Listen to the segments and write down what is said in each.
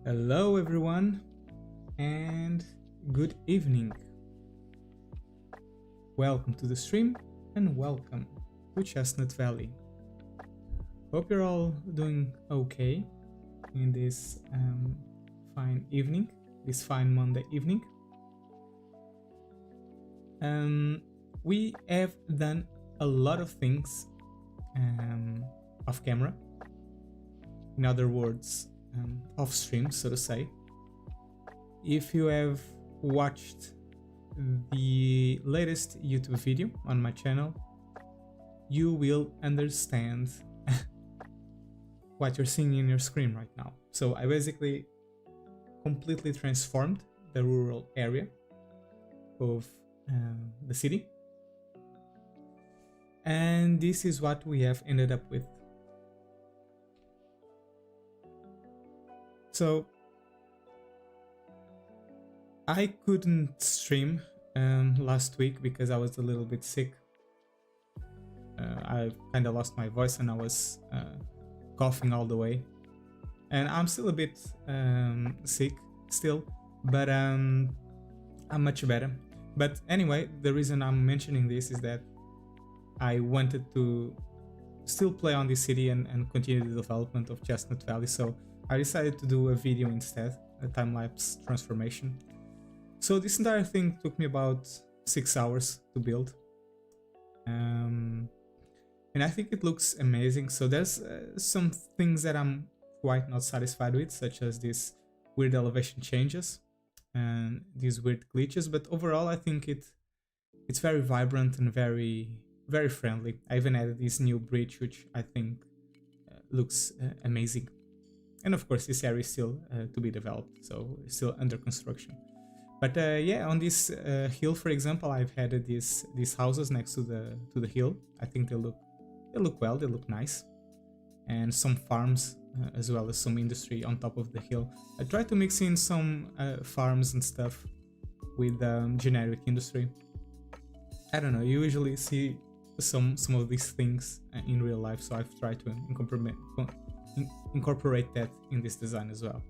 Hello everyone and good evening. Welcome to the stream and welcome to Chestnut Valley. Hope you're all doing okay in this fine evening, this fine Monday evening. We have done a lot of things off camera. In other words, off stream, so to say. If you have watched the latest YouTube video on my channel, you will understand what you're seeing in your screen right now. So I basically completely transformed the rural area of the city, and this is what we have ended up with. So I couldn't stream last week because I was a little bit sick. I kind of lost my voice and I was coughing all the way, and I'm still a bit sick still, but I'm much better. But anyway, the reason I'm mentioning this is that I wanted to still play on this city and continue the development of Chestnut Valley, so I decided to do a video instead, a time-lapse transformation. So this entire thing took me about 6 hours to build. And I think it looks amazing. So there's some things that I'm quite not satisfied with, such as these weird elevation changes and these weird glitches, but overall I think it's very vibrant and very friendly. I even added this new bridge, which I think looks amazing. And of course, this area is still to be developed, so it's still under construction. But yeah, on this hill, for example, I've added these houses next to the hill. I think they look well, they look nice, and some farms as well as some industry on top of the hill. I tried to mix in some farms and stuff with generic industry. I don't know. You usually see some of these things in real life, so I've tried to incorporate that in this design as well.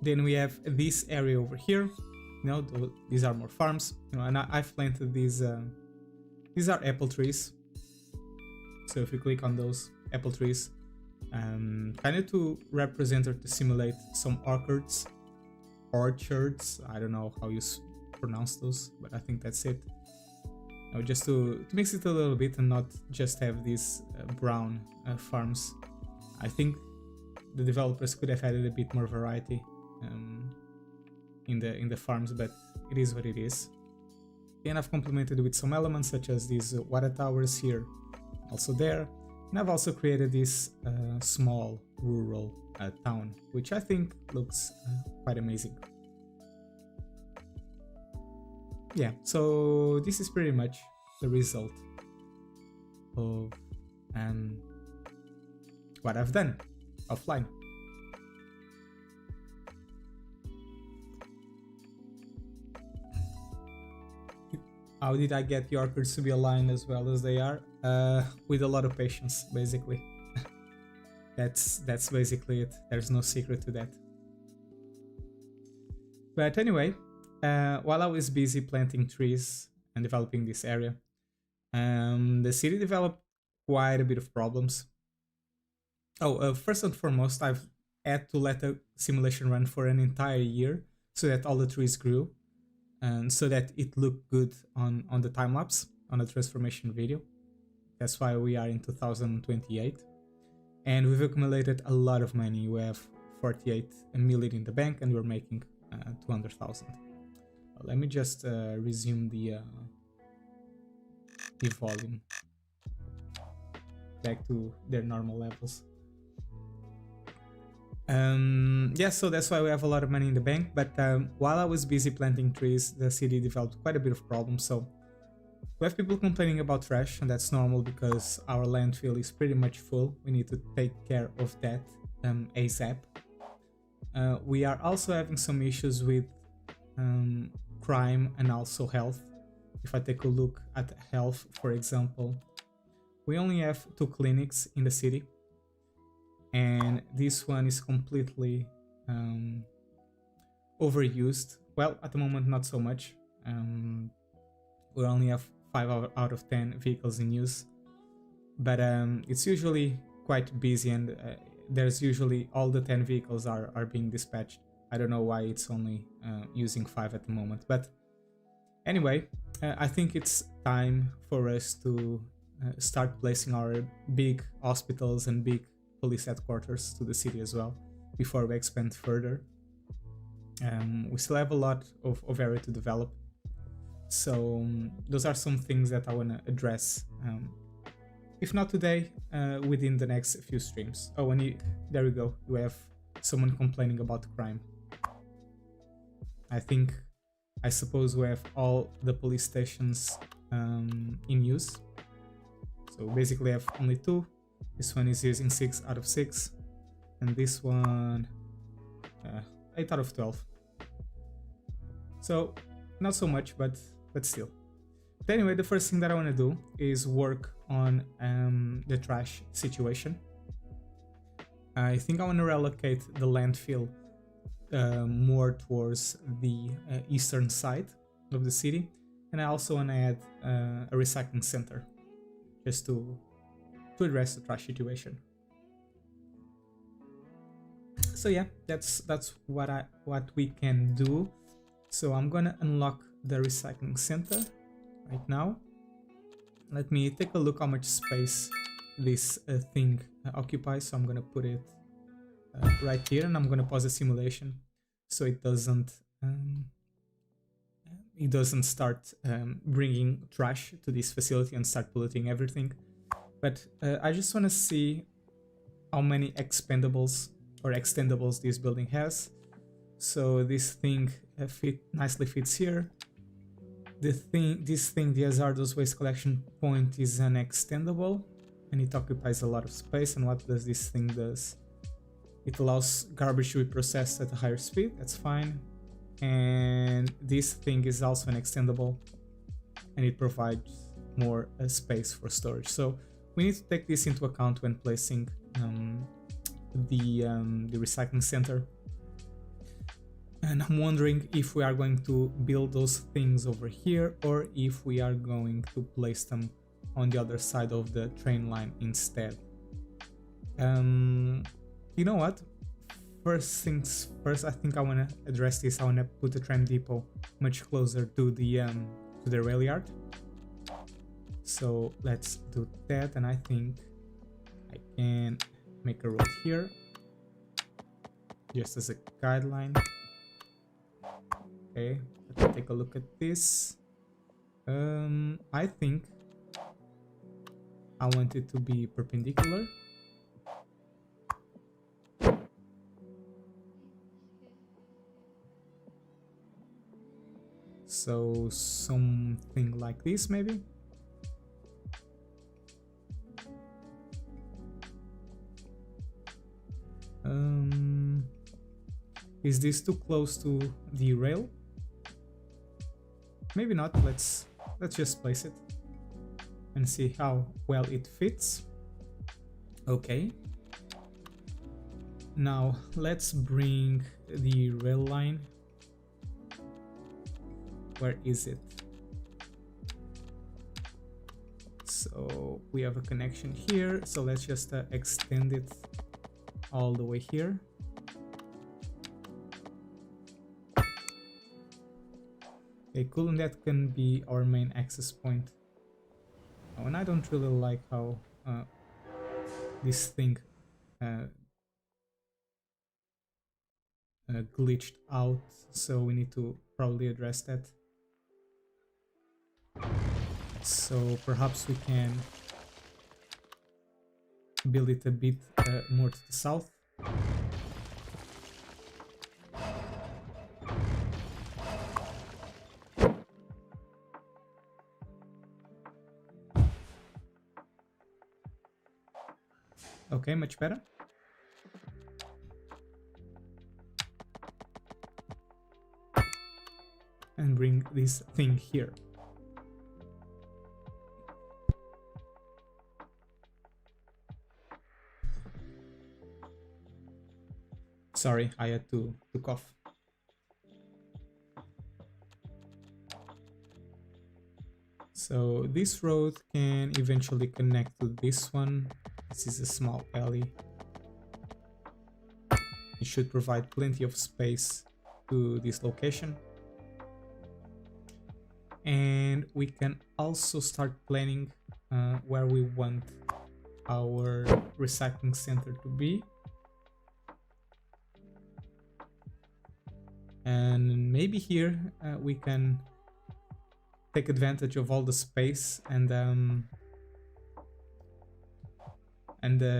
Then we have this area over here. You know, these are more farms. You know, and I've planted these. These are apple trees. So if you click on those apple trees, kind of to represent or to simulate some orchards. I don't know how you pronounce those, but I think that's it. Just to mix it a little bit and not just have these brown farms. I think the developers could have added a bit more variety in the farms, but it is what it is. And I've complemented with some elements such as these water towers here, also there, and I've also created this small rural town, which I think looks quite amazing. Yeah, so this is pretty much the result of what I've done offline. How did I get the orchards to be aligned as well as they are? With a lot of patience, basically. That's basically it. There's no secret to that. But anyway, while I was busy planting trees and developing this area, the city developed quite a bit of problems. First and foremost, I've had to let the simulation run for an entire year so that all the trees grew and so that it looked good on the time-lapse, on the transformation video. That's why we are in 2028. And we've accumulated a lot of money. We have 48 million in the bank and we're making 200,000. Let me just resume the volume back to their normal levels. Yeah, so that's why we have a lot of money in the bank. But while I was busy planting trees, the city developed quite a bit of problems. So we have people complaining about trash, and that's normal because our landfill is pretty much full. We need to take care of that ASAP. We are also having some issues with crime and also health. if I take a look at health, for example, we only have 2 clinics in the city, and this one is completely overused. Well, at the moment, not so much. We only have 5 out of 10 vehicles in use, but it's usually quite busy, and there's usually all the 10 vehicles are being dispatched. I don't know why it's only using 5 at the moment, but anyway, I think it's time for us to start placing our big hospitals and big police headquarters to the city as well before we expand further. We still have a lot of area to develop, so those are some things that I want to address, if not today, within the next few streams. Oh, and there we go, we have someone complaining about crime. I suppose we have all the police stations in use. So basically I have only 2. This one is using 6 out of 6, and this one 8 out of 12. So not so much, but still. But anyway, the first thing that I want to do is work on the trash situation. I think I want to relocate the landfill more towards the eastern side of the city, and I also want to add a recycling center just to address the trash situation. So yeah, that's what we can do. So I'm gonna unlock the recycling center right now. Let me take a look how much space this thing occupies. So I'm gonna put it right here, and I'm gonna pause the simulation so it doesn't start bringing trash to this facility and start polluting everything. But I just want to see how many expendables or extendables this building has. So this thing nicely fits here. This thing, the hazardous waste collection point, is an extendable, and it occupies a lot of space. And what does this thing does? It allows garbage to be processed at a higher speed. That's fine. And this thing is also an extendable, and it provides more space for storage. So we need to take this into account when placing the recycling center. And I'm wondering if we are going to build those things over here, or if we are going to place them on the other side of the train line instead. You know what? First things first, I think I want to address this. I want to put the train depot much closer to the rail yard. So let's do that, and I think I can make a road here just as a guideline. Okay, let's take a look at this. I think I want it to be perpendicular. So something like this, maybe. Is this too close to the rail? Maybe not. Let's just place it and see how well it fits. Okay. Now let's bring the rail line. Where is it? So we have a connection here. So let's just extend it all the way here. Okay, cool, and that can be our main access point. Oh, and I don't really like how this thing glitched out, so we need to probably address that. So perhaps we can build it a bit more to the south. Okay, much better. And bring this thing here. Sorry, I had to cough. So this road can eventually connect to this one. This is a small alley. It should provide plenty of space to this location. And we can also start planning where we want our recycling center to be. And maybe here we can take advantage of all the space and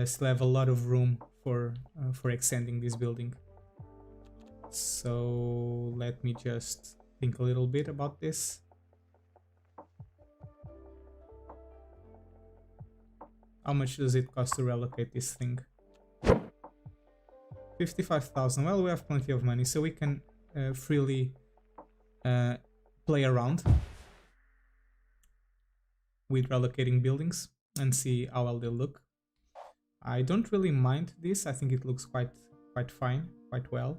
still have a lot of room for extending this building. So let me just think a little bit about this. How much does it cost to relocate this thing? 55,000. Well, we have plenty of money, so we can freely play around with relocating buildings and see how well they look. I don't really mind this. I think it looks quite fine, quite well.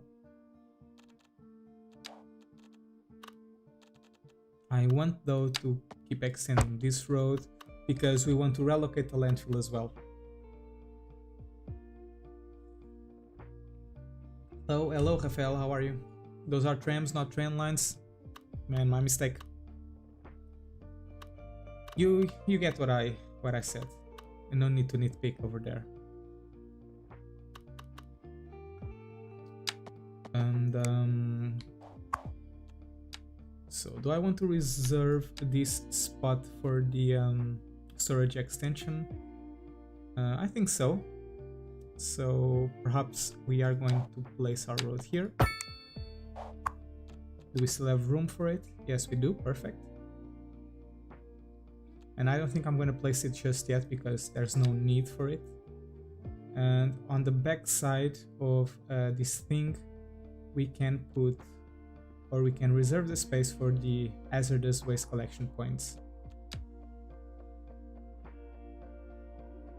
I want though to keep extending this road because we want to relocate the landfill as well. Hello, Rafael, how are you? Those are trams, not train lines. Man, my mistake. You get what I said. And no need to nitpick over there. And so do I want to reserve this spot for the storage extension? I think so. So perhaps we are going to place our road here. Do we still have room for it? Yes, we do. Perfect. And I don't think I'm going to place it just yet because there's no need for it. And on the back side of this thing, we can put, or we can reserve the space for the hazardous waste collection points.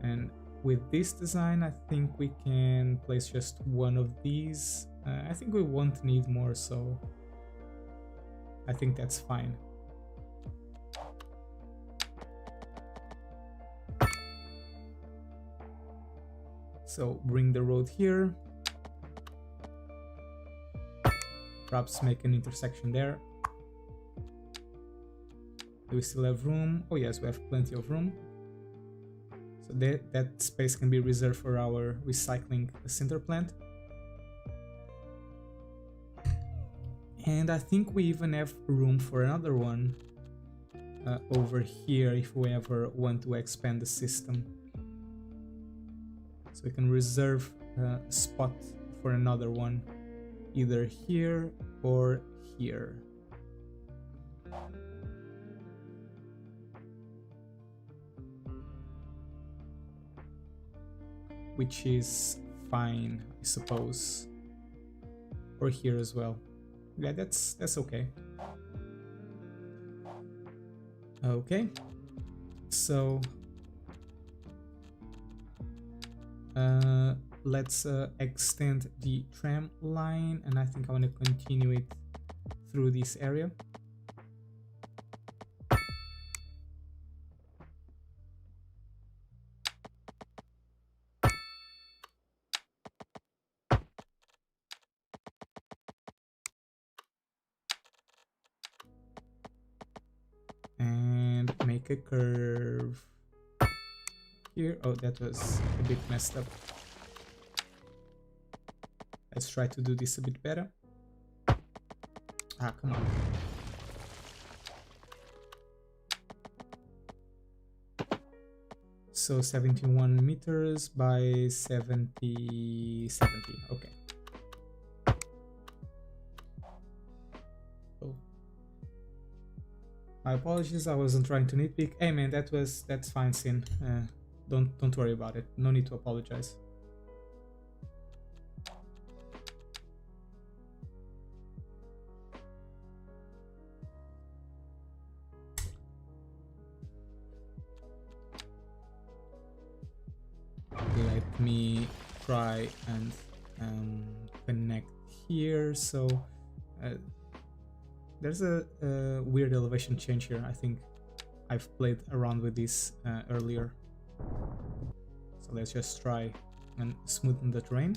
And with this design, I think we can place just one of these. I think we won't need more, so I think that's fine. So bring the road here. Perhaps make an intersection there. Do we still have room? Oh yes, we have plenty of room. So that space can be reserved for our recycling center plant. And I think we even have room for another one over here if we ever want to expand the system. So we can reserve a spot for another one, either here or here. Which is fine, I suppose. Or here as well. Yeah, that's okay. Okay. So let's extend the tram line, and I think I want to continue it through this area. And make a curve here. Oh, that was a bit messed up. Let's try to do this a bit better. Ah, come on. So 71 meters by 70. Okay. Oh. My apologies, I wasn't trying to nitpick. Hey man, that's fine, Sin. Don't worry about it. No need to apologize. Let me try and connect here. So there's a weird elevation change here. I think I've played around with this earlier. So let's just try and smoothen the terrain.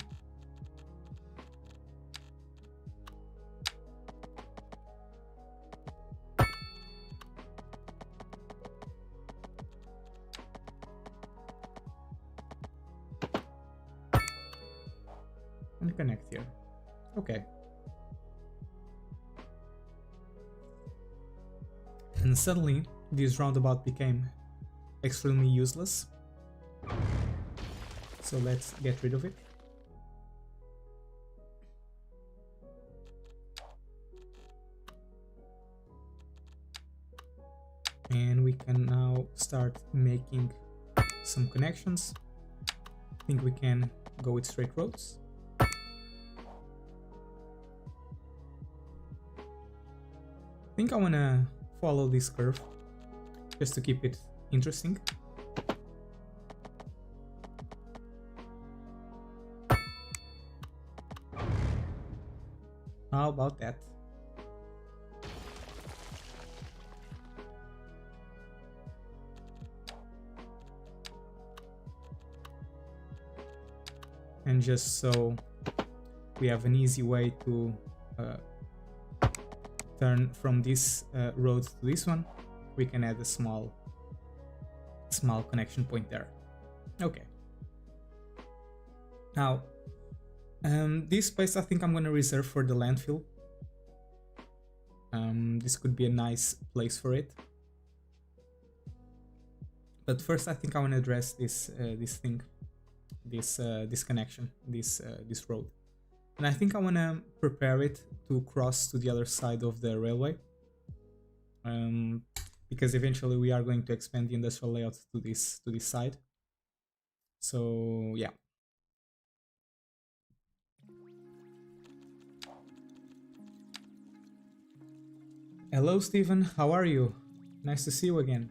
And connect here. Okay. And suddenly this roundabout became extremely useless. So let's get rid of it. And we can now start making some connections. I think we can go with straight roads. I think I want to follow this curve just to keep it interesting. How about that? And just so we have an easy way to turn from this road to this one, we can add a small connection point there. Okay. Now, this space I think I'm going to reserve for the landfill. This could be a nice place for it. But first I think I want to address this this connection, this road. And I think I want to prepare it to cross to the other side of the railway. Because eventually we are going to expand the industrial layout to this side. So yeah. Hello Stephen, how are you? Nice to see you again.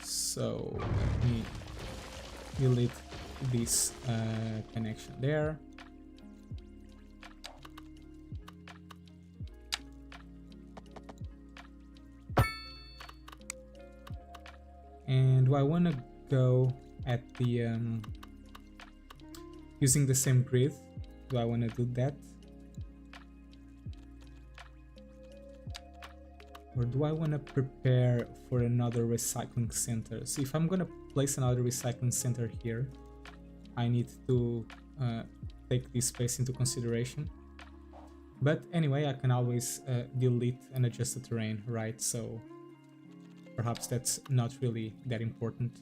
So let me delete this connection there. And do I want to go at the using the same grid? Do I want to do that? Or do I want to prepare for another recycling center? So if I'm going to place another recycling center here, I need to take this space into consideration. But anyway, I can always delete and adjust the terrain, right? So perhaps that's not really that important.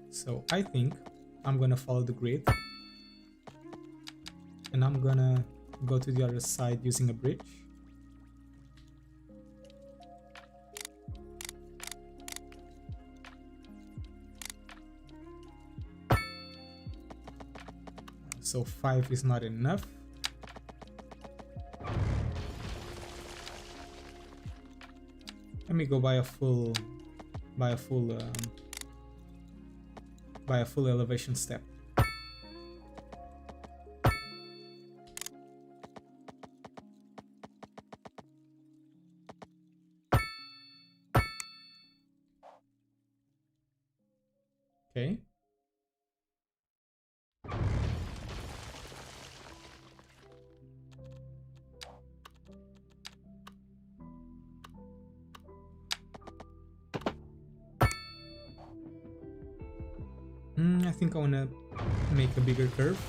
So I think I'm going to follow the grid. And I'm going to go to the other side using a bridge. So 5 is not enough. Let me go by a full elevation step. Okay. I think I want to make a bigger curve.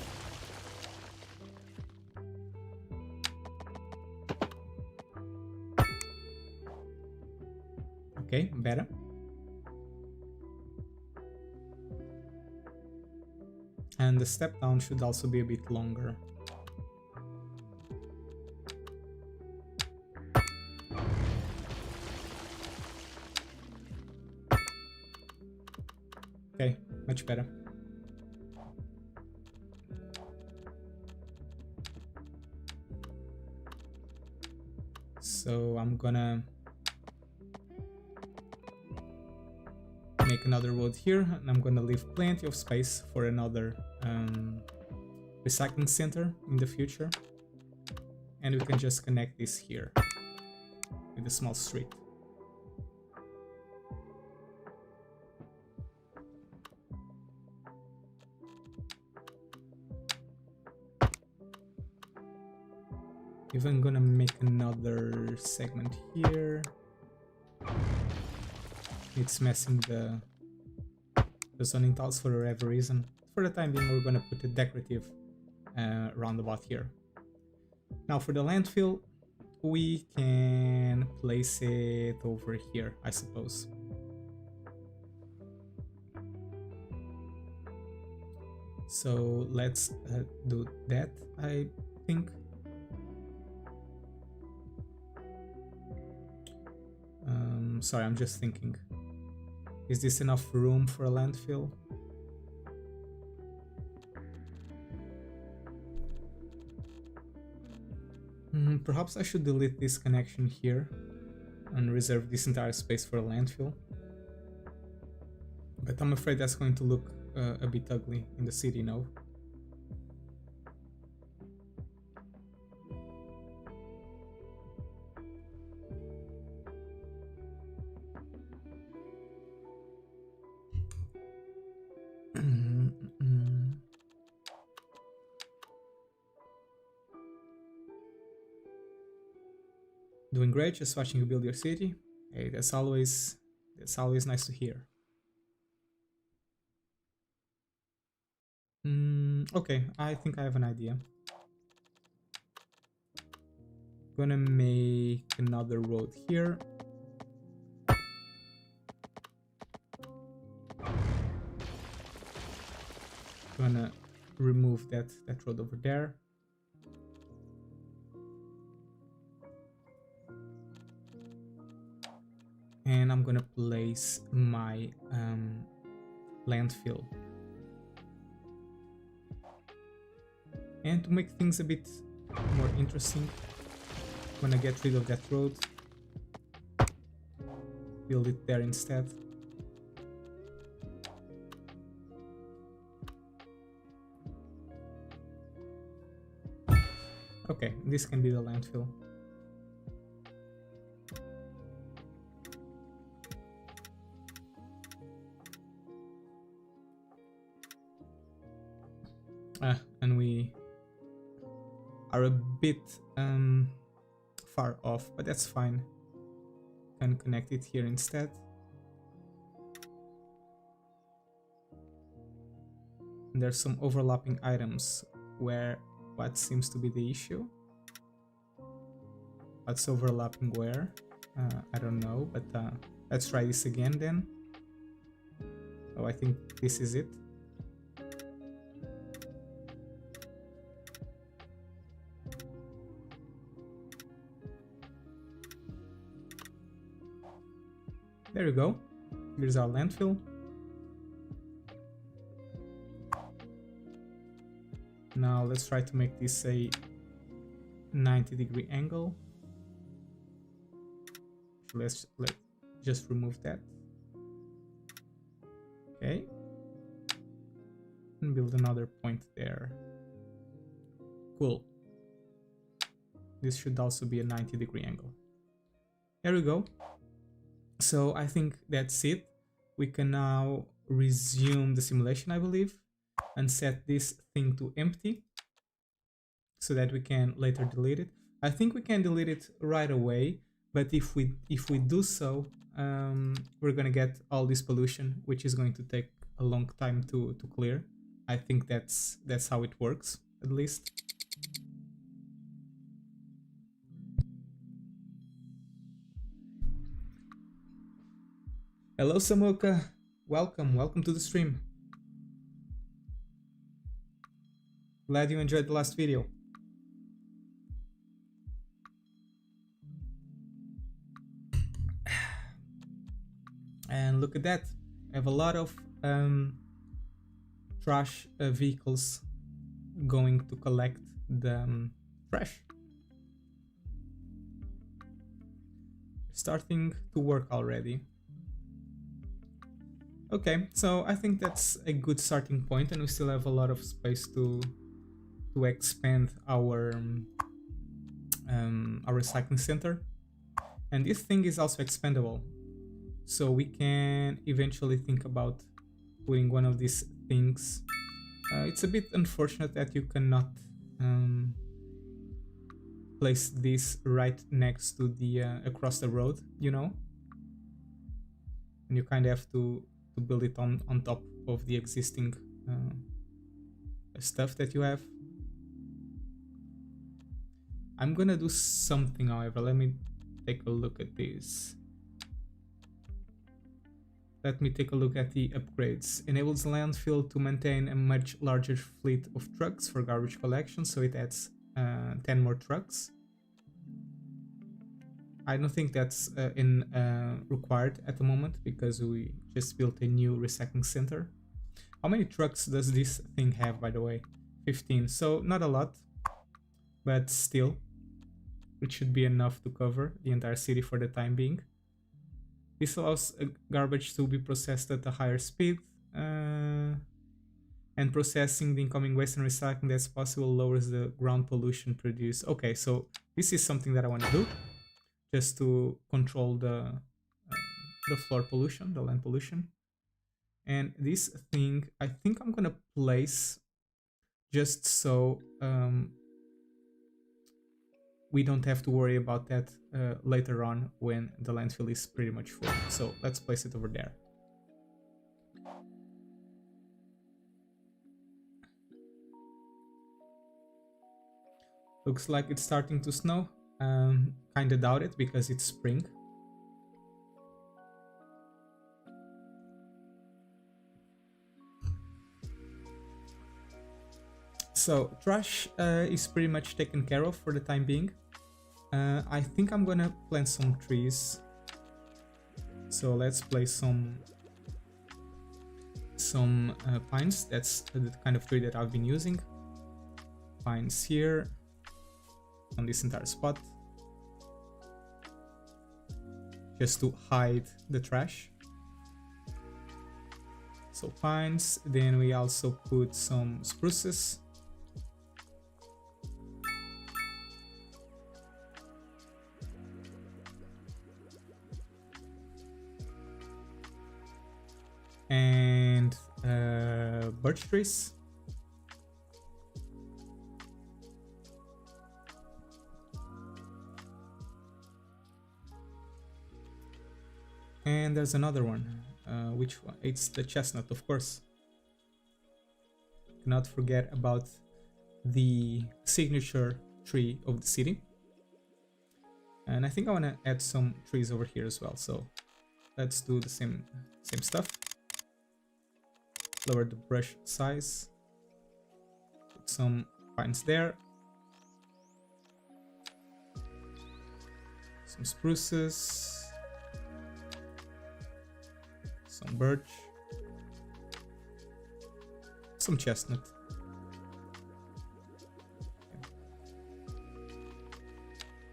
Okay, better. And the step down should also be a bit longer. Okay, much better. So I'm gonna make another road here, and I'm gonna leave plenty of space for another recycling center in the future. And we can just connect this here with a small street. Even gonna make another segment here. It's messing the zoning tiles for whatever reason. For the time being, we're gonna put a decorative roundabout here. Now for the landfill, we can place it over here, I suppose. So let's do that, I think. Sorry, I'm just thinking. Is this enough room for a landfill? Perhaps I should delete this connection here and reserve this entire space for a landfill. But I'm afraid that's going to look a bit ugly in the city now. Doing great, just watching you build your city. Hey, that's always nice to hear. Okay, I think I have an idea. Gonna make another road here. Gonna remove that road over there. And I'm gonna place my landfill. And to make things a bit more interesting, I'm gonna get rid of that road, build it there instead. Okay, this can be the landfill. And we are a bit far off, but that's fine. Can connect it here instead. And there's some overlapping items where what seems to be the issue. What's overlapping where? I don't know, but let's try this again then. Oh, I think this is it. There you go. Here's our landfill. Now let's try to make this a 90-degree angle. Let's just remove that. Okay. And build another point there. Cool. This should also be a 90-degree angle. There we go. So I think that's it. We can now resume the simulation, I believe, and set this thing to empty so that we can later delete it. I think we can delete it right away, but if we do so, we're gonna get all this pollution, which is going to take a long time to clear. I think that's how it works, at least. Hello Samuka, welcome to the stream. Glad you enjoyed the last video. And look at that, I have a lot of trash vehicles going to collect the trash. starting to work already. Okay, so I think that's a good starting point, and we still have a lot of space to expand our recycling center. And this thing is also expandable, so we can eventually think about putting one of these things. It's a bit unfortunate that you cannot place this right next to the across the road, you know, and you kind of have to build it on top of the existing stuff that you have. I'm gonna do something, however. Let me take a look at this. Let me take a look at the upgrades. Enables landfill to maintain a much larger fleet of trucks for garbage collection, so it adds 10 more trucks. I don't think that's required at the moment because we just built a new recycling center. How many trucks does this thing have, by the way? 15, so not a lot, but still, it should be enough to cover the entire city for the time being. This allows garbage to be processed at a higher speed, and processing the incoming waste and recycling that's possible lowers the ground pollution produced. Okay, so this is something that I want to do, just to control the floor pollution, the land pollution. And this thing, I think I'm gonna place just so we don't have to worry about that later on when the landfill is pretty much full. So let's place it over there. Looks like it's starting to snow. Kinda doubt it because it's spring. So trash is pretty much taken care of for the time being. I think I'm gonna plant some trees. So let's place some pines. That's the kind of tree that I've been using. Pines here on this entire spot, just to hide the trash. So pines. Then we also put some spruces. And birch trees. And there's another one. Which one? It's the chestnut, of course. Cannot forget about the signature tree of the city. And I think I want to add some trees over here as well. So let's do the same stuff. Lower the brush size. Put some pines there. Some spruces. Some birch. Some chestnut.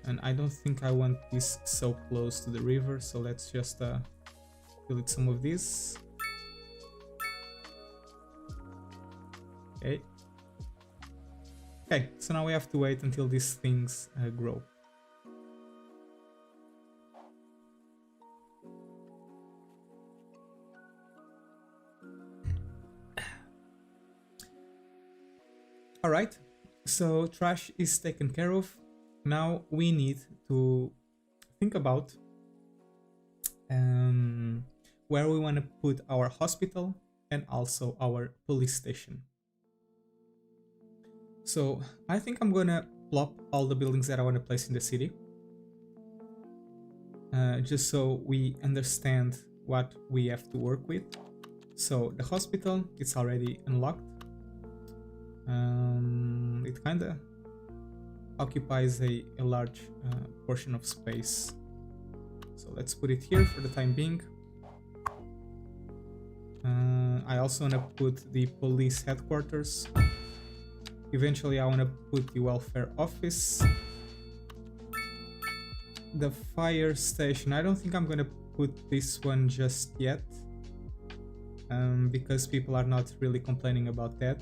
And I don't think I want this so close to the river, so let's just delete some of these. Okay. Okay, so now we have to wait until these things grow. Alright, so trash is taken care of. Now we need to think about where we want to put our hospital and also our police station. So I think I'm gonna plop all the buildings that I want to place in the city, just so we understand what we have to work with. So the hospital, it's already unlocked. It kinda occupies a large portion of space. So let's put it here for the time being. I also want to put the police headquarters. Eventually I want to put the welfare office. the fire station. I don't think I'm gonna put this one just yet, because people are not really complaining about that.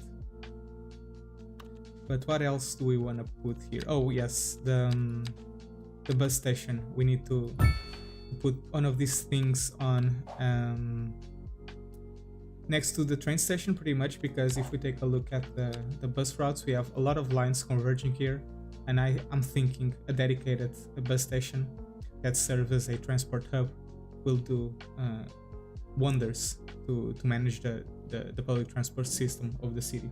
But what else do we want to put here? Oh yes, the bus station. We need to put one of these things on next to the train station, pretty much, because if we take a look at the bus routes, we have a lot of lines converging here, and I'm thinking a dedicated bus station that serves as a transport hub will do wonders to manage the public transport system of the city.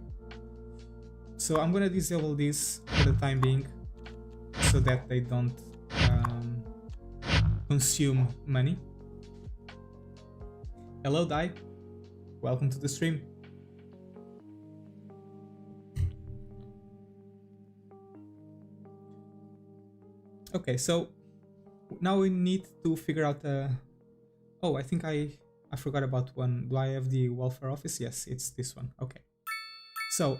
So I'm gonna disable this for the time being, so that they don't consume money. Hello, Dai. Welcome to the stream. Okay, so now we need to figure out oh, I think I forgot about one. Do I have the welfare office? Yes, it's this one. Okay. So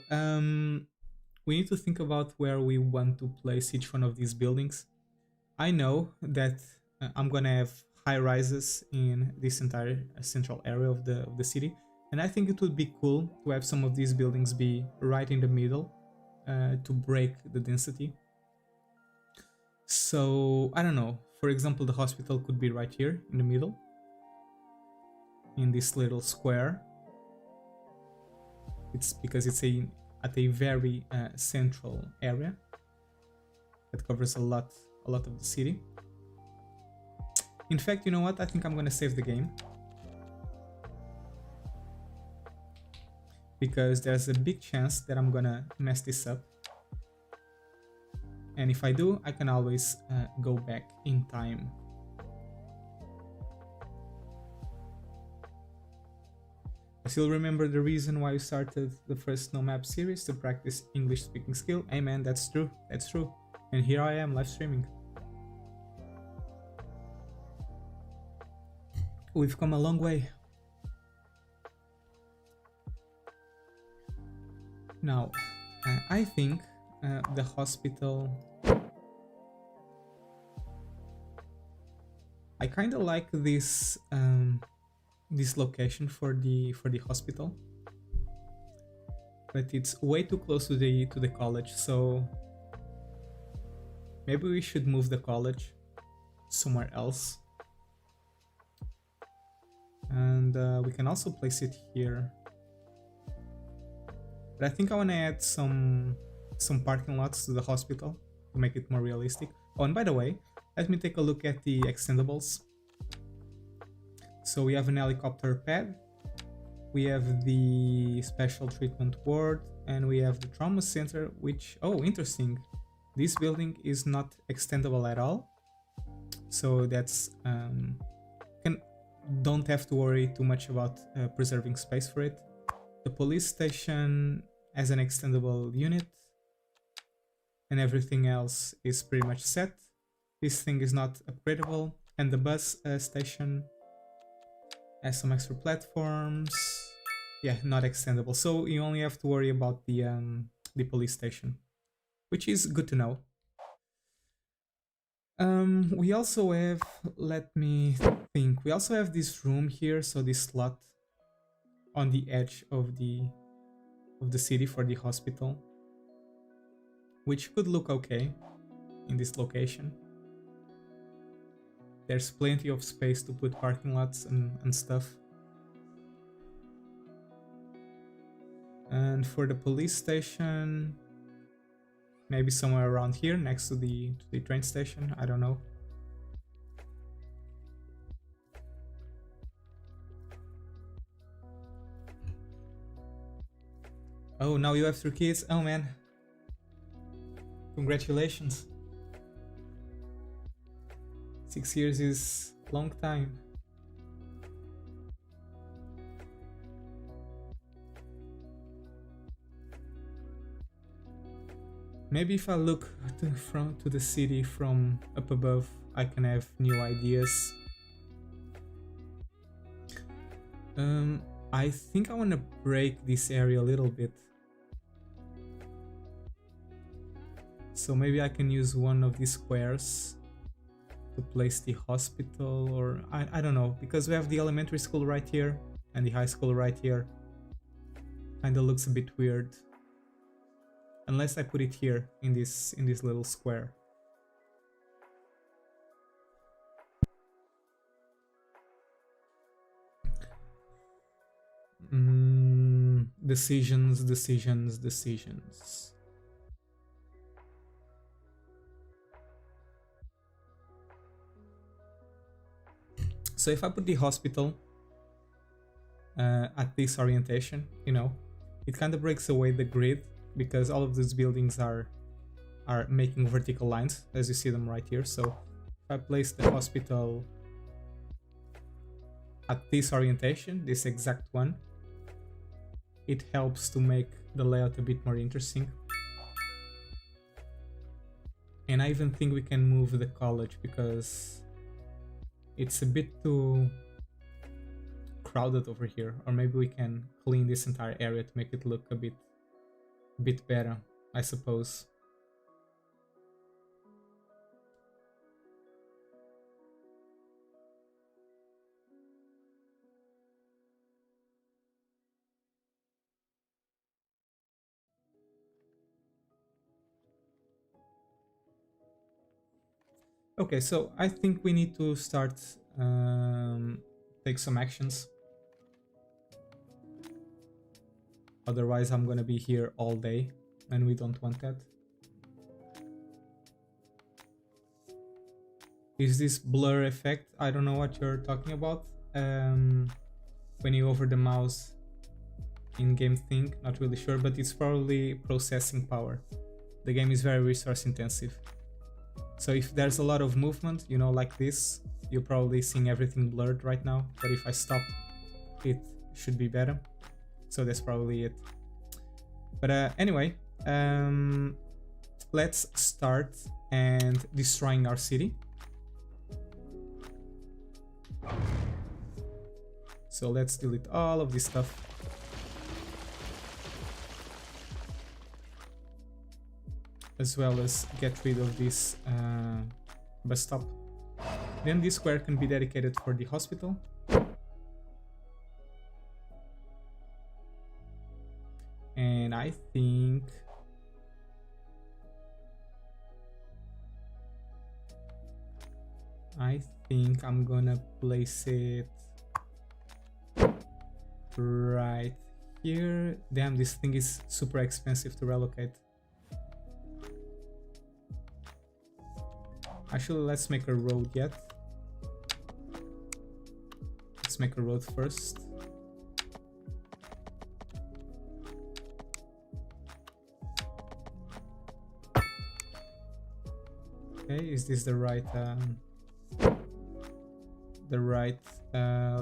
we need to think about where we want to place each one of these buildings. I know that I'm gonna have high rises in this entire central area of the city, and I think it would be cool to have some of these buildings be right in the middle to break the density. So I don't know, for example, the hospital could be right here in the middle, in this little square. It's because it's at a very central area that covers a lot of the city. In fact, you know what? I think I'm gonna save the game, because there's a big chance that I'm gonna mess this up. And if I do, I can always go back in time. I still remember the reason why you started the first No Map series, to practice English speaking skill. Hey man, that's true, that's true. And here I am live streaming. We've come a long way. Now, I think the hospital... I kind of like this this location for the hospital, but it's way too close to the college, so maybe we should move the college somewhere else. And we can also place it here. But I think I want to add some parking lots to the hospital to make it more realistic. Oh, and by the way, let me take a look at the extendables. So we have an helicopter pad, we have the special treatment ward, and we have the trauma center, which, oh, interesting. This building is not extendable at all. So that's, don't have to worry too much about preserving space for it. The police station has an extendable unit, and everything else is pretty much set. This thing is not upgradable, and the bus station has some extra platforms. Yeah, not extendable. So you only have to worry about the police station, which is good to know. We also have, let me think, we also have this room here, so this slot on the edge of the city for the hospital, which could look okay in this location. There's plenty of space to put parking lots and stuff. And for the police station, maybe somewhere around here next to the train station, I don't know. Oh, now you have 3 kids? Oh man. Congratulations. 6 years is a long time. Maybe if I look to the city from up above, I can have new ideas. I think I want to break this area a little bit. So maybe I can use one of these squares to place the hospital, or I don't know, because we have the elementary school right here and the high school right here. Kinda looks a bit weird. Unless I put it here in this little square. Decisions. So if I put the hospital at this orientation, you know, it kind of breaks away the grid, because all of these buildings are making vertical lines, as you see them right here. So if I place the hospital at this orientation, this exact one, it helps to make the layout a bit more interesting. And I even think we can move the college, because it's a bit too crowded over here. Or maybe we can clean this entire area to make it look a bit better, I suppose. Okay, so I think we need to start take some actions. Otherwise, I'm gonna be here all day, and we don't want that. Is this blur effect? I don't know what you're talking about. When you hover the mouse in-game thing, not really sure, but it's probably processing power. The game is very resource intensive. So if there's a lot of movement, you know, like this, you're probably seeing everything blurred right now. But if I stop, it should be better. So that's probably it. But anyway, let's start and destroying our city. So let's delete all of this stuff. As well as get rid of this bus stop. Then this square can be dedicated for the hospital. And I think I'm gonna place it right here. Damn, this thing is super expensive to relocate. Actually, let's make a road yet. Let's make a road first. Okay, is this the right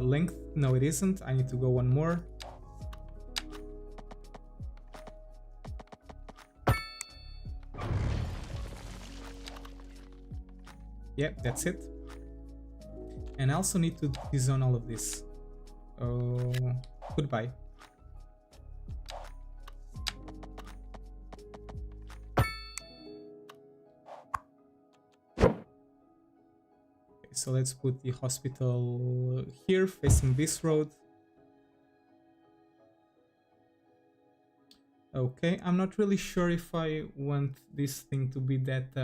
length? No, it isn't. I need to go one more. Yep, that's it. And I also need to dezone all of this. Oh, goodbye. Okay, so let's put the hospital here, facing this road. Okay, I'm not really sure if I want this thing to be that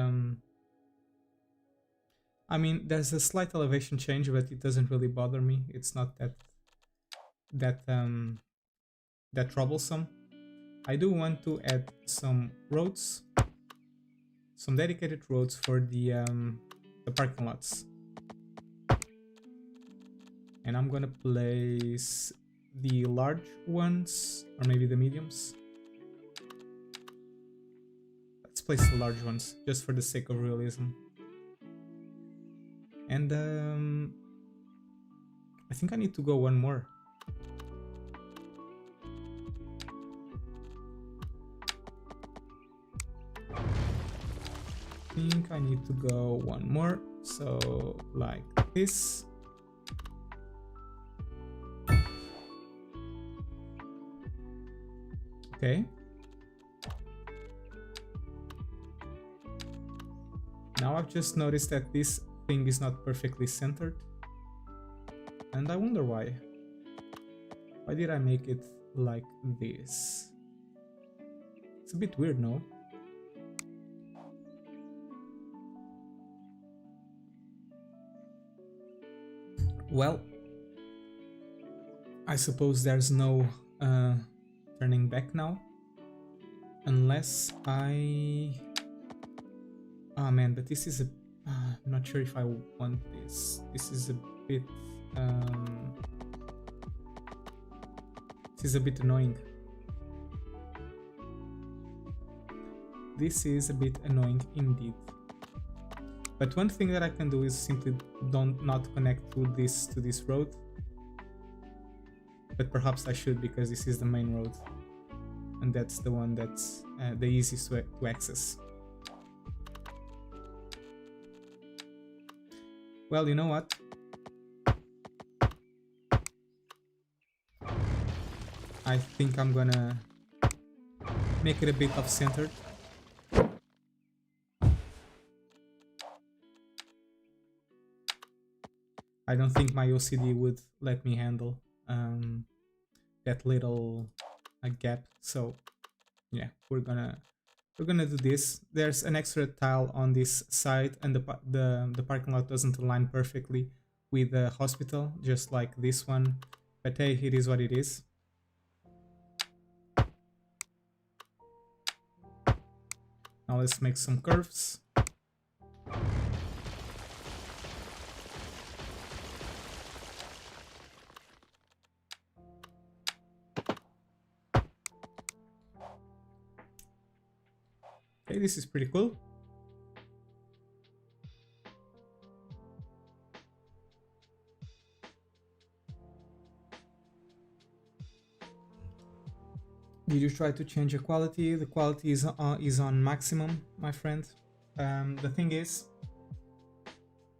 I mean, there's a slight elevation change, but it doesn't really bother me. It's not that troublesome. I do want to add some roads, some dedicated roads for the parking lots. And I'm gonna place the large ones, or maybe the mediums. Let's place the large ones, just for the sake of realism. And I think I need to go one more. I think I need to go one more. So like this. Okay. Now I've just noticed that this thing is not perfectly centered. And I wonder why. Why did I make it like this? It's a bit weird, no? Well, I suppose there's no turning back now. Unless I... Oh man, but this is a... I'm not sure if I want this. This is a bit... This is a bit annoying. This is a bit annoying indeed. But one thing that I can do is simply not connect to this road. But perhaps I should, because this is the main road. And that's the one that's the easiest to access. Well, you know what? I think I'm gonna make it a bit off-centered. I don't think my OCD would let me handle that little gap, so yeah, we're gonna do this. There's an extra tile on this side, and the parking lot doesn't align perfectly with the hospital, just like this one, but hey, it is what it is. Now let's make some curves. Okay, this is pretty cool. Did you try to change the quality? The quality is on maximum, my friend. The thing is,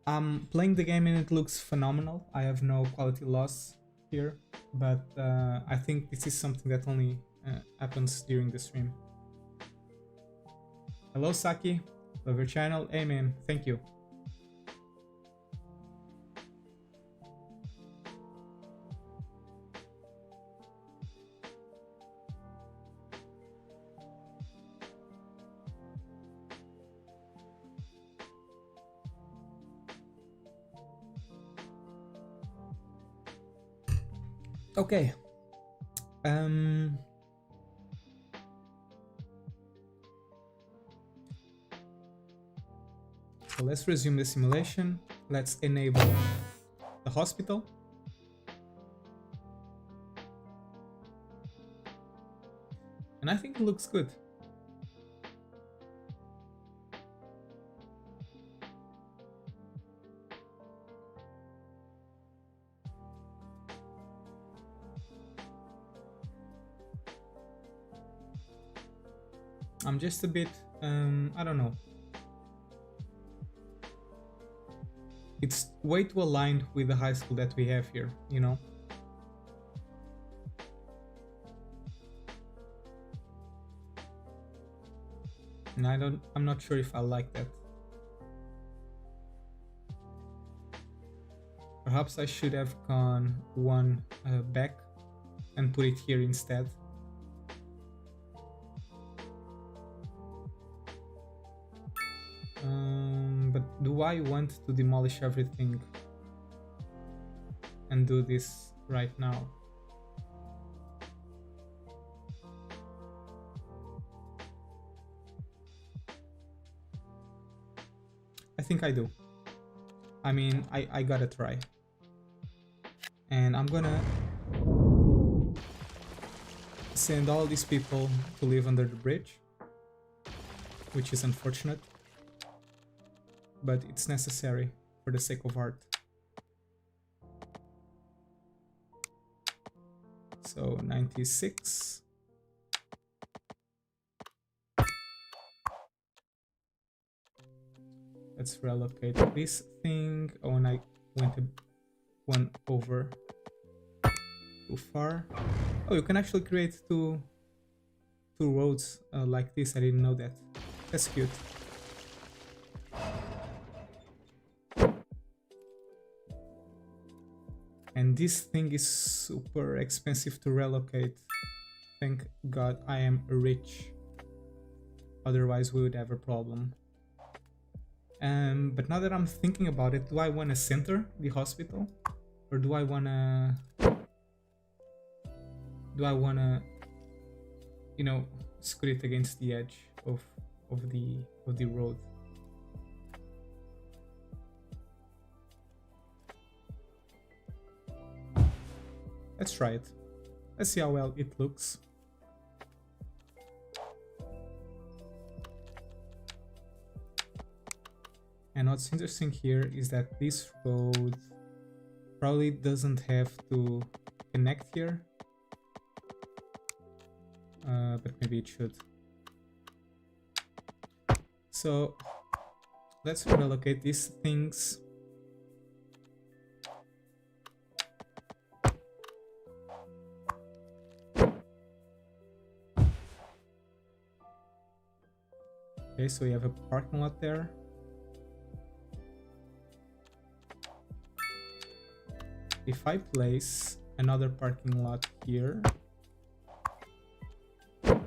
I'm playing the game and it looks phenomenal. I have no quality loss here, but I think this is something that only happens during the stream. Hello Saki, love your channel. Amen, thank you. Okay. So let's resume the simulation. Let's enable the hospital. And I think it looks good. I'm just a bit, I don't know. It's way too aligned with the high school that we have here, you know? And I'm not sure if I like that. Perhaps I should have gone one back and put it here instead. But do I want to demolish everything and do this right now? I think I do. I mean, I gotta try. And I'm gonna send all these people to live under the bridge, which is unfortunate, but it's necessary for the sake of art. So 96. Let's relocate this thing. Oh, and I went one over too far. Oh, you can actually create two roads like this. I didn't know that. That's cute. And this thing is super expensive to relocate. Thank God I am rich. Otherwise we would have a problem. But now that I'm thinking about it, do I want to center the hospital? Or do I want to... you know, scoot it against the edge of the road? Let's try it. Let's see how well it looks. And what's interesting here is that this road probably doesn't have to connect here, but maybe it should. So let's relocate these things. Okay, so we have a parking lot there. If I place another parking lot here, can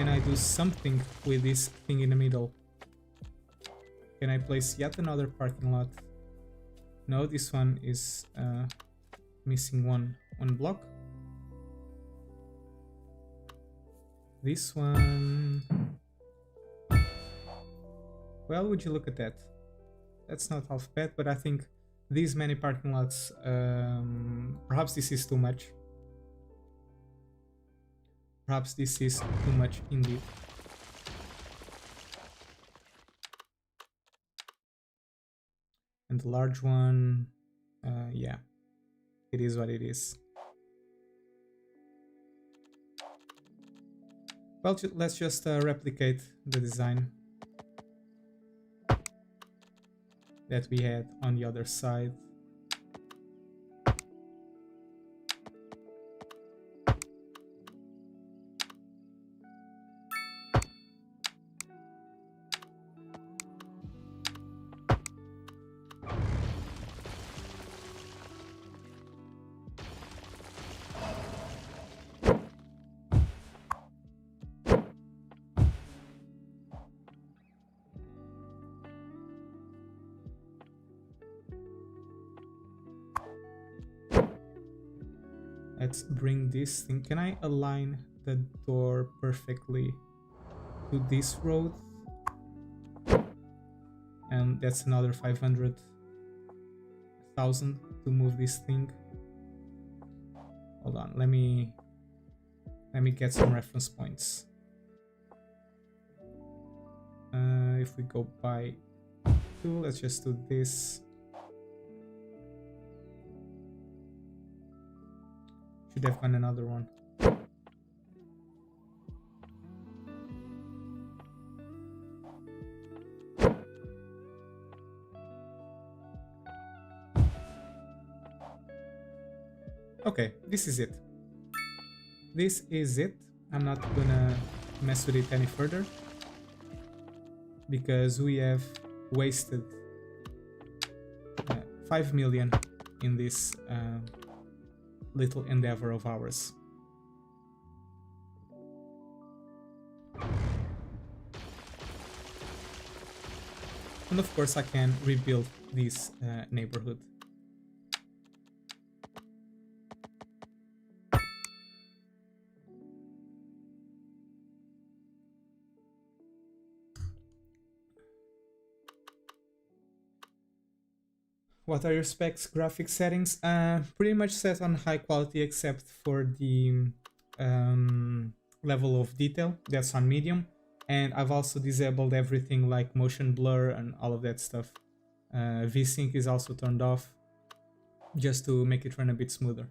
I do something with this thing in the middle? Can I place yet another parking lot? No, this one is missing one block. This one... Well, would you look at that? That's not half bad, but I think these many parking lots, perhaps this is too much. Perhaps this is too much indeed. And the large one, yeah, it is what it is. Well, let's just replicate the design that we had on the other side. Let's bring this thing. Can I align the door perfectly to this road? And that's another 500,000 to move this thing. Hold on, let me get some reference points. If we go by 2, let's just do this. Should have gone another one. Okay, this is it. This is it. I'm not gonna mess with it any further because we have wasted 5 million in this little endeavor of ours. And of course I can rebuild this neighborhood. What are your specs? Graphics settings? Pretty much set on high quality except for the level of detail. That's on medium. And I've also disabled everything like motion blur and all of that stuff. VSync is also turned off just to make it run a bit smoother.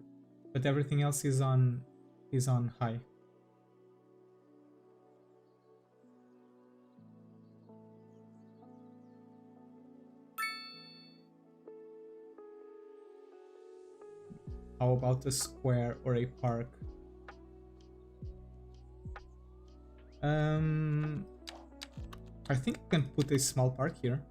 But everything else is on high. How about a square or a park? I think I can put a small park here.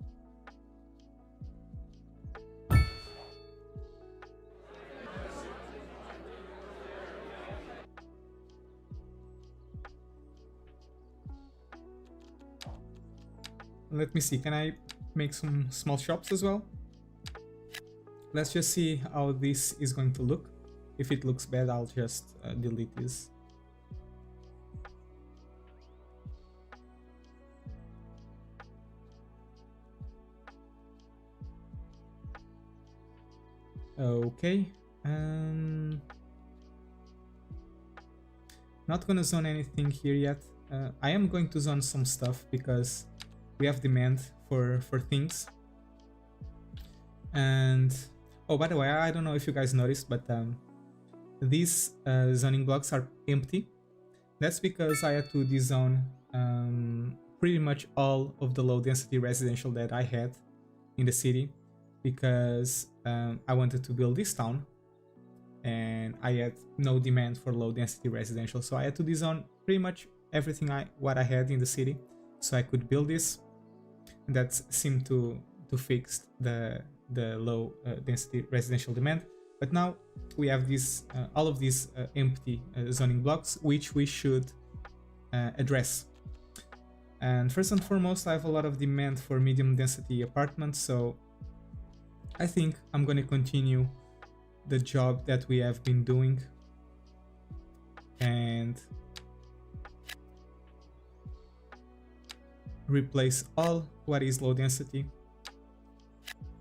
let me see, can I make some small shops as well? Let's just see how this is going to look. If it looks bad, I'll just delete this. Okay. Not gonna zone anything here yet. I am going to zone some stuff because we have demand for things. And oh, by the way, I don't know if you guys noticed, but these zoning blocks are empty. That's because I had to dezone pretty much all of the low density residential that I had in the city, because I wanted to build this town and I had no demand for low density residential, so I had to dezone pretty much everything what I had in the city so I could build this. And that seemed to fix the low density residential demand. But now we have these all of these empty zoning blocks, which we should address. And first and foremost, I have a lot of demand for medium density apartments, so I think I'm going to continue the job that we have been doing and replace all what is low density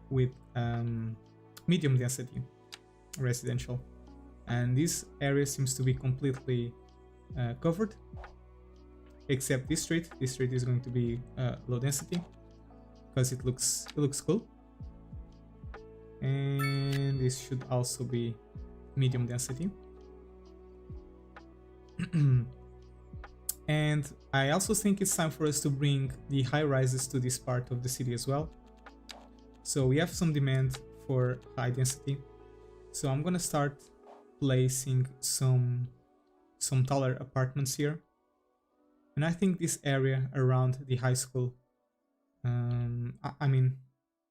with medium density residential. And this area seems to be completely covered, except this street. This street is going to be low density because it looks cool. And this should also be medium density. And I also think it's time for us to bring the high rises to this part of the city as well. So we have some demand for high density. So I'm gonna start placing some taller apartments here. And I think this area around the high school, I mean,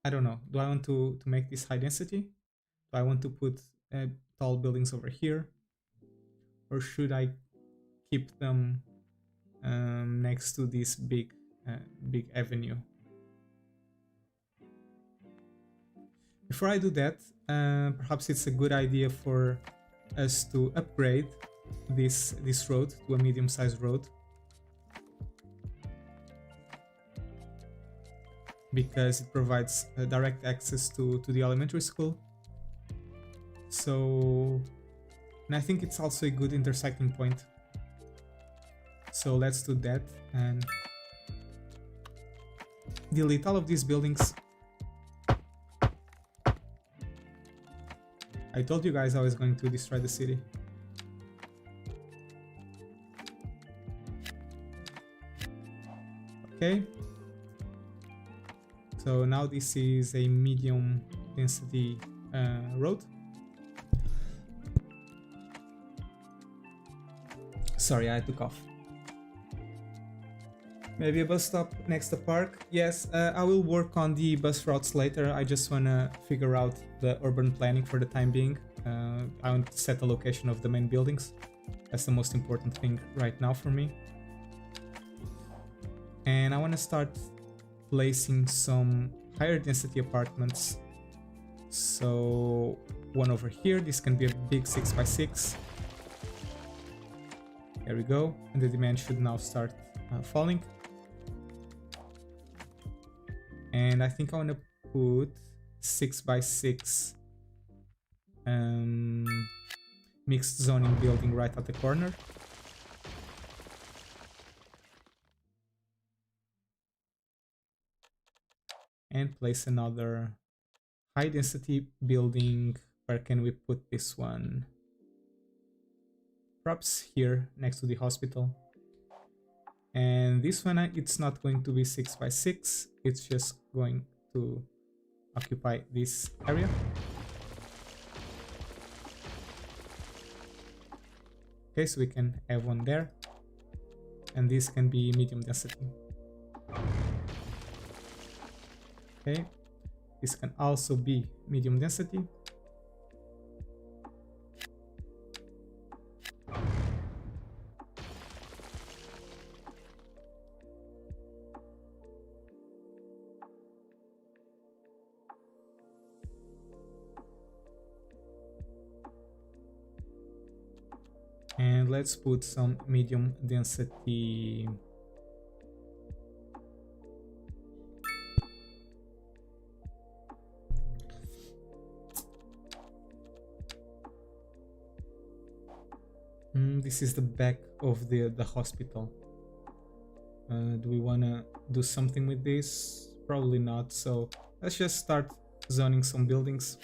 I don't know. Do I want to make this high density? Do I want to put tall buildings over here? Or should I keep them next to this big avenue? Before I do that, perhaps it's a good idea for us to upgrade this road to a medium-sized road, because it provides direct access to the elementary school. So, and I think it's also a good intersecting point. So let's do that and delete all of these buildings. I told you guys I was going to destroy the city. Okay. So now this is a medium density road. Sorry, I had to cough. Maybe a bus stop next to park. Yes, I will work on the bus routes later. I just want to figure out the urban planning for the time being. I want to set the location of the main buildings. That's the most important thing right now for me. And I want to start placing some higher density apartments. So one over here, this can be a big 6x6. There we go. And the demand should now start falling. And I think I want to put 6x6 mixed zoning building right at the corner. And place another high density building. Where can we put this one? Perhaps here next to the hospital. And this one, it's not going to be 6x6, it's just going to occupy this area. Okay, so we can have one there. And this can be medium density. Okay, this can also be medium density. And let's put some medium density. This is the back of the hospital. Do we want to do something with this? Probably not, so let's just start zoning some buildings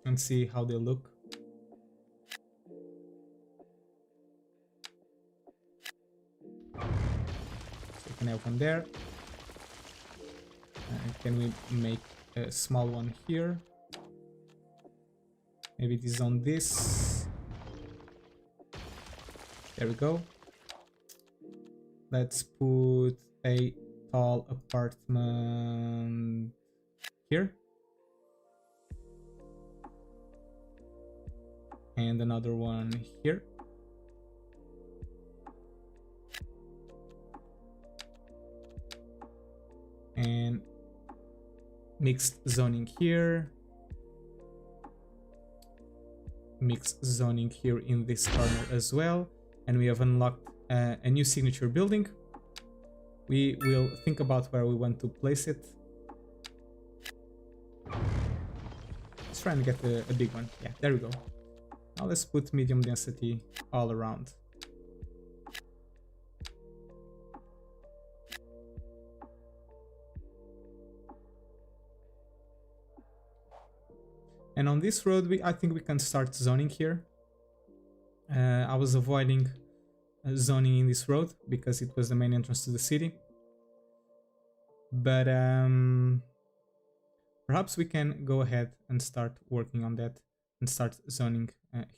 and see how they look. So we can have one there. Can we make a small one here? Maybe this on this. There we go. Let's put a tall apartment here. And another one here. And mixed zoning here. Mixed zoning here in this corner as well. And we have unlocked a new signature building. We will think about where we want to place it. Let's try and get a big one. Yeah, there we go. Now let's put medium density all around. And on this road, I think we can start zoning here. I was avoiding zoning in this road because it was the main entrance to the city. But perhaps we can go ahead and start working on that and start zoning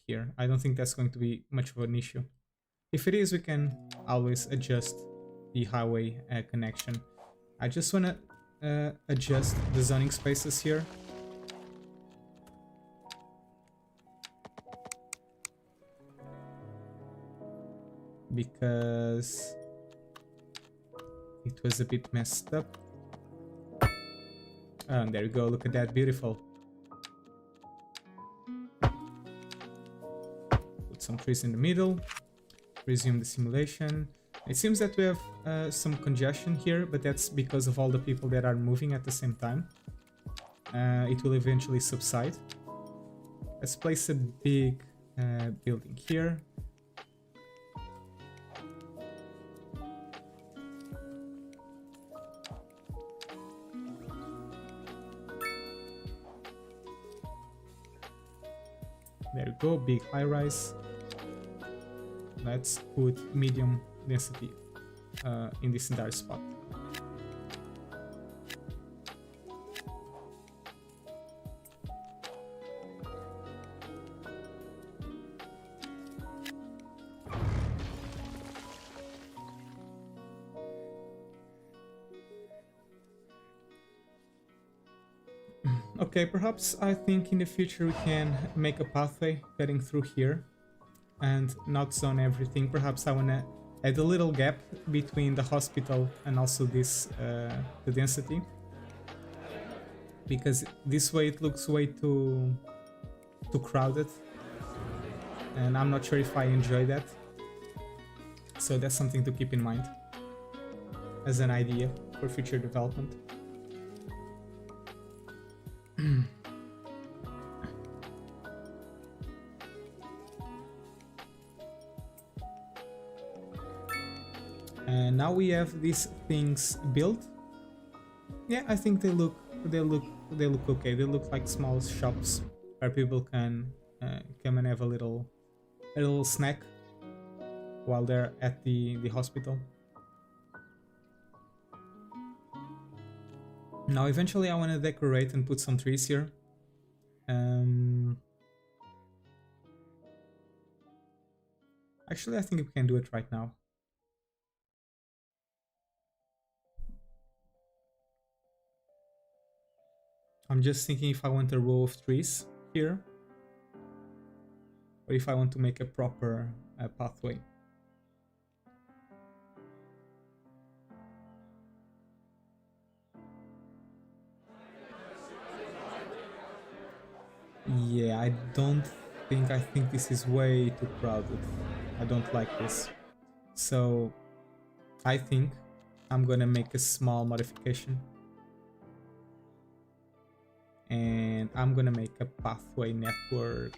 here. I don't think that's going to be much of an issue. If it is, we can always adjust the highway connection. I just want to adjust the zoning spaces here. Because it was a bit messed up. And there you go, look at that, beautiful. Put some trees in the middle. Resume the simulation. It seems that we have some congestion here, but that's because of all the people that are moving at the same time. It will eventually subside. Let's place a big building here. There we go, big high rise. Let's put medium density in this entire spot. Okay, perhaps I think in the future we can make a pathway cutting through here and not zone everything. Perhaps I want to add a little gap between the hospital and also this the density, because this way it looks way too crowded and I'm not sure if I enjoy that. So that's something to keep in mind as an idea for future development. And now we have these things built. Yeah, I think they look okay. They look like small shops where people can come and have a little snack while they're at the hospital. Now eventually I want to decorate and put some trees here. Actually I think we can do it right now. I'm just thinking if I want a row of trees here, or if I want to make a proper pathway. Yeah, I think this is way too crowded. I don't like this. So I think I'm gonna make a small modification. And I'm gonna make a pathway network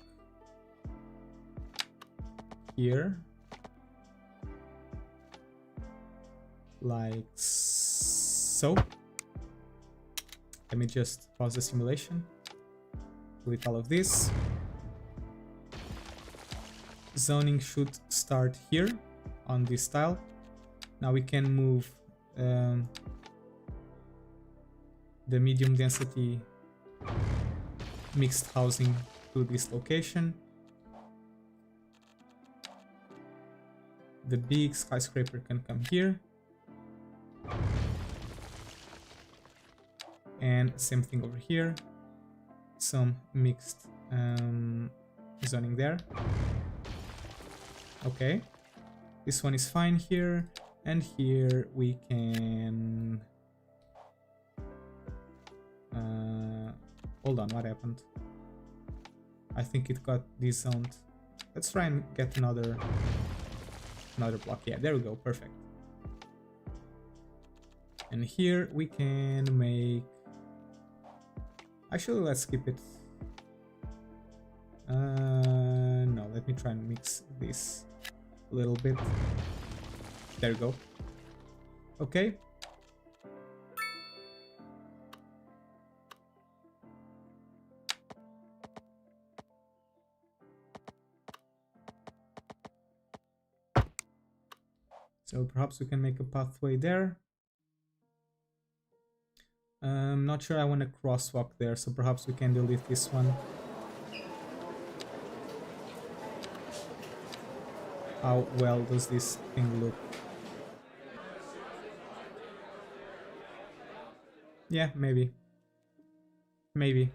here. Like so. Let me just pause the simulation. Delete all of this. Zoning should start here on this tile. Now we can move the medium density mixed housing to this location. The big skyscraper can come here. And same thing over here. Some mixed zoning there. Okay. This one is fine here. And here we can... hold on, what happened? I think it got dezoned. Let's try and get another block. Yeah, there we go, perfect. And here we can make... Actually, let's skip it. No, let me try and mix this a little bit. There we go. Okay. So perhaps we can make a pathway there. I'm not sure I want to crosswalk there, so perhaps we can delete this one. How well does this thing look? Yeah, maybe. Maybe.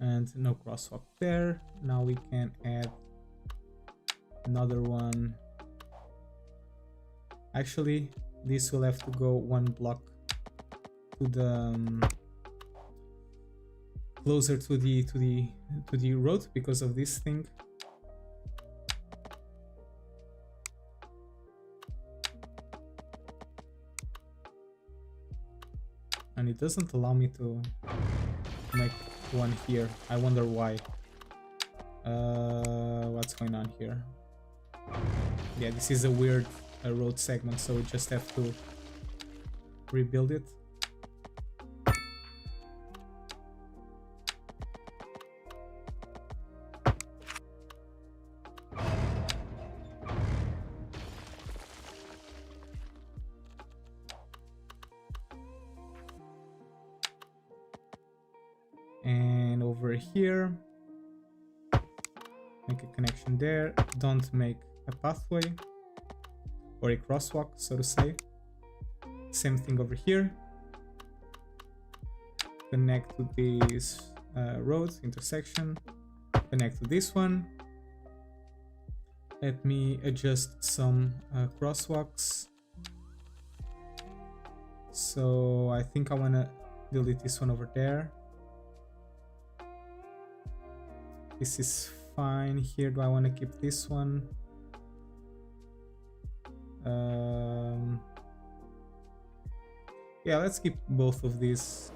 And no crosswalk there. Now we can add another one. Actually, this will have to go one block to the closer to the road because of this thing. And it doesn't allow me to make one here. I wonder why. What's going on here? Yeah, this is a weird road segment, so we just have to rebuild it. And over here, make a connection there. Don't make a pathway or a crosswalk, so to say. Same thing over here. Connect to this road intersection. Connect to this one. Let me adjust some crosswalks. So I think I want to delete this one over there. This is fine here. Do I want to keep this one? Yeah, let's keep both of these.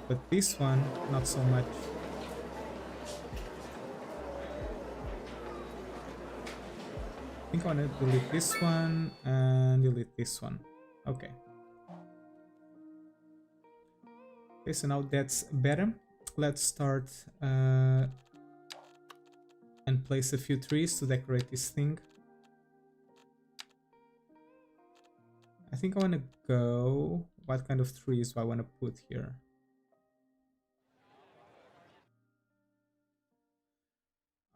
But this one, not so much. I think I want to delete this one and delete this one. Okay. Okay, so now that's better. Let's start and place a few trees to decorate this thing. I think I want to go... What kind of trees do I want to put here?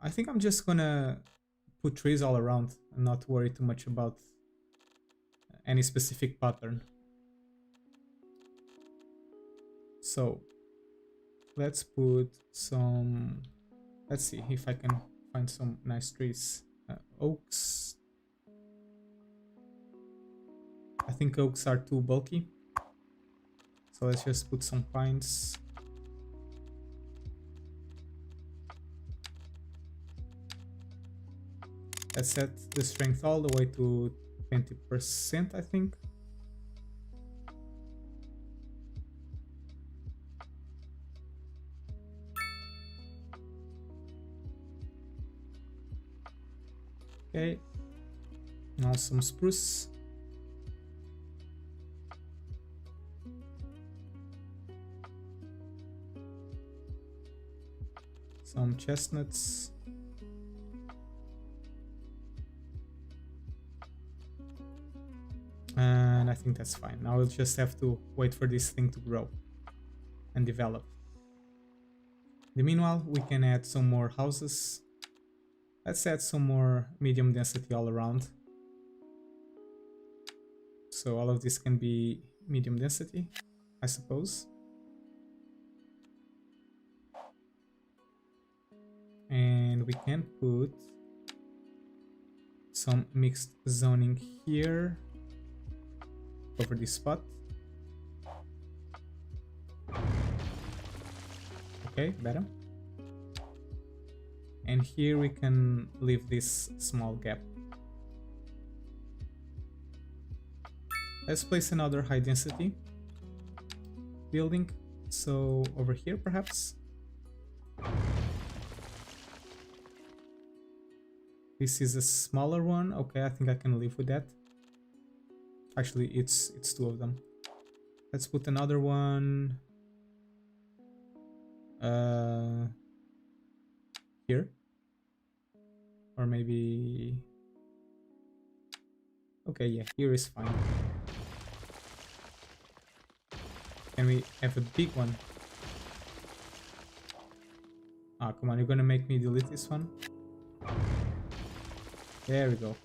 I think I'm just gonna put trees all around and not worry too much about any specific pattern. So let's put some... Let's see if I can find some nice trees. Oaks. I think oaks are too bulky. So let's just put some pines. Let's set the strength all the way to 20%, I think. Okay, now some spruce. Some chestnuts. And I think that's fine. Now we'll just have to wait for this thing to grow and develop. In the meanwhile, we can add some more houses. Let's add some more medium density all around. So all of this can be medium density, I suppose. And we can put some mixed zoning here over this spot. Okay, better. And here we can leave this small gap. Let's place another high density building. So over here perhaps. This is a smaller one. Okay, I think I can live with that. Actually, it's two of them. Let's put another one here. Or maybe... Okay, yeah, here is fine. Can we have a big one? Ah, come on, you're gonna make me delete this one? There we go.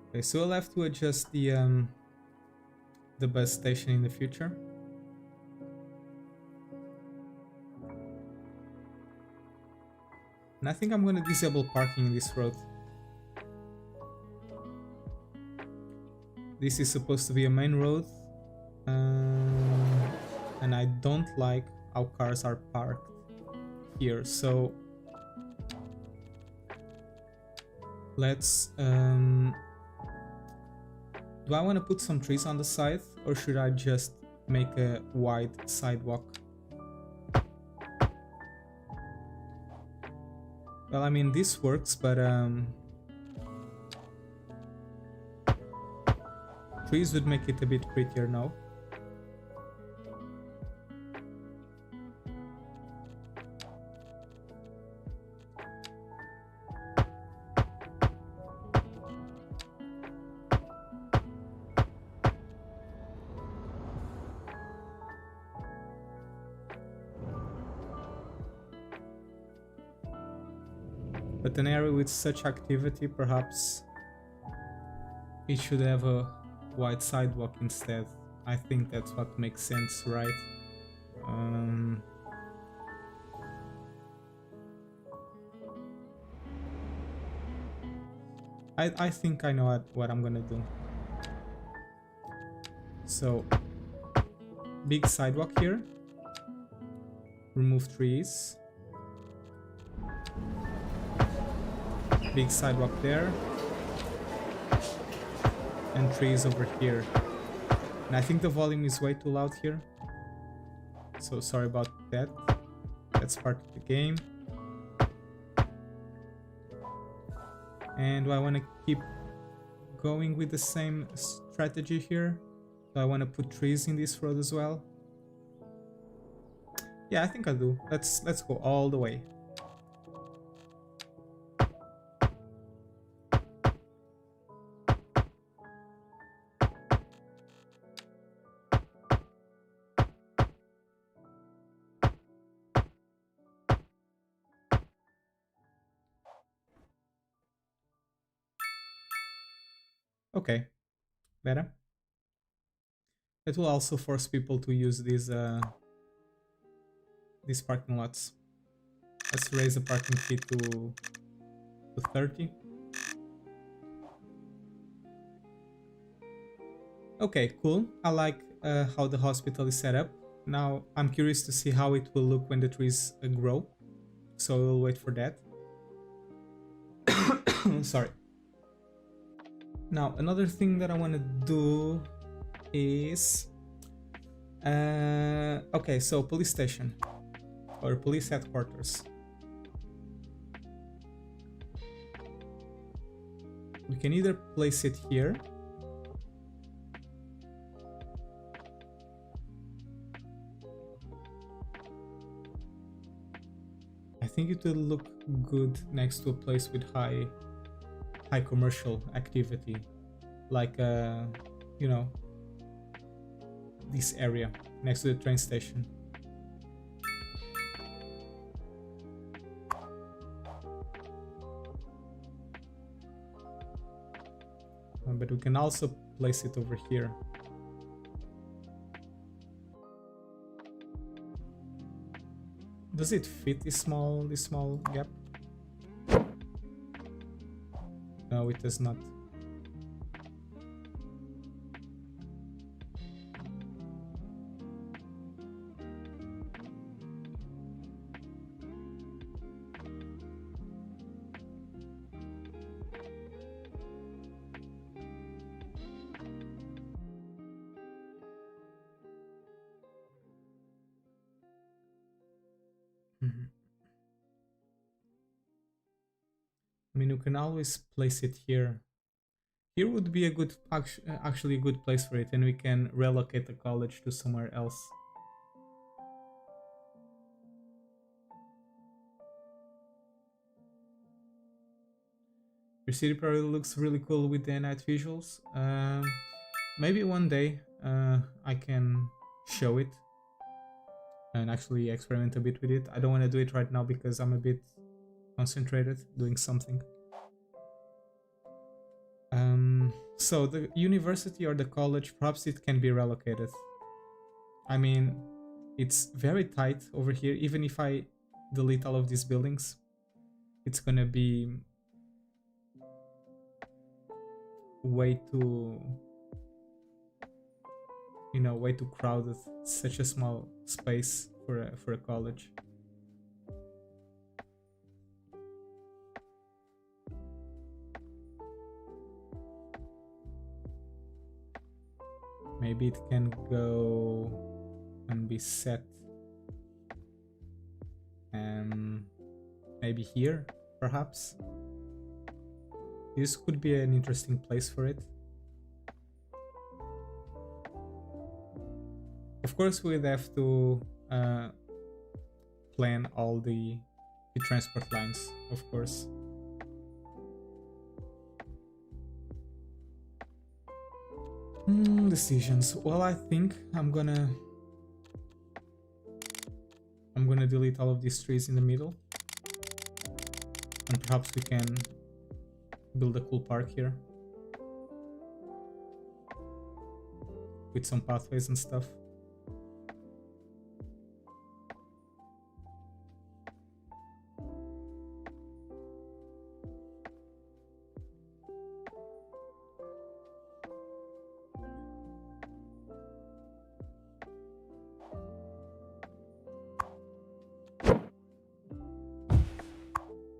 Okay, so we'll have to adjust the bus station in the future. And I think I'm gonna disable parking in this road. This is supposed to be a main road, and I don't like how cars are parked here, so let's do I want to put some trees on the side, or should I just make a wide sidewalk? Well, I mean, this works, but trees would make it a bit prettier now. But an area with such activity, perhaps it should have a wide sidewalk instead. I think that's what makes sense, right? I think I know what I'm gonna do. So, big sidewalk here. Remove trees. Big sidewalk there. And trees over here. And I think the volume is way too loud here. So sorry about that. That's part of the game. And do I want to keep going with the same strategy here? Do I want to put trees in this road as well? Yeah, I think I do. Let's go all the way. Okay, better. It will also force people to use these parking lots. Let's raise the parking fee to 30. Okay, cool. I like how the hospital is set up. Now I'm curious to see how it will look when the trees grow. So we'll wait for that. Sorry. Now another thing that I want to do is okay, so police station or police headquarters. We can either place it here. I think it will look good next to a place with high commercial activity, like you know, this area next to the train station. But we can also place it over here. Does it fit this small gap? No, it does not. I mean, you can always place it here. Here would be a good, actually a good place for it, and we can relocate the college to somewhere else. Your city probably looks really cool with the night visuals. Maybe one day I can show it and actually experiment a bit with it. I don't want to do it right now because I'm a bit concentrated doing something. So the university or the college, perhaps it can be relocated. I mean, it's very tight over here. Even if I delete all of these buildings, it's gonna be way too, you know, way too crowded. Such a small space for a college. Maybe it can go and be set maybe here, perhaps. This could be an interesting place for it. Of course, we'd have to plan all the transport lines, of course. Decisions. Well, I think I'm gonna delete all of these trees in the middle, and perhaps we can build a cool park here with some pathways and stuff.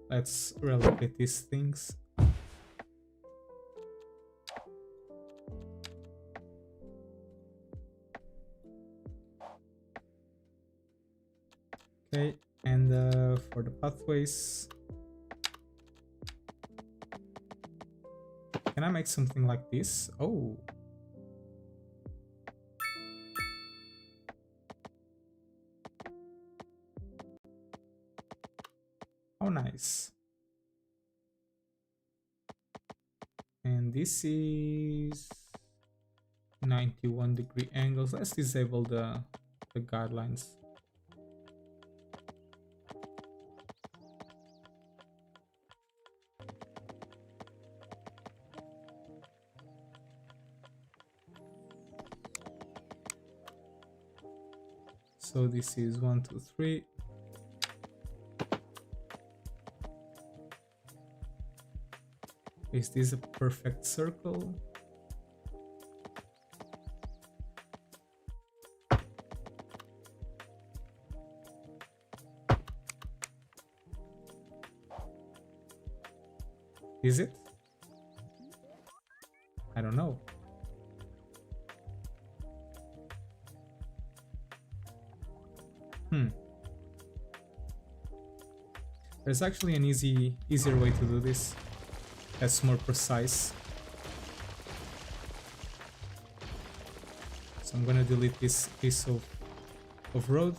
Let's relocate these things. Okay, and for the pathways, can I make something like this? Oh. Oh, nice. And this is 91-degree angles. Let's disable the guidelines. So this is 1, 2, 3. Is this a perfect circle? Is it? I don't know. There's actually an easier way to do this. That's more precise. So I'm gonna delete this piece of road.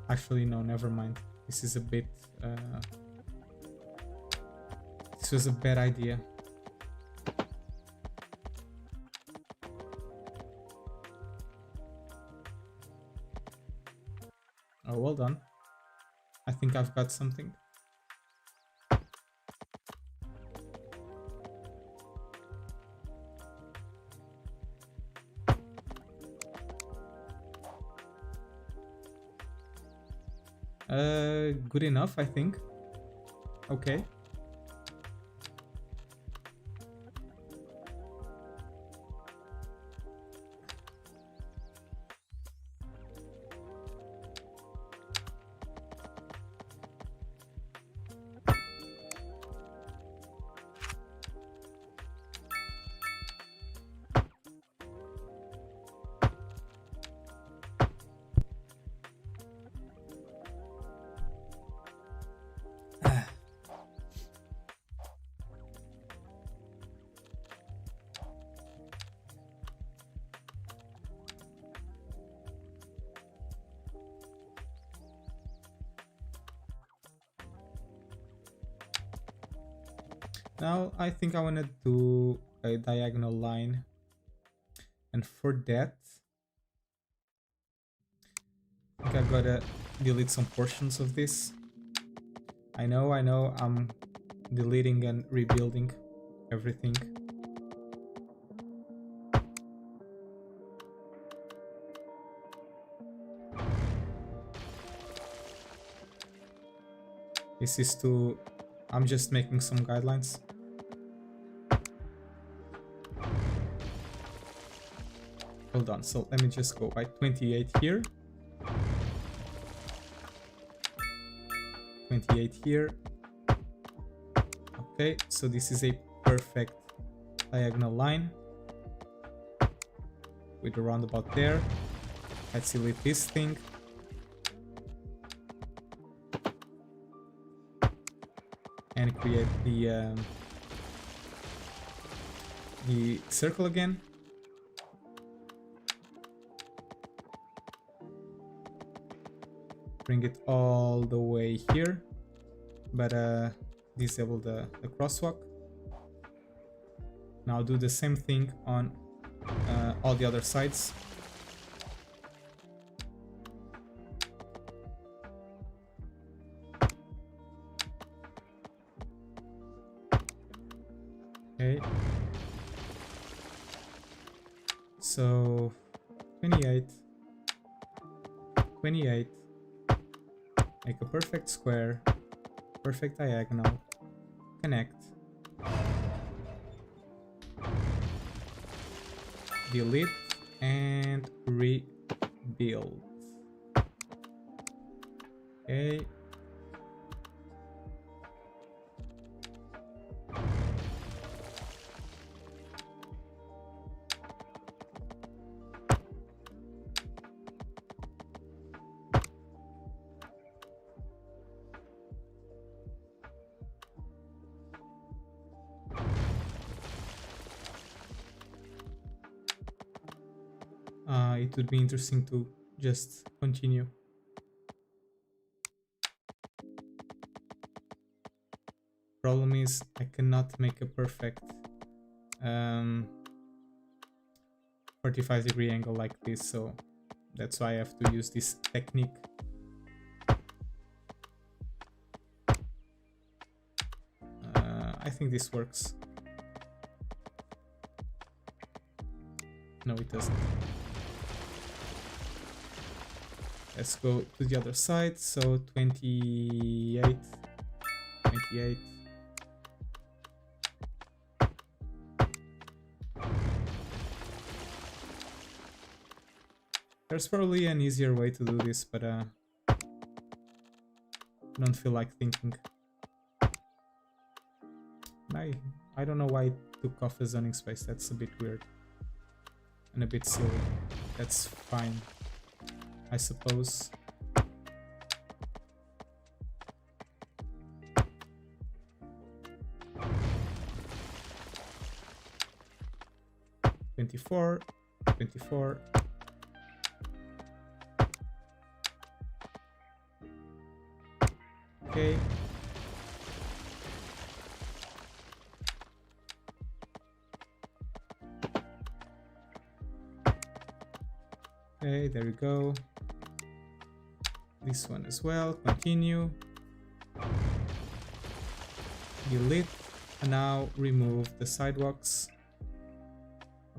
Actually, no, never mind. This is a bit... this was a bad idea. Oh, well done. I think I've got something. Good enough, I think. Okay. Now I think I want to do a diagonal line, and for that I think I gotta delete some portions of this. I know I'm deleting and rebuilding everything. This is to... I'm just making some guidelines. Hold on, so let me just go by 28 here. 28 here. Okay, so this is a perfect diagonal line with a roundabout there. Let's delete this thing. And create the circle again. Bring it all the way here, but disable the crosswalk. Now do the same thing on all the other sides. Okay. So 28, 28. Make a perfect square, perfect diagonal, connect, delete, and rebuild. Okay. It would be interesting to just continue. Problem is, I cannot make a perfect 45-degree angle like this, so that's why I have to use this technique. I think this works. No, it doesn't. Let's go to the other side. So 28, 28. There's probably an easier way to do this, but I don't feel like thinking. I don't know why it took off the zoning space. That's a bit weird and a bit silly. That's fine, I suppose. $24, $24. Okay. Okay, there we go. This one as well. Continue. Delete. And now remove the sidewalks.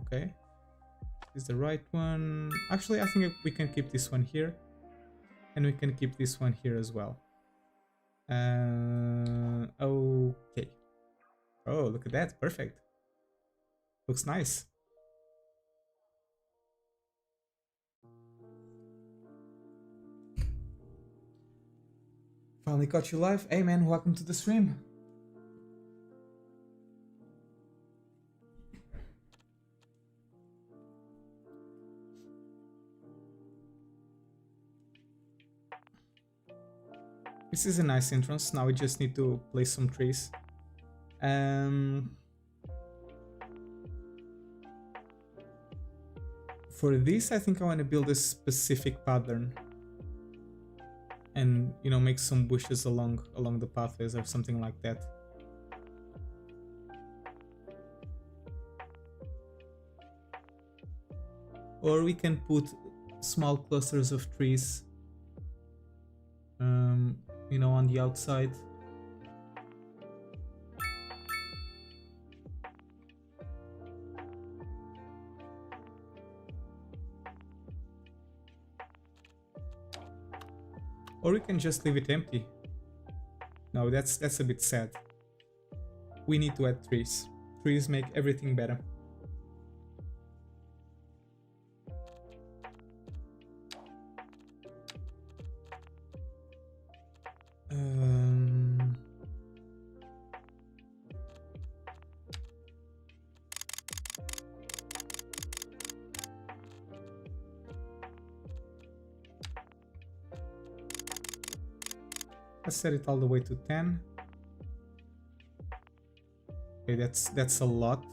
Okay. Is the right one? Actually, I think we can keep this one here. And we can keep this one here as well. Okay. Oh, look at that. Perfect. Looks nice. Finally caught you live. Hey man, welcome to the stream. This is a nice entrance. Now we just need to place some trees. For this, I think I want to build a specific pattern. And, you know, make some bushes along the pathways or something like that. Or we can put small clusters of trees, you know, on the outside. Or we can just leave it empty. No, that's a bit sad. We need to add trees. Trees make everything better. Let's set it all the way to 10. Okay, that's a lot.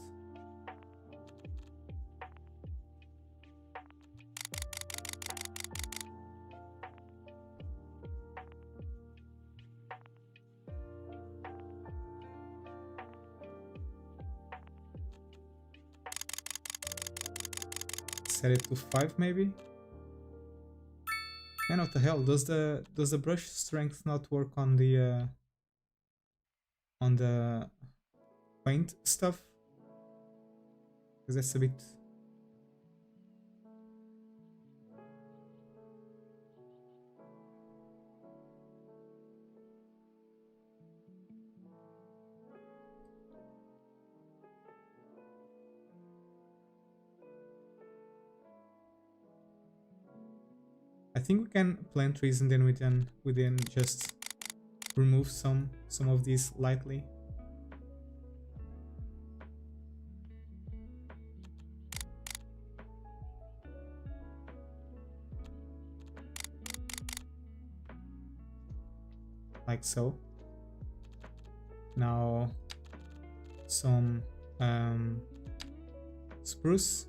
Set it to 5 maybe. Man, what the hell? Does the brush strength not work on the paint stuff? Because that's a bit. I think we can plant trees and then we then just remove some of these lightly. Like so. Now some spruce.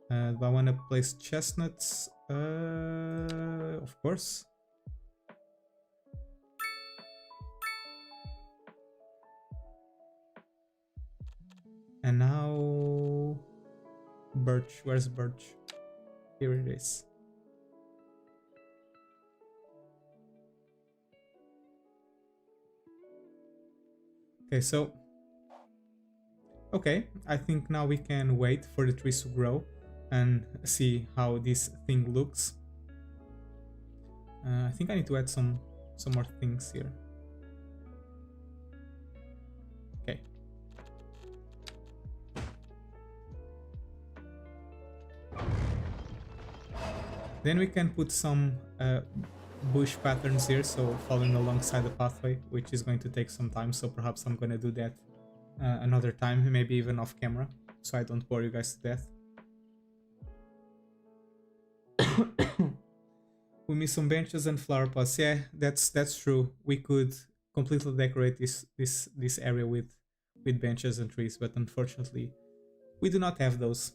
Do I want to place chestnuts? Of course. And now birch. Where's birch? Here it is. Okay, so Okay, I think now we can wait for the trees to grow and see how this thing looks. I think I need to add some more things here. Okay. Then we can put some bush patterns here, so following alongside the pathway, which is going to take some time, so perhaps I'm going to do that another time, maybe even off camera, so I don't bore you guys to death. We miss some benches and flower pots. Yeah, that's true. We could completely decorate this area with benches and trees, but unfortunately we do not have those.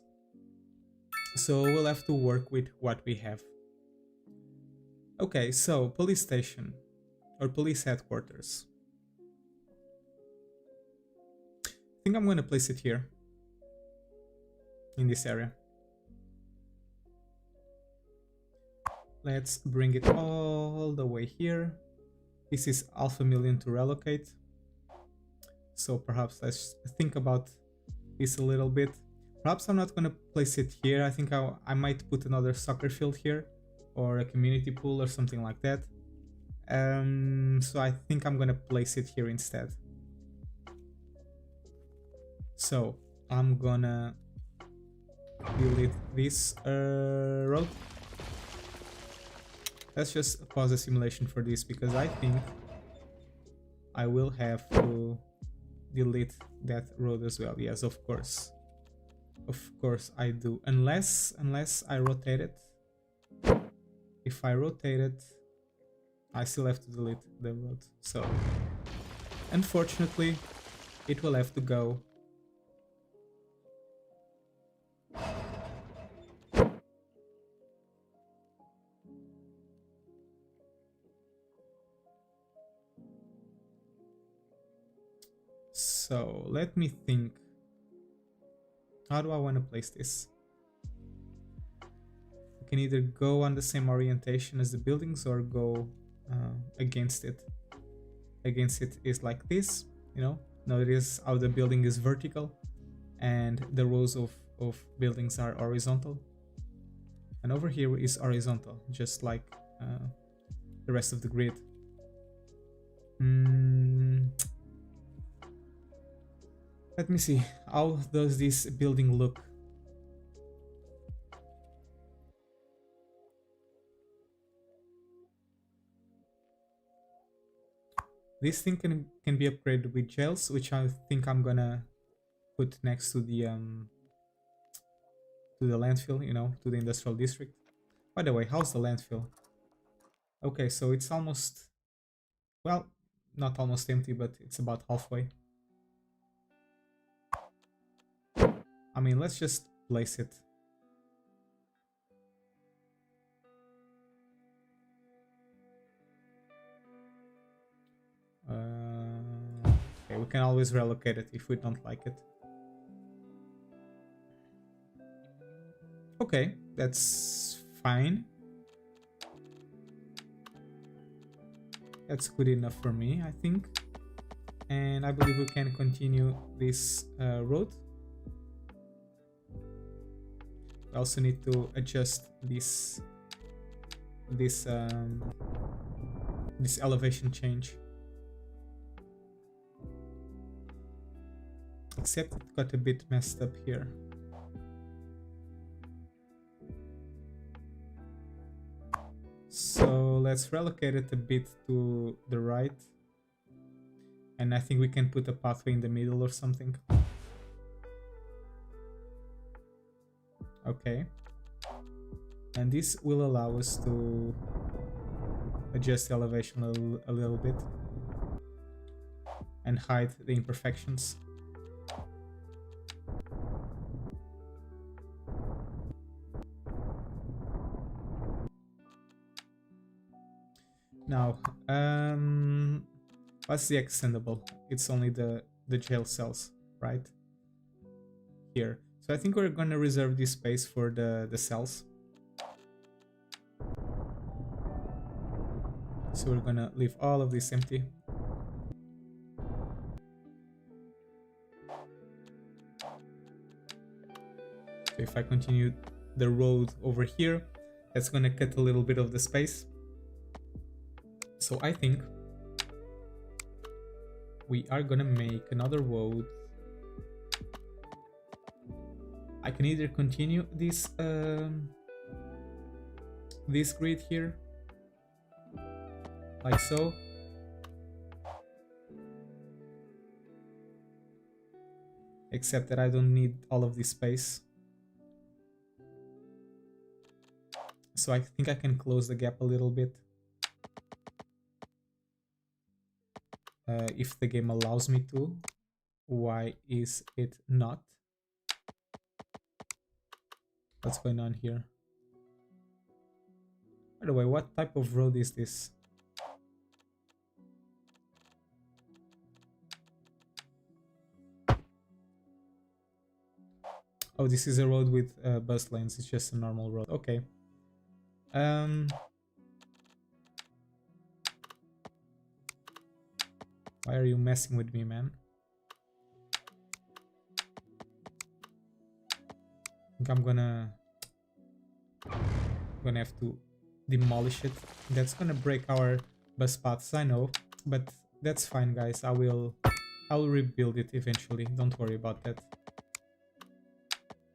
So we'll have to work with what we have. Okay, so police station or police headquarters. I think I'm going to place it here in this area. Let's bring it all the way here. This is $500,000 to relocate. So perhaps let's think about this a little bit. Perhaps I'm not going to place it here. I think I might put another soccer field here or a community pool or something like that. So I think I'm going to place it here instead. So I'm gonna delete this road. Let's just pause the simulation for this because I think I will have to delete that road as well. Yes, of course. Of course I do. Unless I rotate it. If I rotate it, I still have to delete the road. So unfortunately, it will have to go. So let me think. How do I want to place this? We can either go on the same orientation as the buildings or go against it. Against it is like this, you know. Notice how the building is vertical and the rows of buildings are horizontal. And over here is horizontal, just like the rest of the grid. Let me see, how does this building look? This thing can be upgraded with jails, which I think I'm gonna put next to the landfill, you know, to the industrial district. By the way, how's the landfill? Okay, so it's almost, well, not almost empty, but it's about halfway. I mean, let's just place it. Okay, we can always relocate it if we don't like it. Okay, that's fine. That's good enough for me, I think. And I believe we can continue this road. We also need to adjust this elevation change. Except it got a bit messed up here. So let's relocate it a bit to the right. And I think we can put a pathway in the middle or something. Okay. And this will allow us to adjust the elevation a little bit and hide the imperfections. Now, what's the extendable? It's only the jail cells, right? Here. So I think we're gonna reserve this space for the cells. So we're gonna leave all of this empty. if I continue the road over here, that's gonna cut a little bit of the space. So I think we are gonna make another road. I can either continue this grid here, like so. Except that I don't need all of this space. So I think I can close the gap a little bit. If the game allows me to. Why is it not? What's going on here? By the way, what type of road is this? Oh, this is a road with bus lanes. It's just a normal road. Okay. Why are you messing with me, man? I think I'm gonna have to demolish it. That's gonna break our bus paths, I know, but that's fine, guys. I'll rebuild it eventually. Don't worry about that.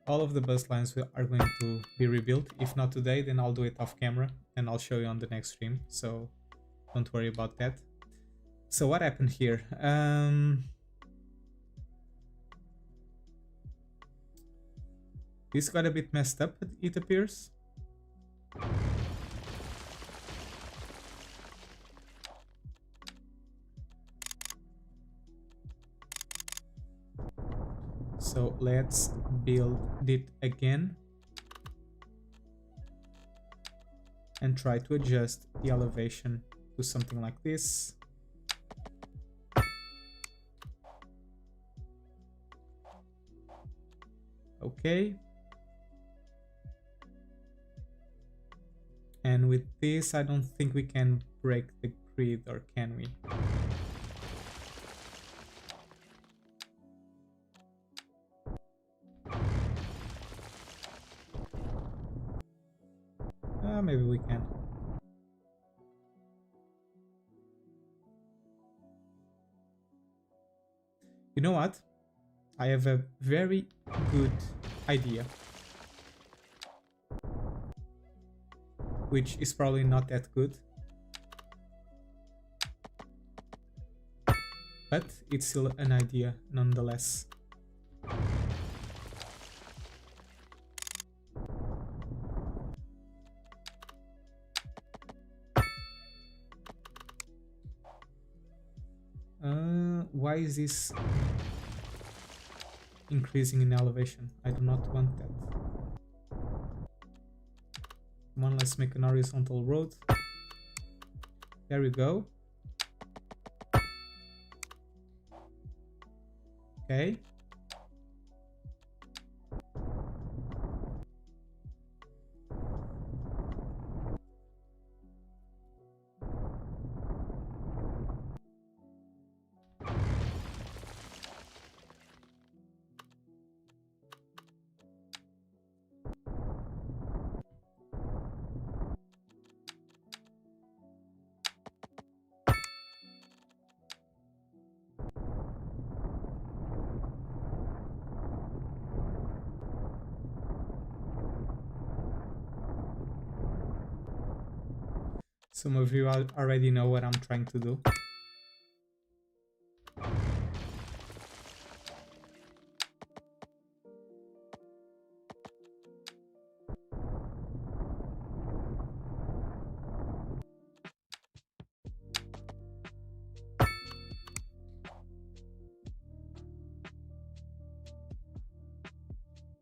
All of the bus lines are going to be rebuilt. If not today, then I'll do it off camera and I'll show you on the next stream. So don't worry about that. So what happened here? This got a bit messed up, it appears. So let's build it again and try to adjust the elevation to something like this. Okay. And with this, I don't think we can break the grid, or can we? Maybe we can. You know what? I have a very good idea. Which is probably not that good. But it's still an idea nonetheless. Why is this increasing in elevation? I do not want that. Come on, let's make an horizontal road. There we go. Okay. Some of you already know what I'm trying to do.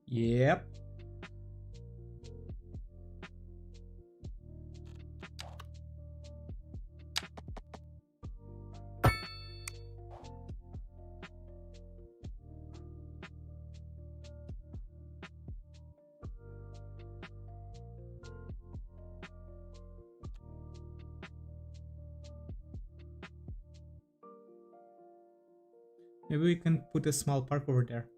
Yep. Maybe we can put a small park over there.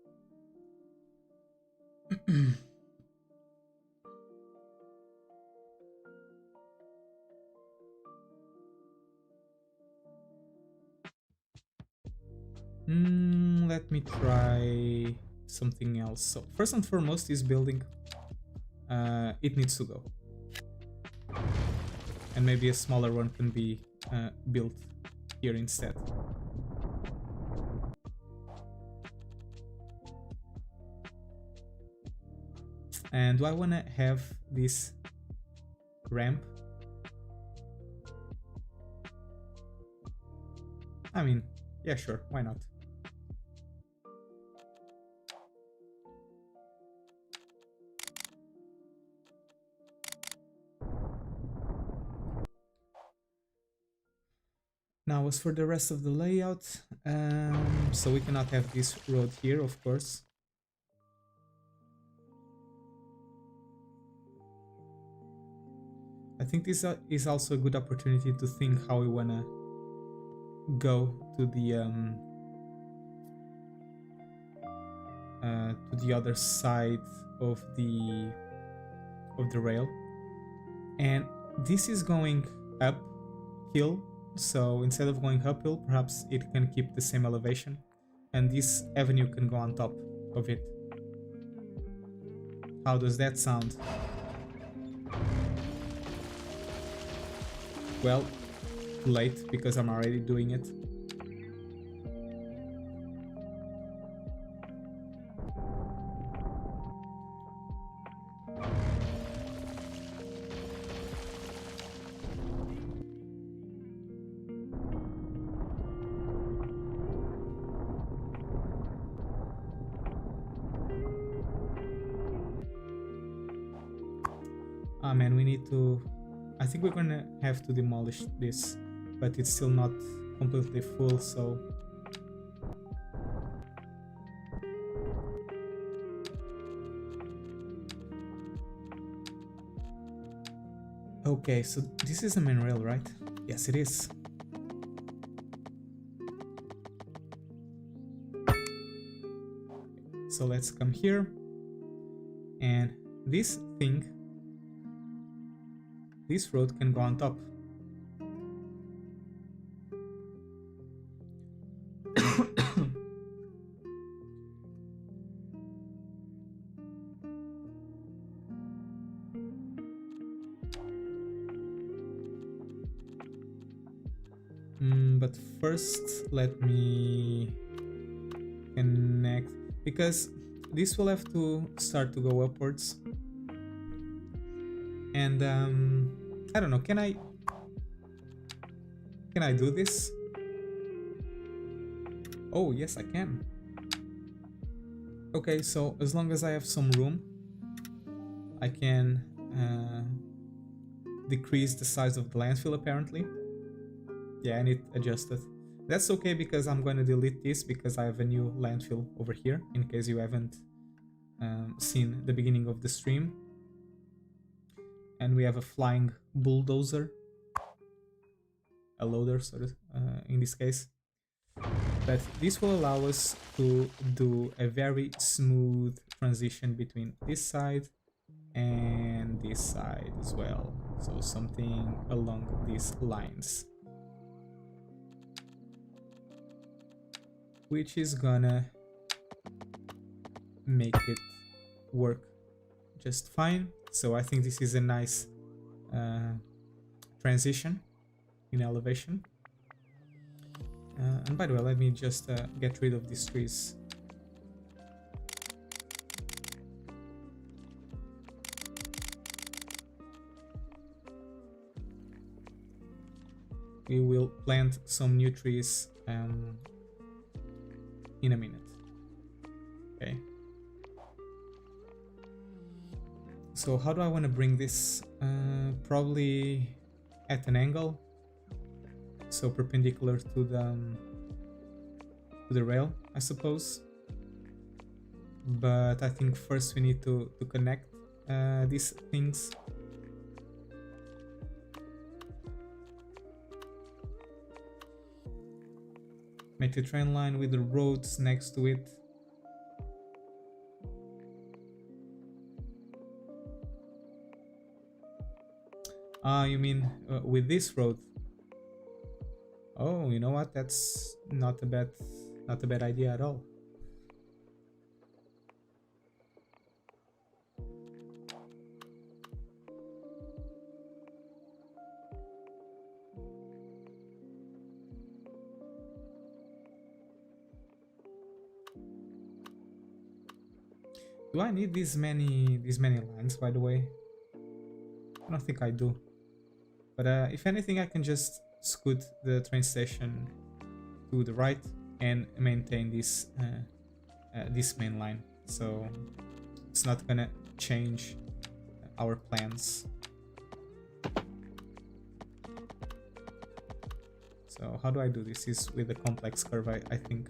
Let me try something else. So first and foremost, this building, it needs to go. And maybe a smaller one can be built here instead. And do I want to have this ramp? I mean, yeah, sure, why not? Now, as for the rest of the layout, so we cannot have this road here, of course. I think this is also a good opportunity to think how we wanna go to the other side of the rail, and this is going uphill. So instead of going uphill, perhaps it can keep the same elevation, and this avenue can go on top of it. How does that sound? Well, late because I'm already doing it. Ah man, we need to... I think we're gonna have to demolish this, but it's still not completely full, so... Okay, so this is a main rail, right? Yes, it is. So let's come here, and this thing, this road can go on top. But first, let me connect, because this will have to start to go upwards. And I don't know, can I do this? Oh yes, I can. Okay, so as long as I have some room, I can decrease the size of the landfill apparently. Yeah, and it adjusted. That's okay, because I'm going to delete this because I have a new landfill over here, in case you haven't seen the beginning of the stream. And we have a flying bulldozer, a loader, sort of, in this case. But this will allow us to do a very smooth transition between this side and this side as well. So something along these lines, which is gonna make it work just fine. So I think this is a nice transition in elevation. And by the way, let me just get rid of these trees. We will plant some new trees in a minute. Okay. So how do I want to bring this? Probably at an angle, so perpendicular to the rail, I suppose. But I think first we need to connect these things. Make the train line with the roads next to it. Ah, you mean with this road? Oh, you know what? That's not a bad Not a bad idea at all. Do I need these many lines, by the way? I don't think I do. But if anything, I can just scoot the train station to the right and maintain this this main line. So it's not gonna change our plans. So how do I do this? Is with a complex curve, I think.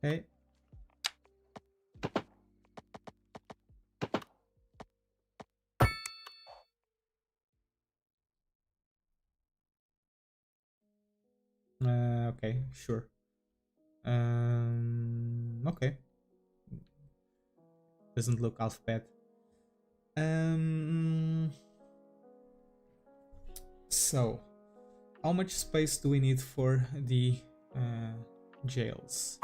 Okay. Okay, sure. Okay. Doesn't look half bad. So, how much space do we need for the jails?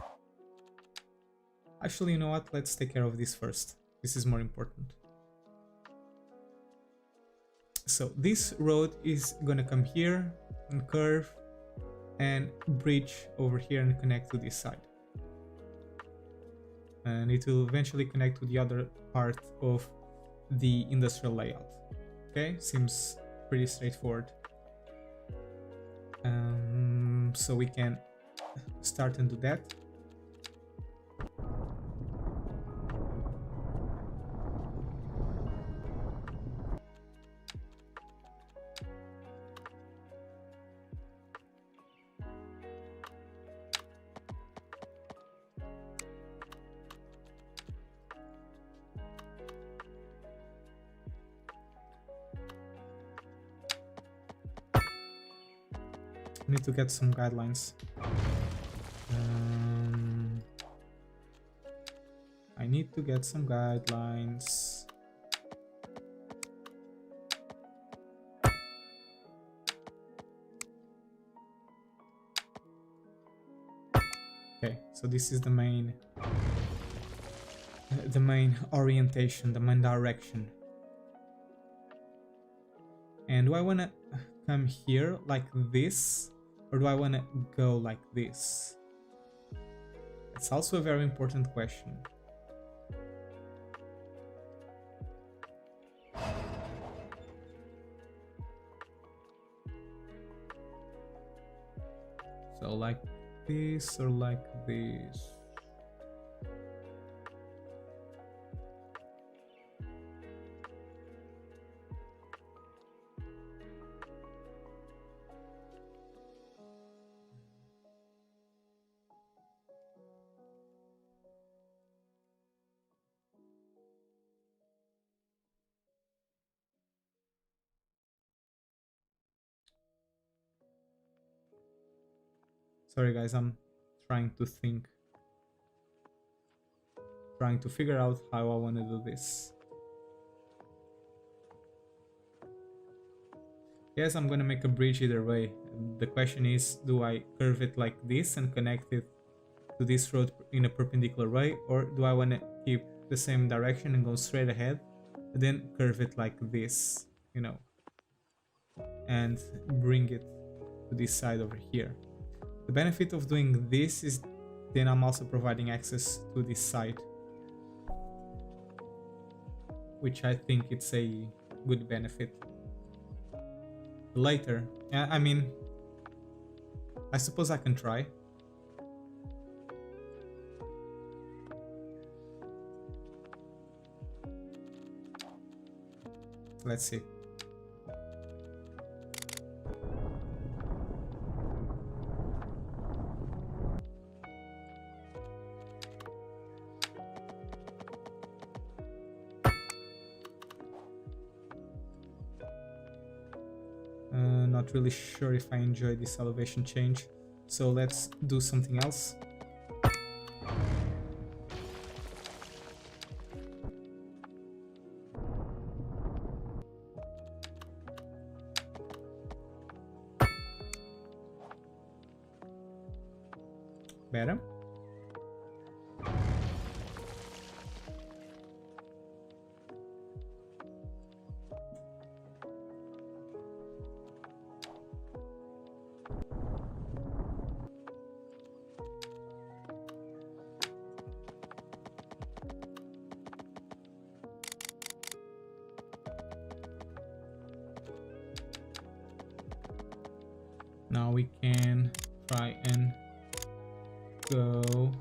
Actually, you know what? Let's take care of this first. This is more important. So this road is gonna come here and curve and bridge over here and connect to this side. And it will eventually connect to the other part of the industrial layout. Okay, seems pretty straightforward. So we can start and do that. Need to get some guidelines. I need to get some guidelines. Okay, so this is the main orientation, the main direction. And do I want to come here like this, or do I want to go like this? It's also a very important question. So like this or like this? Sorry guys, I'm trying to think. Trying to figure out how I want to do this. Yes, I'm gonna make a bridge either way. The question is, do I curve it like this and connect it to this road in a perpendicular way, or do I want to keep the same direction and go straight ahead, and then curve it like this, you know, and bring it to this side over here? The benefit of doing this is then I'm also providing access to this side, which I think it's a good benefit. Later, I mean, I suppose I can try. Let's see. Not really sure if I enjoy this elevation change, so let's do something else. Better. Now we can try and go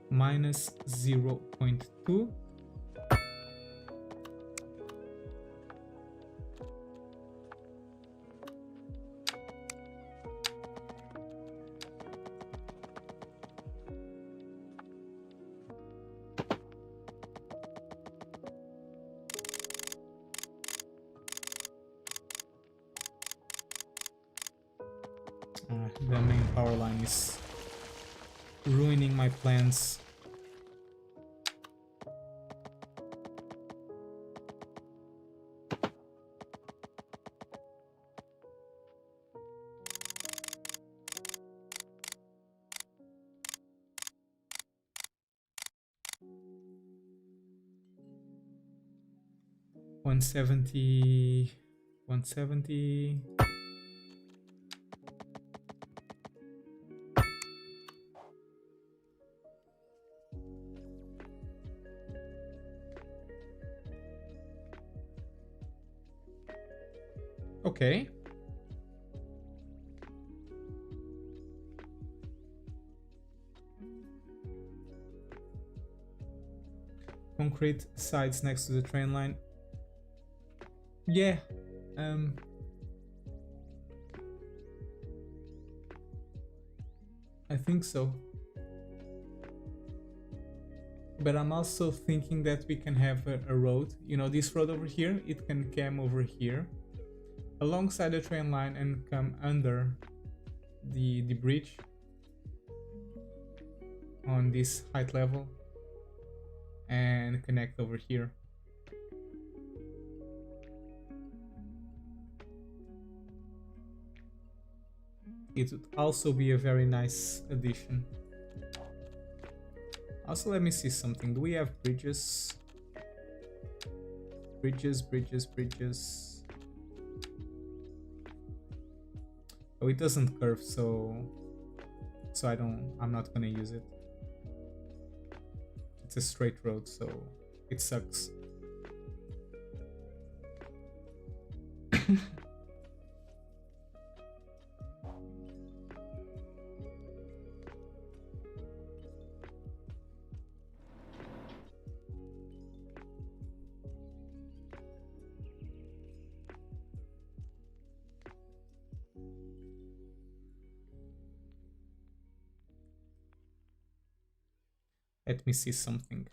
minus 0.2. The main power line is ruining my plans. One seventy. Okay. Concrete sides next to the train line. Yeah. I think so. But I'm also thinking that we can have a road. You know, this road over here, it can come over here alongside the train line and come under the bridge on this height level and connect over here. It would also be a very nice addition. Also, let me see something. Do we have bridges? Bridges. Oh, it doesn't curve, so I'm not gonna use it. It's a straight road, so it sucks. Let me see something.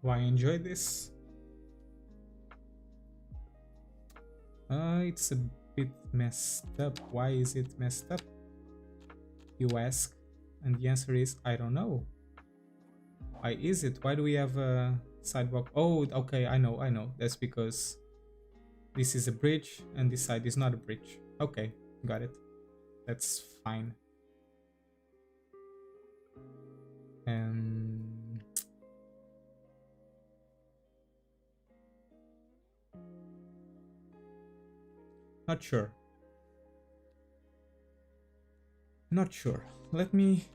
Do I enjoy this? It's a bit messed up. Why is it messed up? You ask, and the answer is I don't know. Why is it? Why do we have a sidewalk? Oh, okay, I know. That's because this is a bridge and this side is not a bridge. Okay, got it. That's fine. Not sure. Let me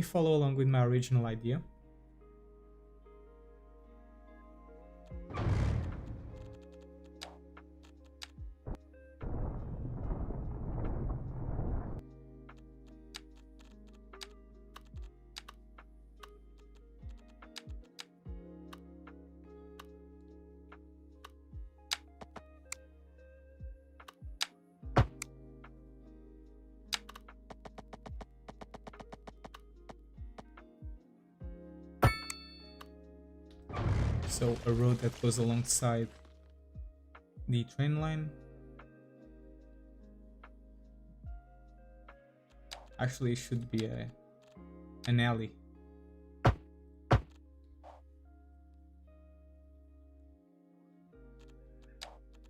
follow along with my original idea. So a road that goes alongside the train line. Actually, it should be an alley.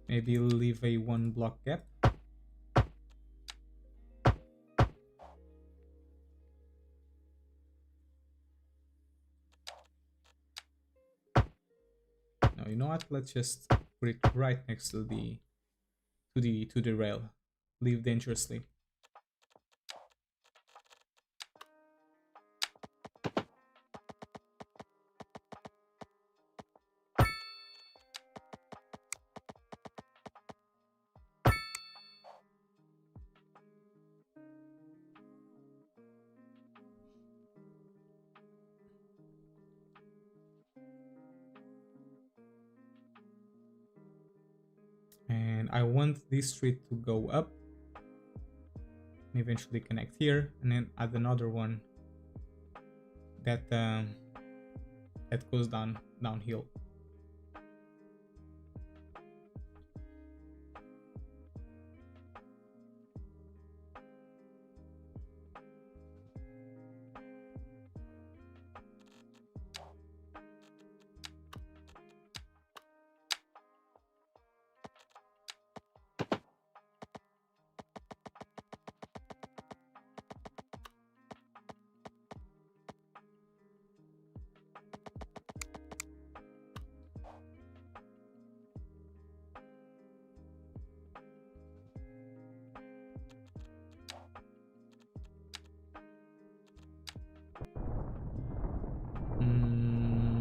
Maybe leave a 1 block gap. No, you know what? Let's just put it right next to the rail. Leave dangerously. And I want this street to go up and eventually connect here, and then add another one that that goes downhill.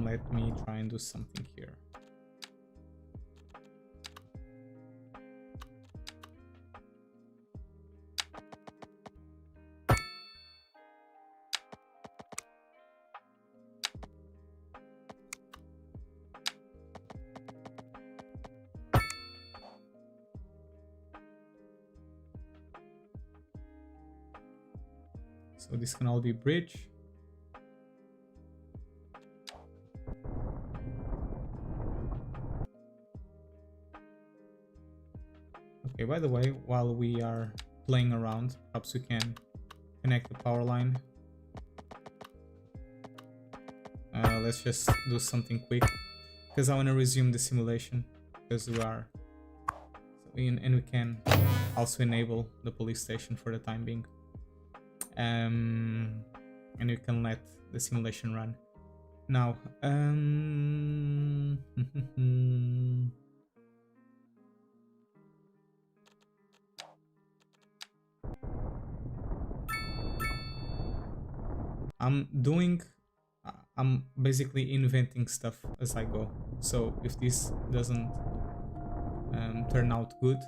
Let me try and do something here. So this can all be bridge. Okay, by the way, while we are playing around, perhaps we can connect the power line. Let's just do something quick, because I want to resume the simulation, because we are and we can also enable the police station for the time being, and we can let the simulation run now. I'm basically inventing stuff as I go. So if this doesn't turn out good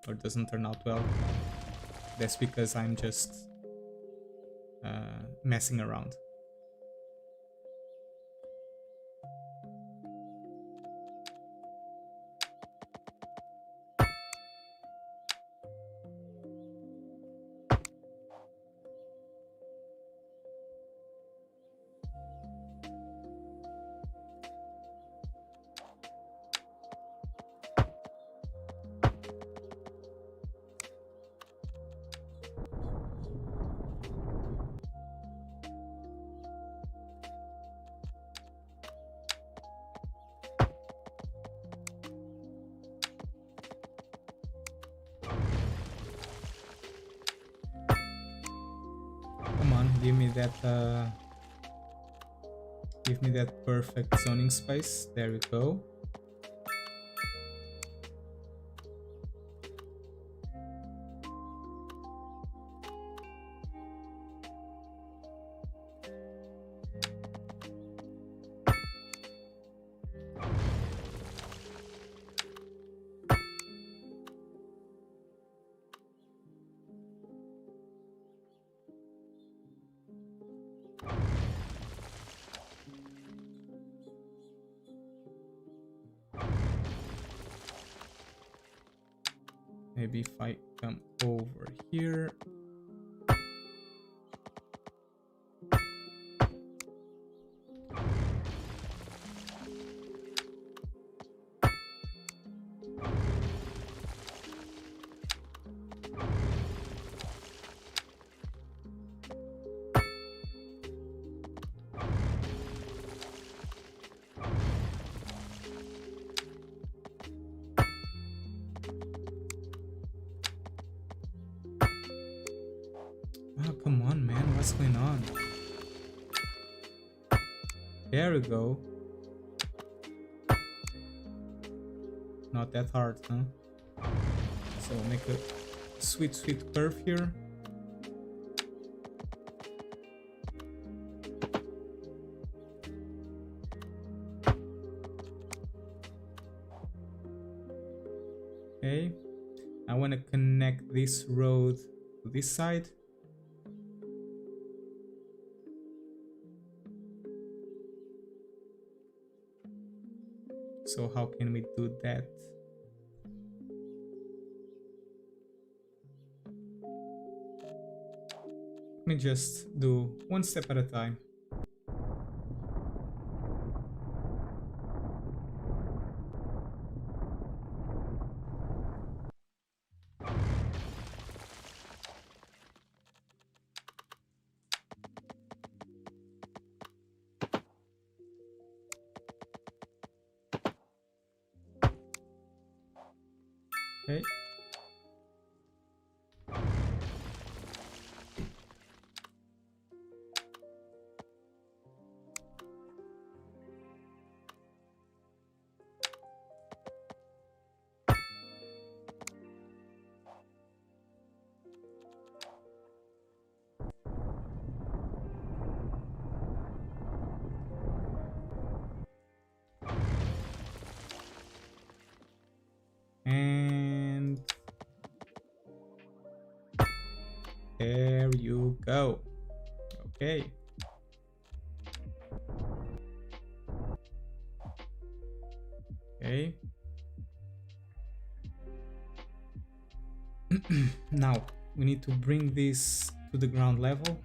or doesn't turn out well, that's because I'm just messing around. Give me that perfect zoning space. There we go. Maybe if I come over here. What's going on? There we go. Not that hard, huh? So make a sweet curve here. Okay, I want to connect this road to this side. So how can we do that? Let me just do one step at a time. Okay. And there you go. Okay. Okay. Now we need to bring this to the ground level.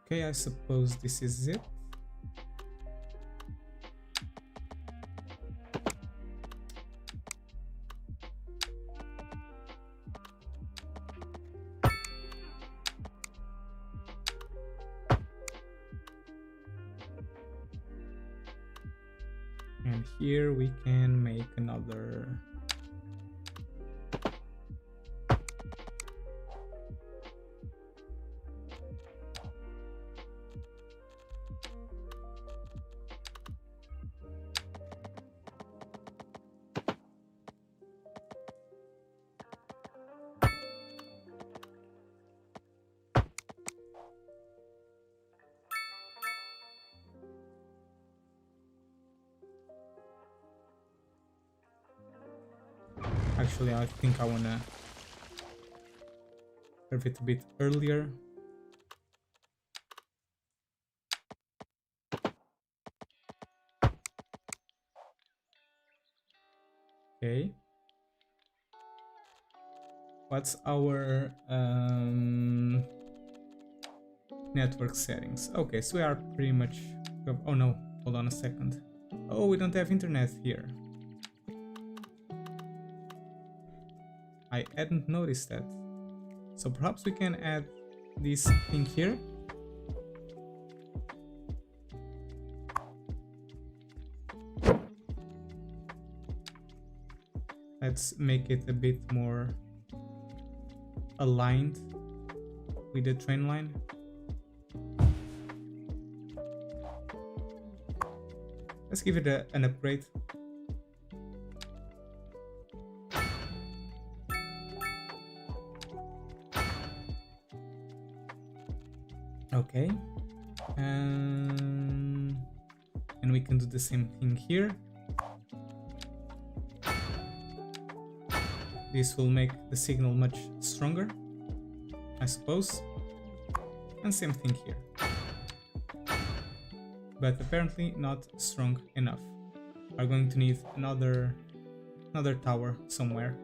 Okay, I suppose this is it. And here we can make another. Actually, I think I wanna curve it a bit earlier. Okay. What's our network settings? Okay, so we are pretty much. Oh no, hold on a second. Oh, we don't have internet here. I hadn't noticed that. So perhaps we can add this thing here. Let's make it a bit more aligned with the train line. Let's give it an upgrade. Okay, and we can do the same thing here. This will make the signal much stronger, I suppose, and same thing here, but apparently not strong enough. are going to need another tower somewhere.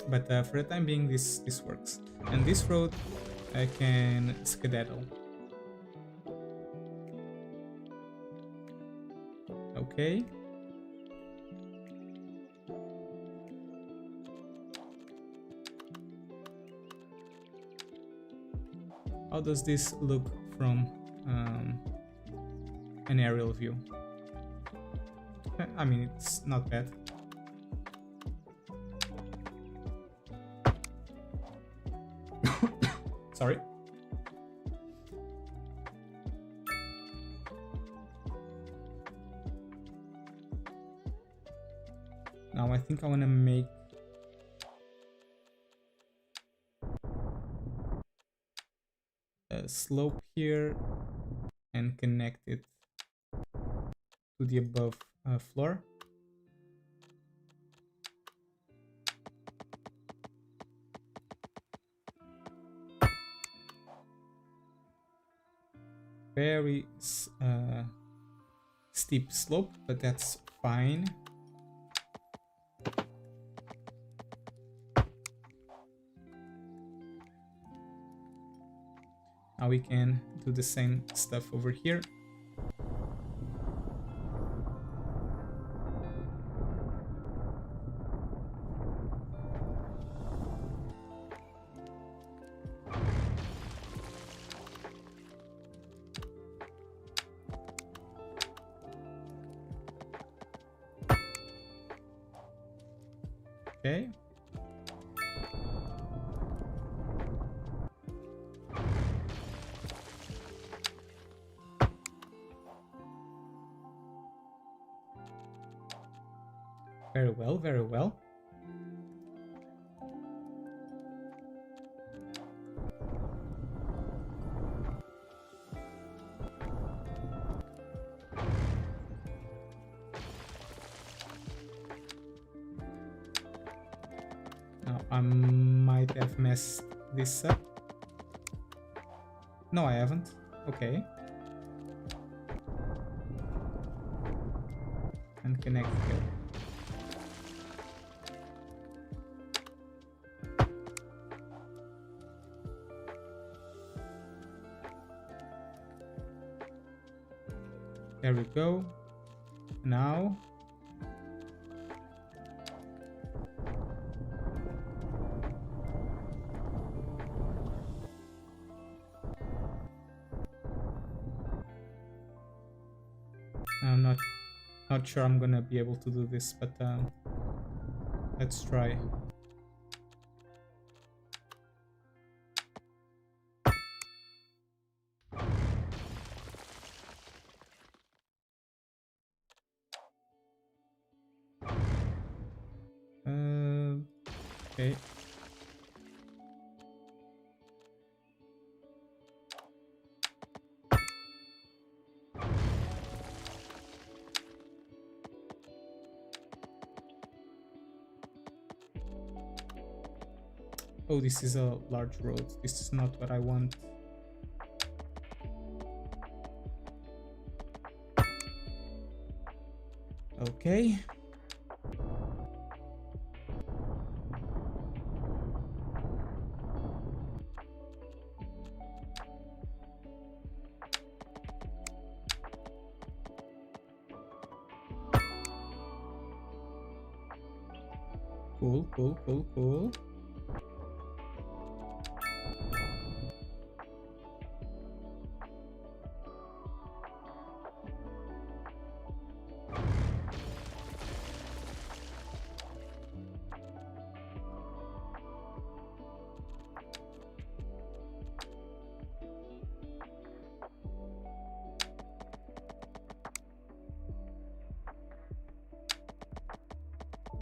But for the time being, this works. And this road I can skedaddle. Okay. How does this look from an aerial view? I mean, it's not bad. Sorry. Now I think I want to make a slope here and connect it to the above floor. Very steep slope, but that's fine. Now we can do the same stuff over here. Okay. Very well, very well. Now, I might have messed this up. No, I haven't. Okay. And connect here. There we go. Now I'm not sure I'm gonna be able to do this, but let's try. Okay. Oh, this is a large road. This is not what I want. Okay. Cool, cool, cool, cool.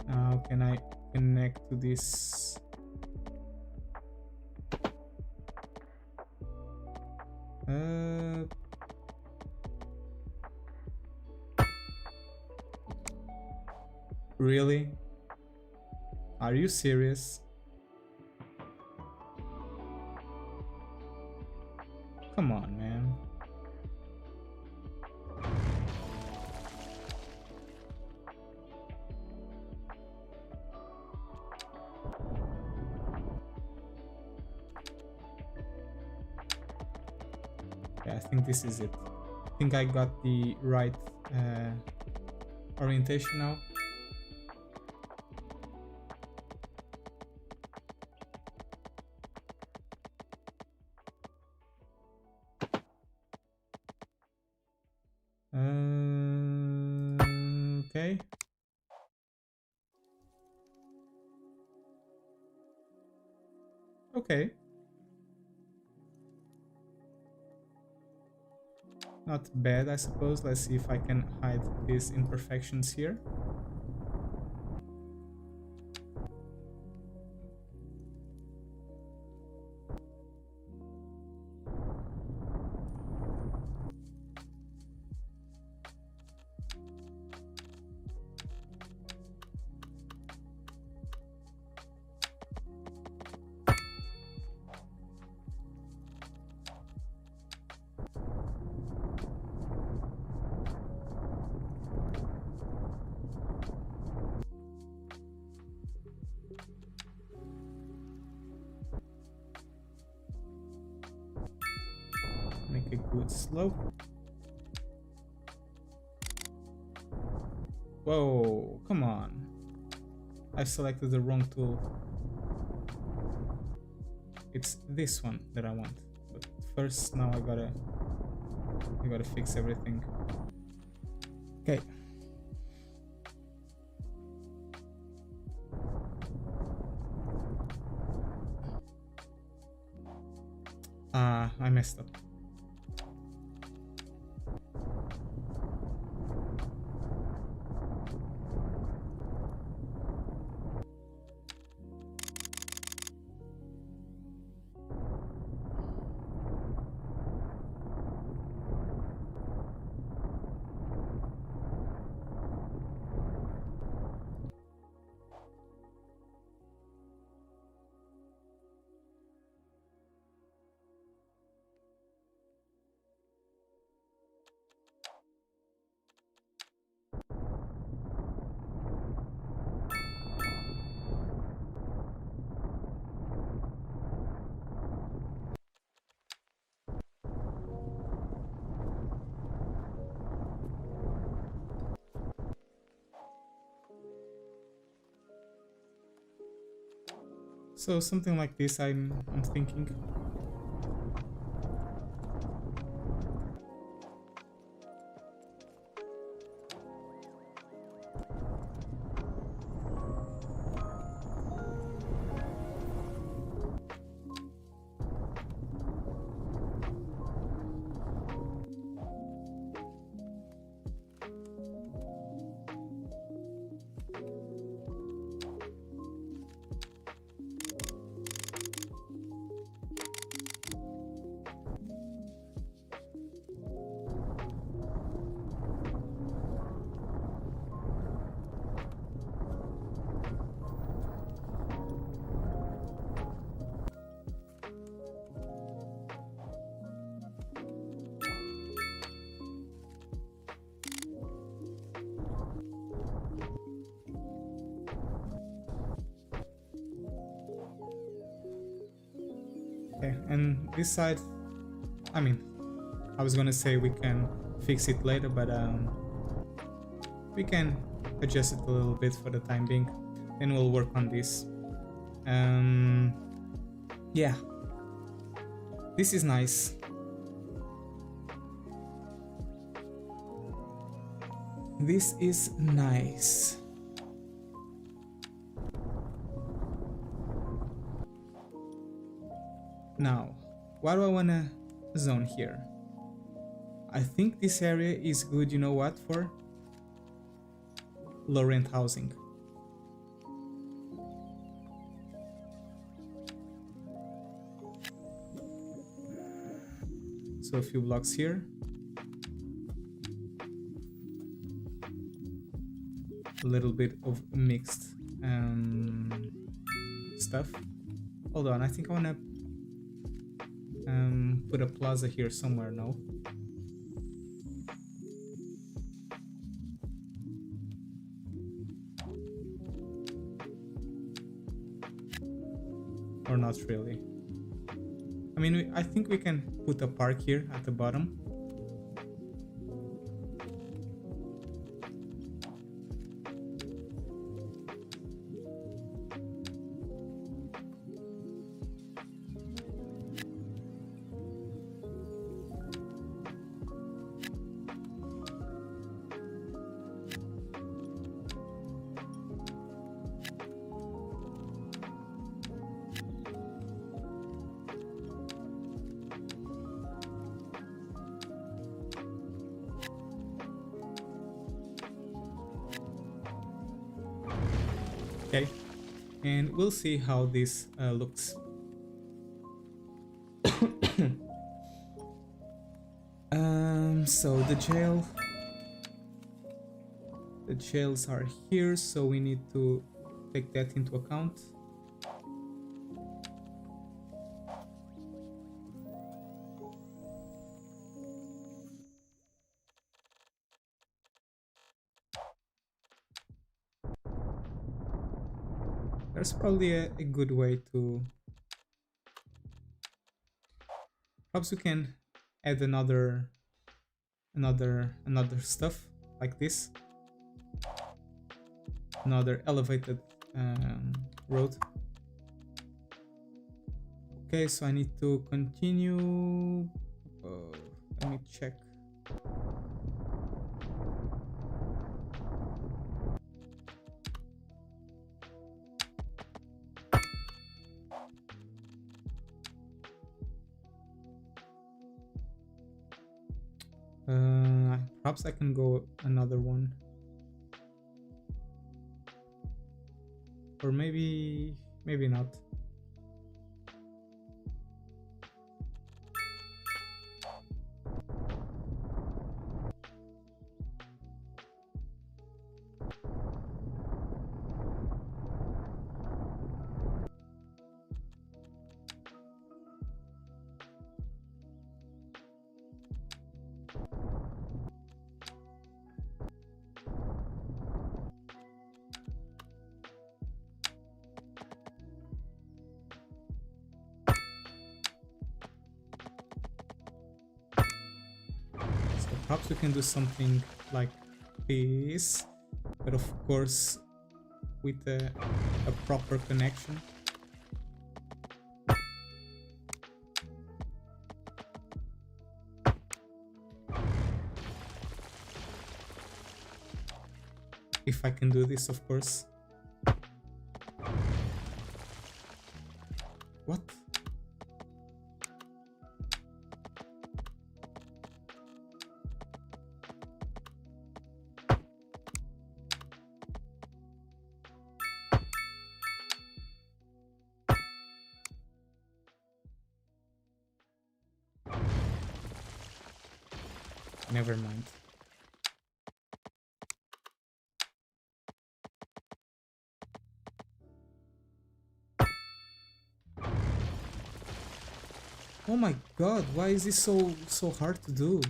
Now can I connect to this? Really? Are you serious? Come on, man. I think this is it. I think I got the right orientation now. Okay. Okay. Not bad, I suppose. Let's see if I can hide these imperfections here. Make a good slope. Whoa, come on. I've selected the wrong tool. It's this one that I want. But first, now I gotta fix everything. Okay. I messed up. So something like this, I'm thinking. Okay, and this side, I mean, I was gonna say we can fix it later, but we can adjust it a little bit for the time being. Then we'll work on this. Yeah, this is nice. This is nice. Now, what do I want to zone here? I think this area is good, you know what, for low rent housing. So a few blocks here. A little bit of mixed stuff. Hold on, I think I want to put a plaza here somewhere, no? Or not really. I mean, I think we can put a park here at the bottom. Okay, and we'll see how this looks. So the jails are here, so we need to take that into account. There's probably a good way to... Perhaps we can add another stuff like this. Another elevated road. Okay, so I need to continue. Let me check. Perhaps I can go another one. Or maybe not. Perhaps we can do something like this, but of course with a proper connection. If I can do this, of course. What? Never mind. Oh my god, why is this so hard to do?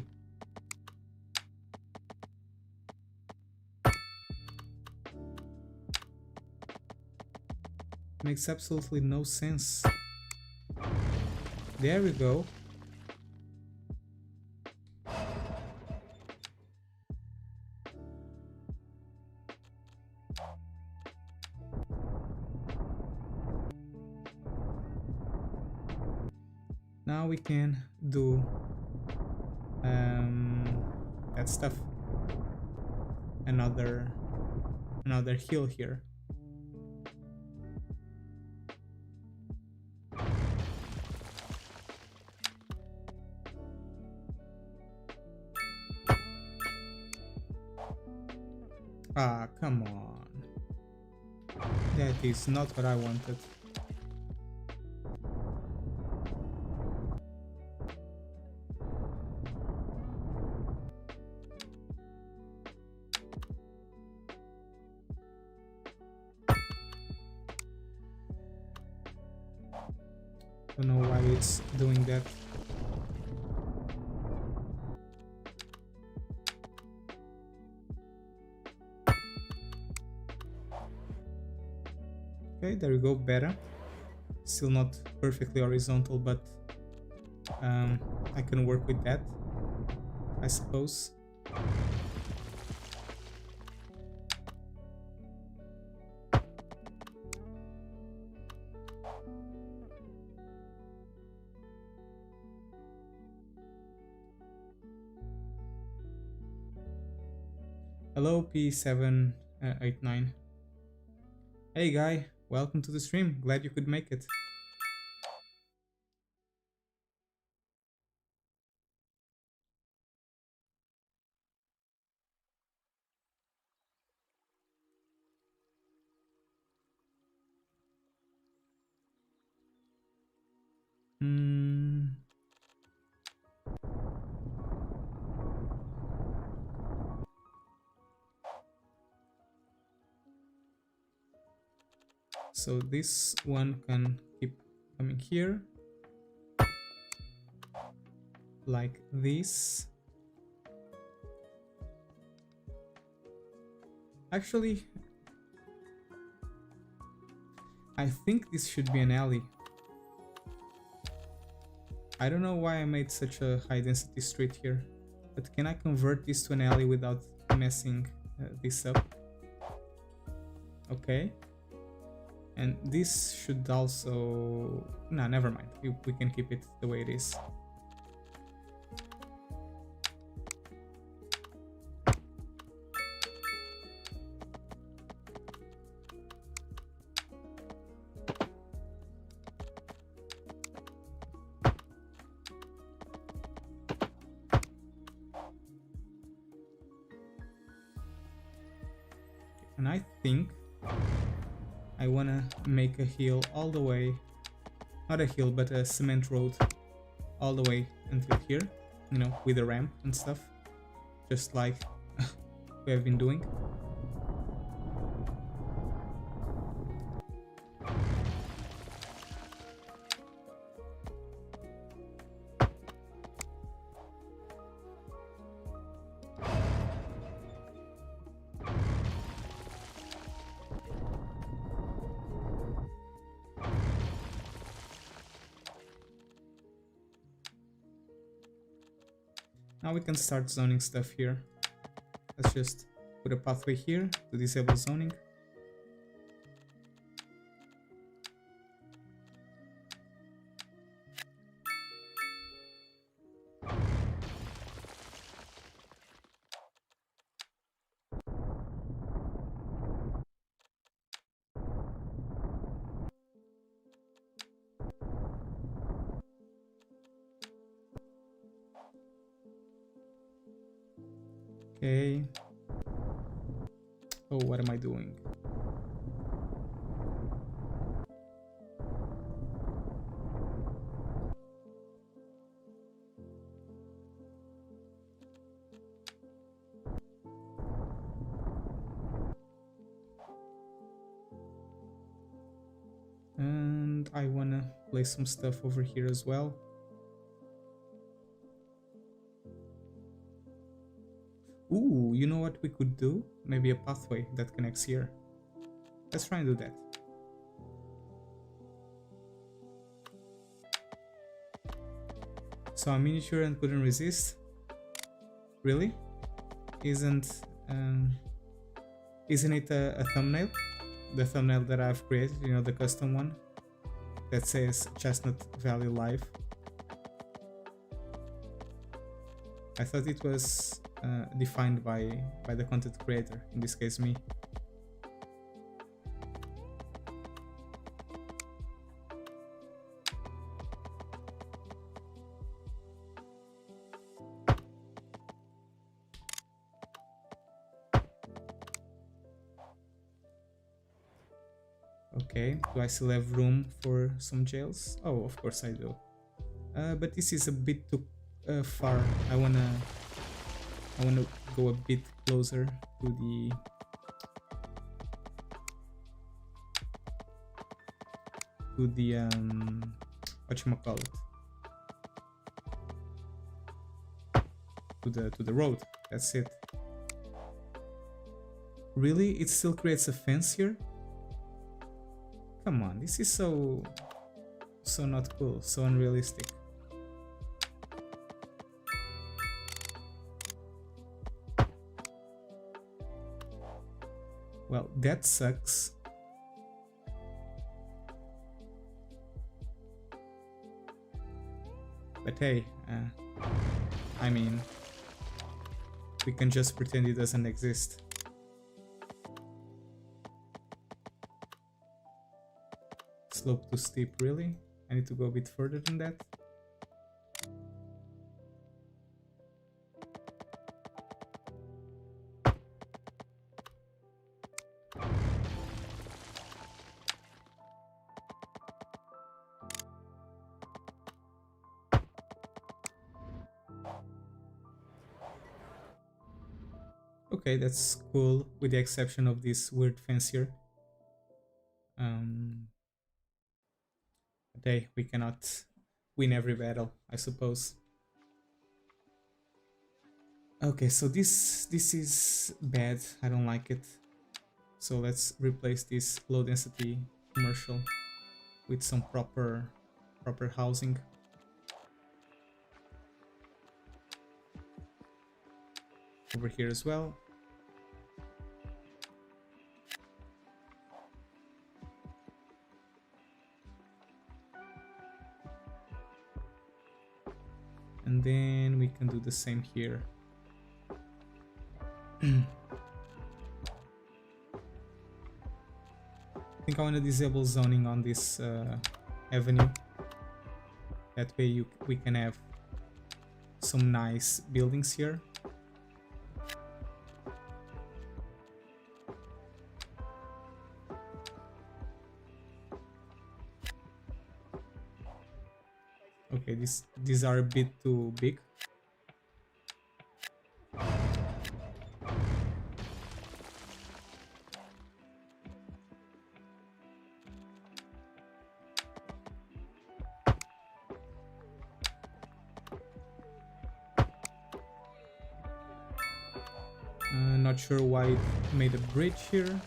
Makes absolutely no sense. There we go. Now we can do that stuff. Another hill here. Ah, come on. That is not what I wanted. Don't know why it's doing that. Okay, there we go, better. Still not perfectly horizontal, but I can work with that, I suppose. Hello P789. Hey guy, welcome to the stream. Glad you could make it. So this one can keep coming here, like this. Actually, I think this should be an alley. I don't know why I made such a high density street here, but can I convert this to an alley without messing this up? Okay. And this should also... No, never mind. We can keep it the way it is. And I think I wanna make a hill all the way, not a hill, but a cement road all the way until here, you know, with a ramp and stuff, just like we have been doing. Now we can start zoning stuff here. Let's just put a pathway here to disable zoning. Okay. Oh, what am I doing? And I wanna place some stuff over here as well. Ooh, you know what we could do? Maybe a pathway that connects here. Let's try and do that. So a miniature and couldn't resist? Really? Isn't it a thumbnail? The thumbnail that I've created, you know, the custom one that says Chestnut Valley Live. I thought it was defined by the content creator, in this case me. Okay, do I still have room for some jails? Oh, of course I do. But this is a bit too far. I wanna go a bit closer to the whatchamacallit, to the road. That's it. Really? It still creates a fence here? Come on, this is so not cool, so unrealistic. Well, that sucks. But hey, I mean, we can just pretend it doesn't exist. Slope too steep, really? I need to go a bit further than that. Okay, that's cool, with the exception of this weird fence here. But hey, we cannot win every battle, I suppose. Okay, so this is bad. I don't like it. So let's replace this low density commercial with some proper housing. Over here as well. And then we can do the same here. I think I want to disable zoning on this avenue. That way we can have some nice buildings here. Okay, these are a bit too big. Not sure why it made a bridge here.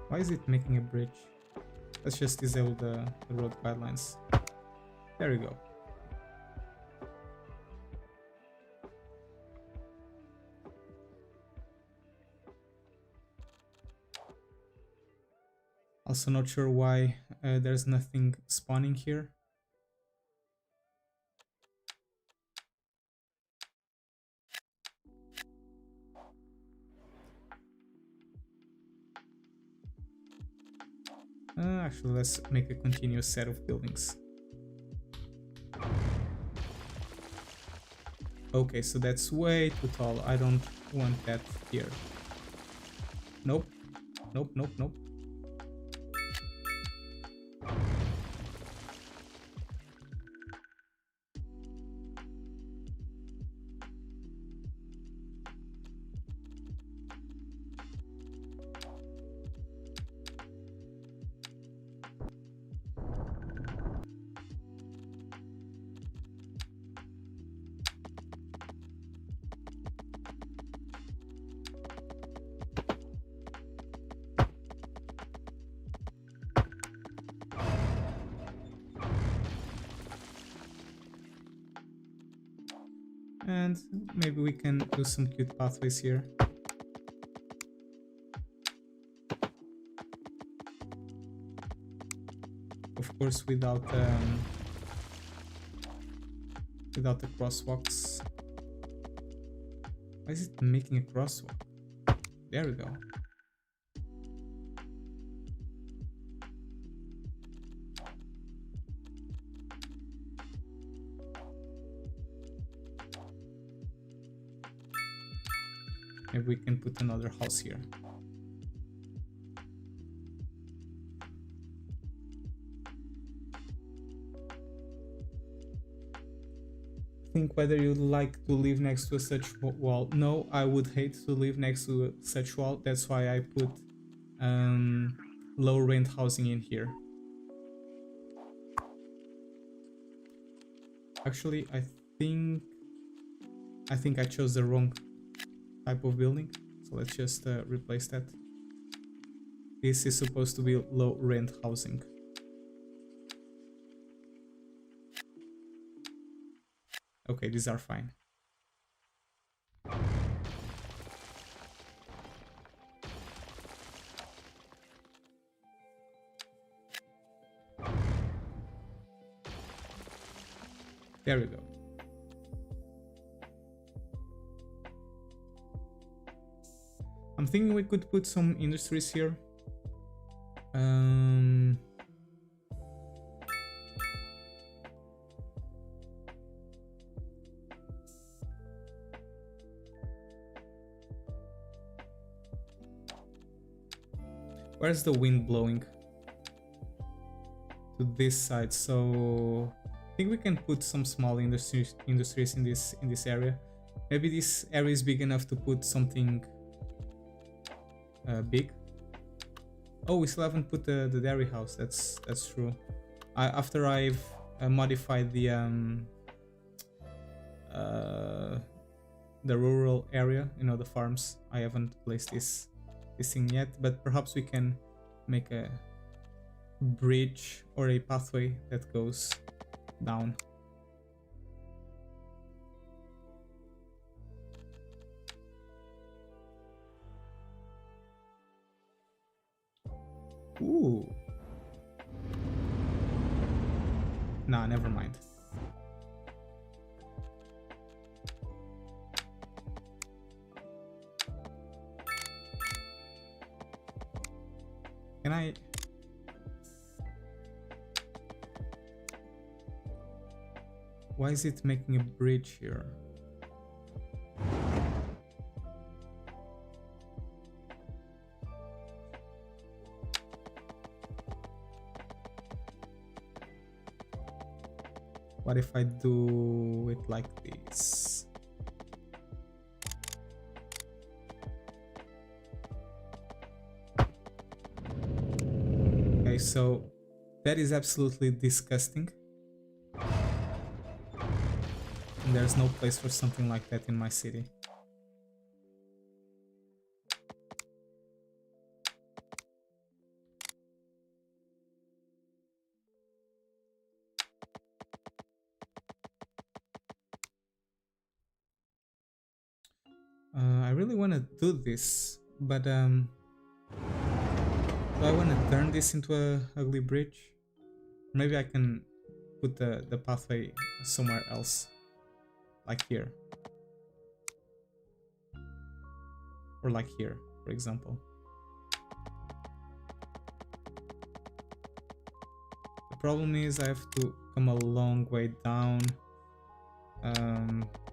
Why is it making a bridge? Let's just disable the road guidelines. There we go. Also not sure why there's nothing spawning here. Actually, let's make a continuous set of buildings. Okay, so that's way too tall. I don't want that here. Nope. Nope, nope, nope. And maybe we can do some cute pathways here. Of course, without the crosswalks. Why is it making a crosswalk? There we go. Maybe we can put another house here. Think whether you'd like to live next to such wall. No, I would hate to live next to such wall. That's why I put low rent housing in here. Actually, I think I chose the wrong type of building. So let's just replace that. This is supposed to be low rent housing. Okay, these are fine. There we go. I'm thinking we could put some industries here. Where's the wind blowing? To this side, so I think we can put some small industries in this area. Maybe this area is big enough to put something big. Oh, we still haven't put the dairy house. That's true. After I've modified the rural area, you know, the farms, I haven't placed this thing yet, but perhaps we can make a bridge or a pathway that goes down. Ooh. Nah, never mind. Can I... Why is it making a bridge here? What if I do it like this? Okay, so that is absolutely disgusting. And there's no place for something like that in my city. I really want to do this, but do I want to turn this into a ugly bridge? Maybe I can put the pathway somewhere else, like here, or like here, for example. The problem is I have to come a long way down.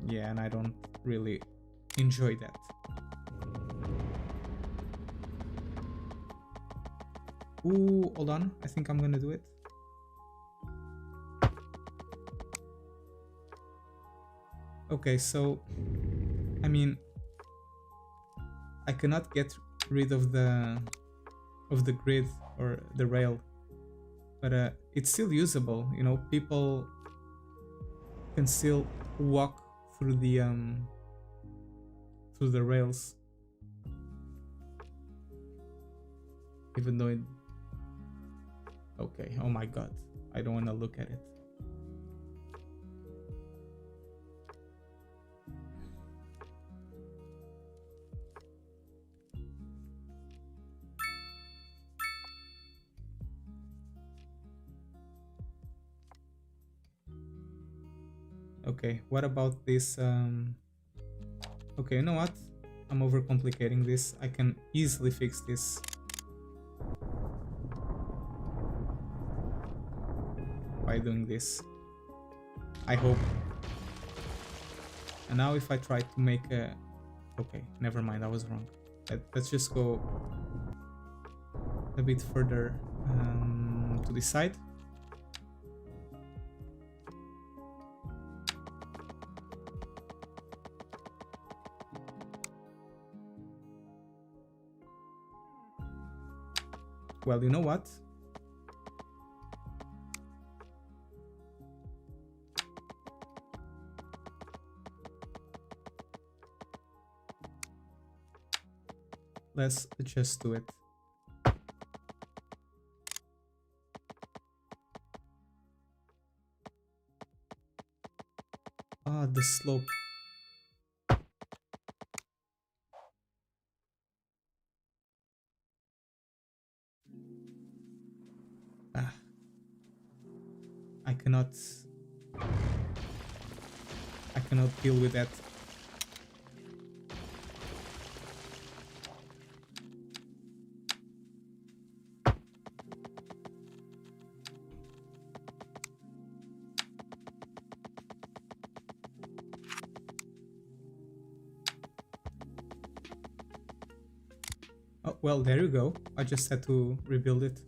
Yeah, and I don't really enjoy that. Ooh, hold on. I think I'm gonna do it. Okay, so I mean, I cannot get rid of the grid or the rail, but it's still usable. You know, people can still walk through the rails, even though it... Okay, oh my god, I don't want to look at it. Okay, what about this? Okay, you know what? I'm overcomplicating this. I can easily fix this. By doing this, I hope. And now if I try to make a... Okay, never mind, I was wrong. Let's just go a bit further to this side. Well, you know what? let's just do it. Ah, the slope. Ah, I cannot deal with that. Oh, well, there you go. I just had to rebuild it.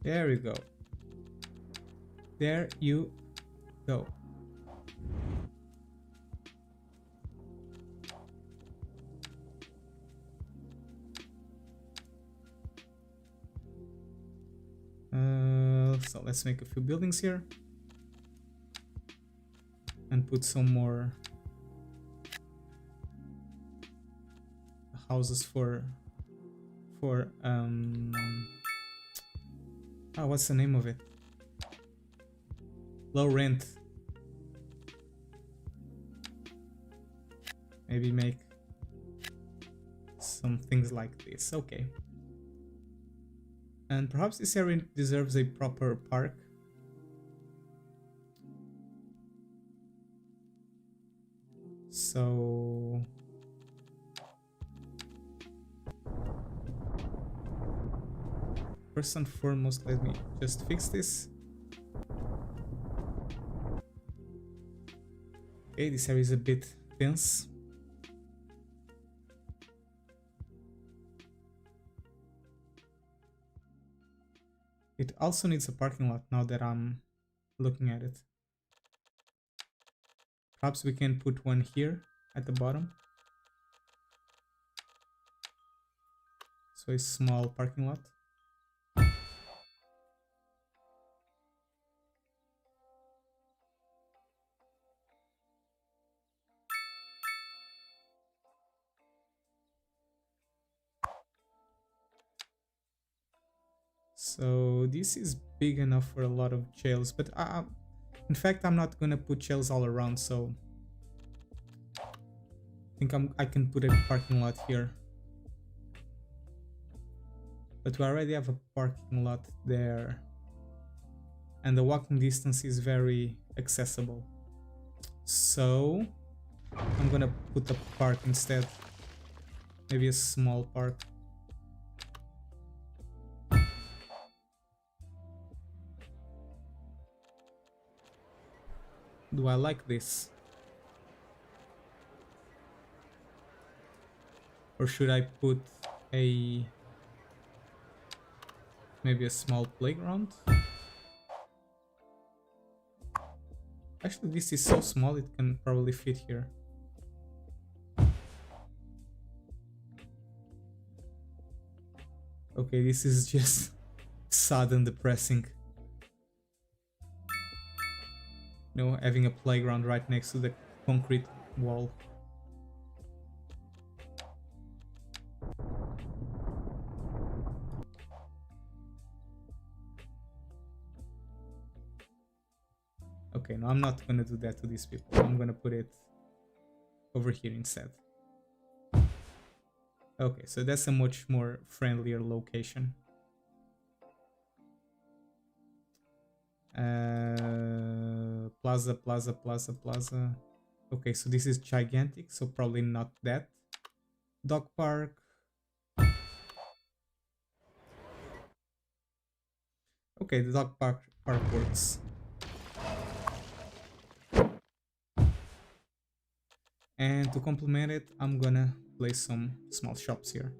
There you go. There you go. So let's make a few buildings here and put some more houses for what's the name of it? Low rent. Maybe make some things like this. Okay. And perhaps this area deserves a proper park. So first and foremost, let me just fix this. Okay, this area is a bit dense. It also needs a parking lot now that I'm looking at it. Perhaps we can put one here at the bottom. So a small parking lot. So this is big enough for a lot of jails, but in fact I'm not gonna put jails all around, so I think I can put a parking lot here. But we already have a parking lot there, and the walking distance is very accessible. So I'm gonna put a park instead, maybe a small park. Do I like this? Or should I put maybe a small playground? Actually, this is so small it can probably fit here. Okay, this is just sad and depressing. You know, having a playground right next to the concrete wall. Okay, no, I'm not gonna do that to these people. I'm gonna put it over here instead. Okay, so that's a much more friendlier location. Plaza. Okay, so this is gigantic, so probably not that. Dog park. Okay, the dog park works. And to complement it, I'm gonna place some small shops here.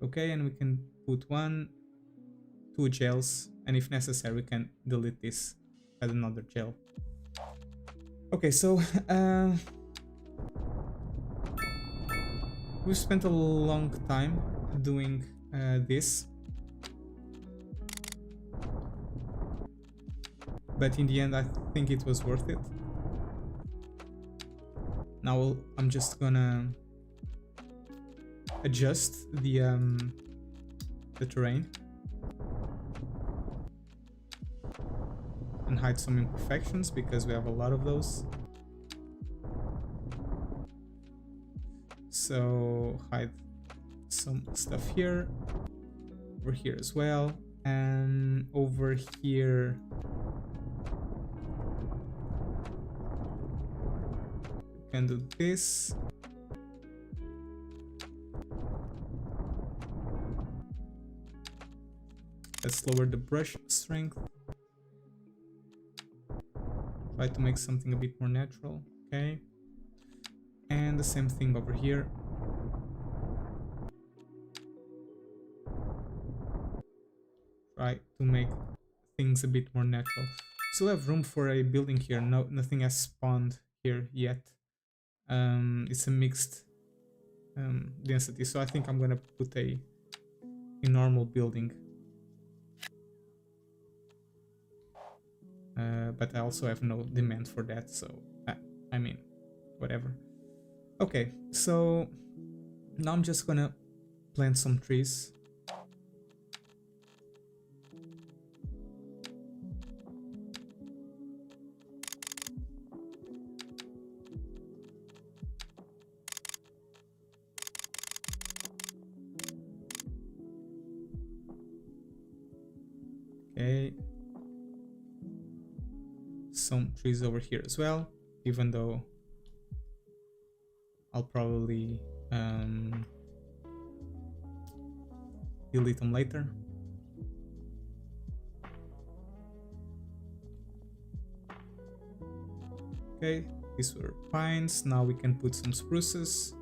Okay, and we can put 1, 2 jails, and if necessary we can delete this, add another jail. Okay, so We've spent a long time doing this, but in the end I think it was worth it. Now I'm just gonna adjust the terrain and hide some imperfections because we have a lot of those. So hide some stuff here, over here as well, and over here we can do this. Let's lower the brush strength. Try to make something a bit more natural. Okay. And the same thing over here. Try to make things a bit more natural. Still have room for a building here. No, nothing has spawned here yet. It's a mixed density, so I think I'm gonna put a normal building. But I also have no demand for that, so I mean, whatever. Okay, so now I'm just gonna plant some trees. Okay. Some trees over here as well, even though I'll probably delete them later. Okay, these were pines. Now we can put some spruces.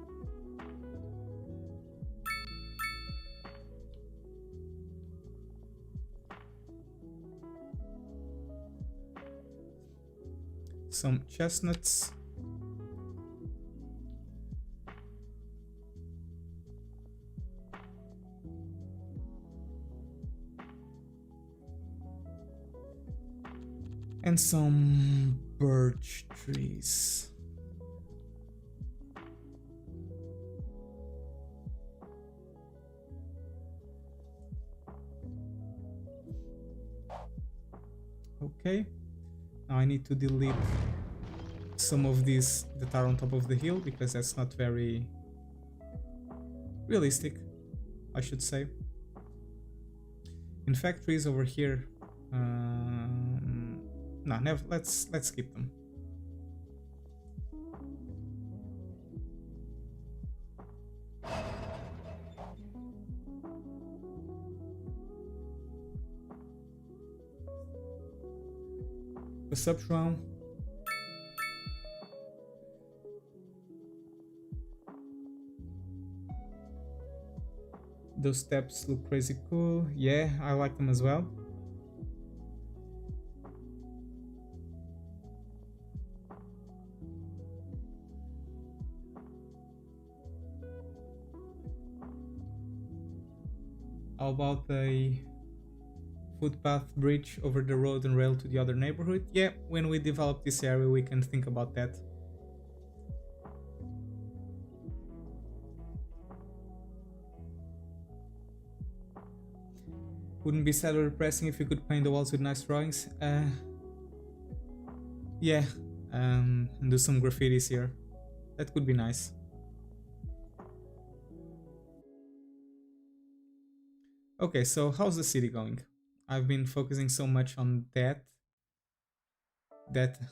Some chestnuts. And some birch trees. Okay. Now I need to delete some of these that are on top of the hill because that's not very realistic, I should say. In fact, trees over here. No, never. Let's skip them. What's up, João? Those steps look crazy cool. Yeah, I like them as well. How about a footpath bridge over the road and rail to the other neighborhood? Yeah, when we develop this area we can think about that. Wouldn't be sad or depressing if you could paint the walls with nice drawings. Yeah, and do some graffitis here. That could be nice. Okay, so how's the city going? I've been focusing so much on that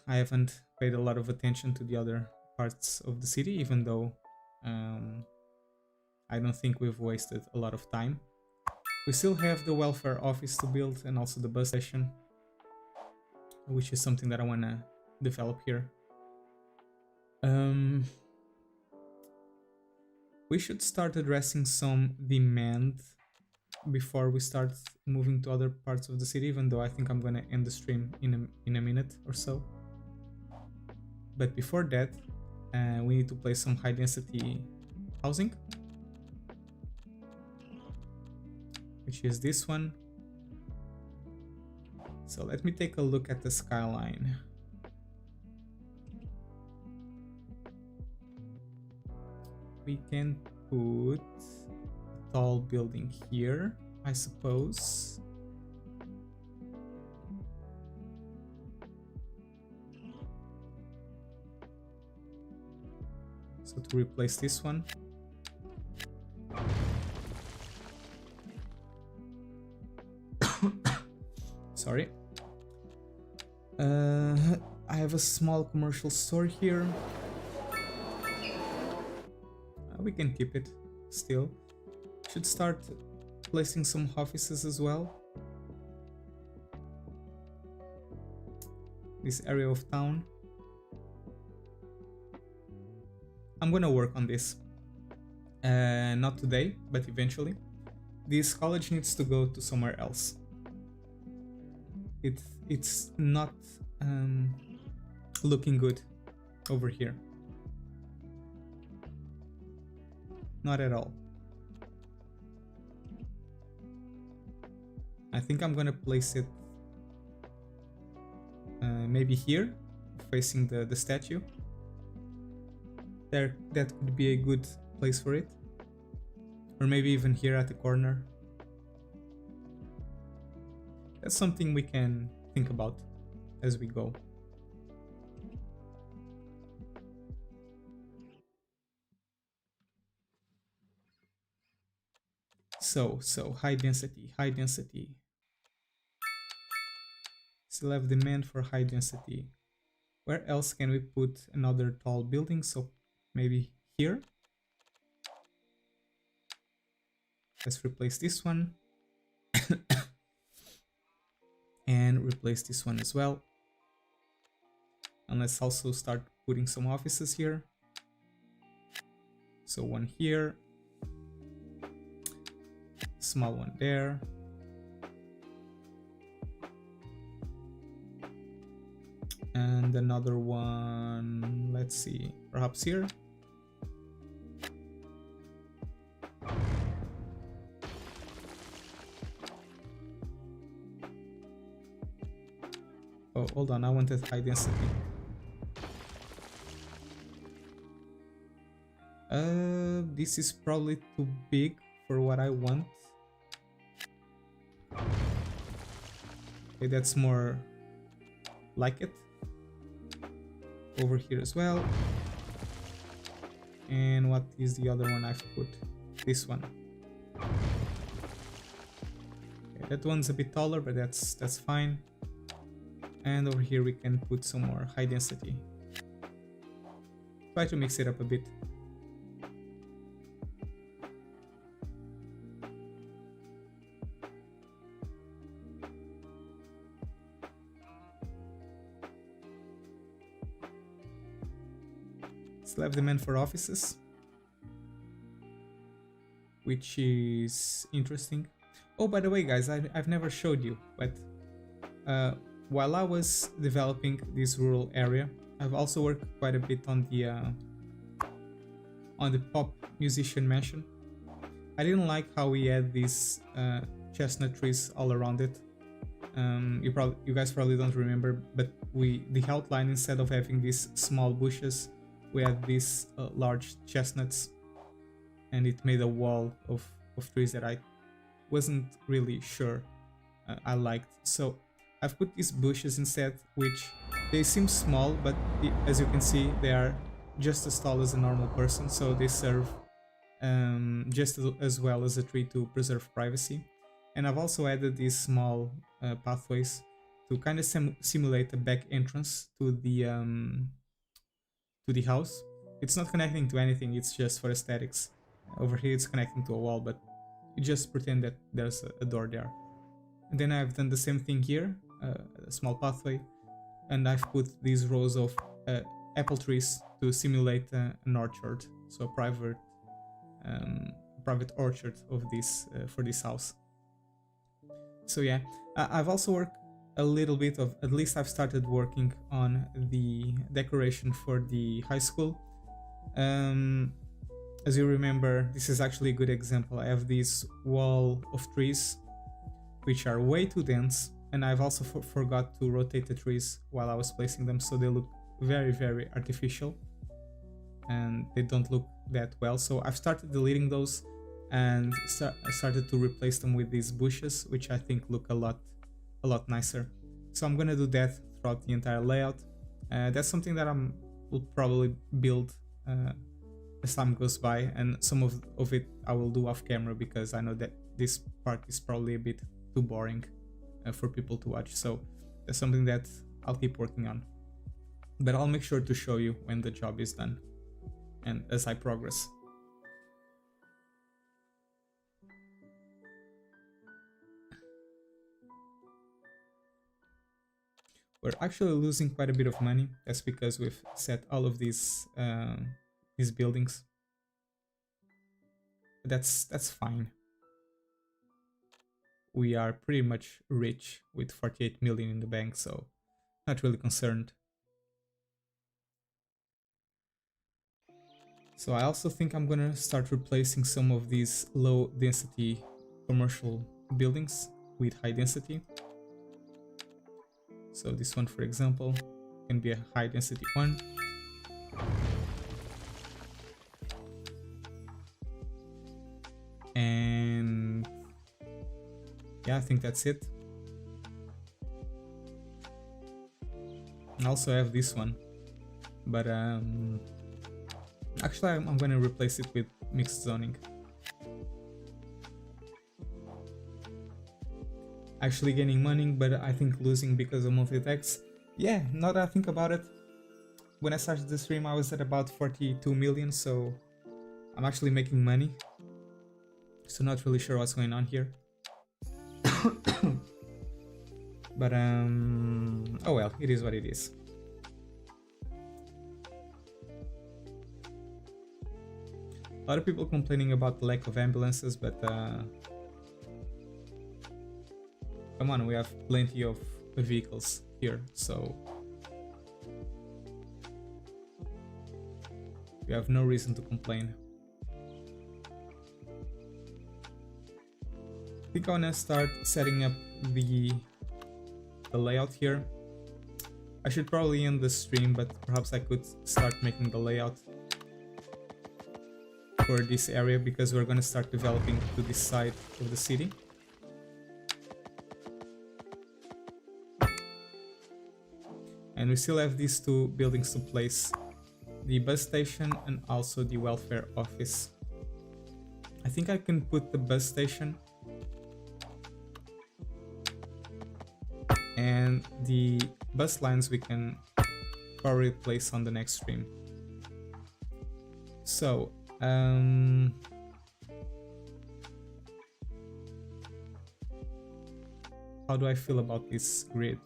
I haven't paid a lot of attention to the other parts of the city, even though I don't think we've wasted a lot of time. We still have the welfare office to build and also the bus station, which is something that I want to develop here. We should start addressing some demand before we start moving to other parts of the city, even though I think I'm gonna end the stream in a minute or so. But before that, we need to place some high density housing. which is this one. So let me take a look at the skyline. We can put a tall building here, I suppose. So to replace this one. Sorry. I have a small commercial store here. We can keep it still. Should start placing some offices as well. This area of town. I'm gonna work on this. Not today, but eventually. This college needs to go to somewhere else. It's not looking good over here. Not at all. I think I'm gonna place it maybe here, facing the statue. That could be a good place for it. Or maybe even here at the corner. That's something we can think about as we go. So high density. Still have demand for high density. Where else can we put another tall building? So maybe here. Let's replace this one. And replace this one as well. And let's also start putting some offices here. So one here. Small one there. And another one, let's see, perhaps here. Oh, hold on, I wanted high density. This is probably too big for what I want. Okay, that's more like it. Over here as well. And what is the other one I've put? This one. Okay, that one's a bit taller, but that's fine. And over here we can put some more high density. Try to mix it up a bit. Still have demand for offices, which is interesting. Oh, by the way, guys, I've never showed you, but while I was developing this rural area, I've also worked quite a bit on the pop musician mansion. I didn't like how we had these chestnut trees all around it. You guys probably don't remember, but the outline, instead of having these small bushes, we had these large chestnuts, and it made a wall of trees that I wasn't really sure I liked. So I've put these bushes instead, which they seem small, but as you can see, they are just as tall as a normal person, so they serve just as well as a tree to preserve privacy. And I've also added these small pathways to kind of simulate a back entrance to the house. It's not connecting to anything, it's just for aesthetics. Over here it's connecting to a wall, but you just pretend that there's a door there. And then I've done the same thing here, a small pathway, and I've put these rows of apple trees to simulate an orchard, so a private orchard of this for this house. So yeah, I've also worked a little bit of, at least I've started working on the decoration for the high school. As you remember, this is actually a good example. I have this wall of trees which are way too dense, and I've also forgot to rotate the trees while I was placing them, so they look very, very artificial and they don't look that well. So I've started deleting those and started to replace them with these bushes, which I think look a lot nicer. So I'm gonna do that throughout the entire layout. That's something that will probably build as time goes by, and some of it I will do off camera because I know that this part is probably a bit too boring for people to watch. So that's something that I'll keep working on, but I'll make sure to show you when the job is done and as I progress. We're actually losing quite a bit of money. That's because we've set all of these buildings. That's fine. We are pretty much rich with 48 million in the bank, so not really concerned. So I also think I'm gonna start replacing some of these low density commercial buildings with high density. So this one, for example, can be a high density one. And yeah, I think that's it. And also I have this one, but actually I'm going to replace it with mixed zoning. Actually gaining money, but I think losing because of multi-tax. Yeah, now that I think about it, when I started the stream I was at about 42 million, so I'm actually making money. So not really sure what's going on here. But oh well, it is what it is. A lot of people complaining about the lack of ambulances, but come on, we have plenty of vehicles here, so we have no reason to complain. I think I wanna start setting up the layout here. I should probably end the stream, but perhaps I could start making the layout for this area because we're gonna start developing to this side of the city. And we still have these two buildings to place, the bus station and also the welfare office. I think I can put the bus station and the bus lines we can probably place on the next stream. So how do I feel about this grid?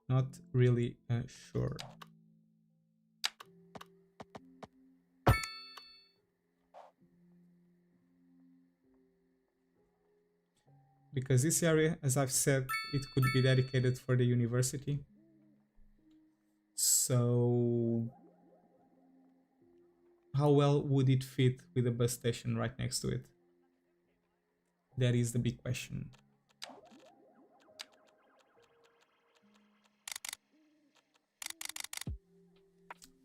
Not really sure. Because this area, as I've said, it could be dedicated for the university. So how well would it fit with a bus station right next to it? That is the big question.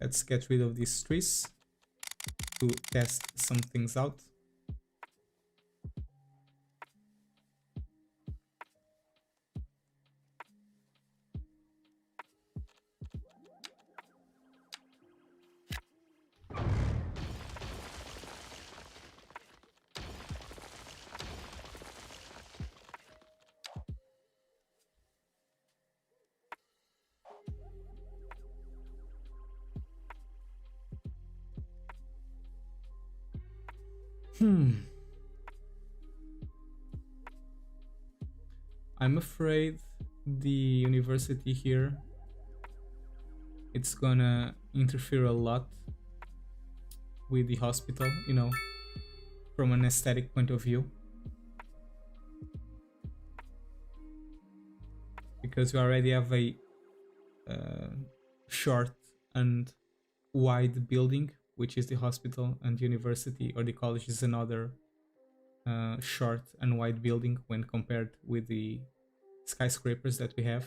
Let's get rid of these trees to test some things out. I'm afraid the university here, it's gonna interfere a lot with the hospital, you know, from an aesthetic point of view. Because we already have a short and wide building, which is the hospital, and the university or the college is another short and wide building when compared with the skyscrapers that we have.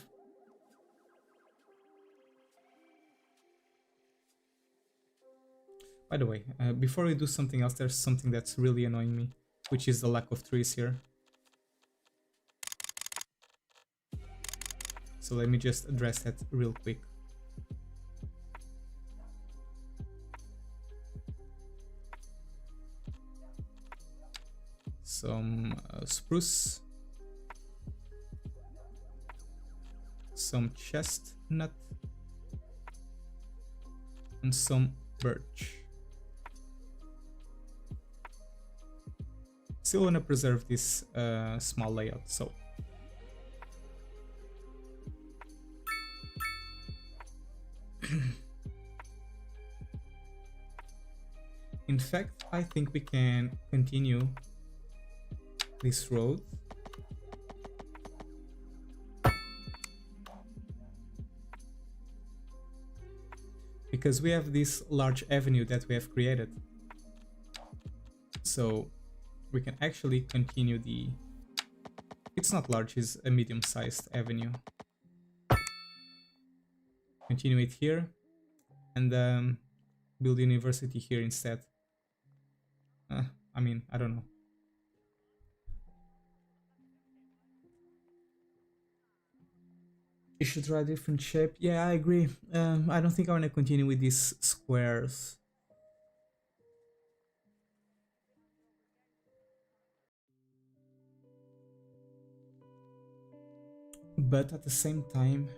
By the way, before we do something else, there's something that's really annoying me, which is the lack of trees here. So let me just address that real quick. Some spruce, some chestnut, and some birch. Still want to preserve this small layout, so in fact, I think we can continue this road. Because we have this large avenue that we have created. So we can actually continue the... It's not large, it's a medium-sized avenue. Continue it here and build the university here instead. I mean, I don't know. You should try a different shape. Yeah, I agree. I don't think I want to continue with these squares. But at the same time,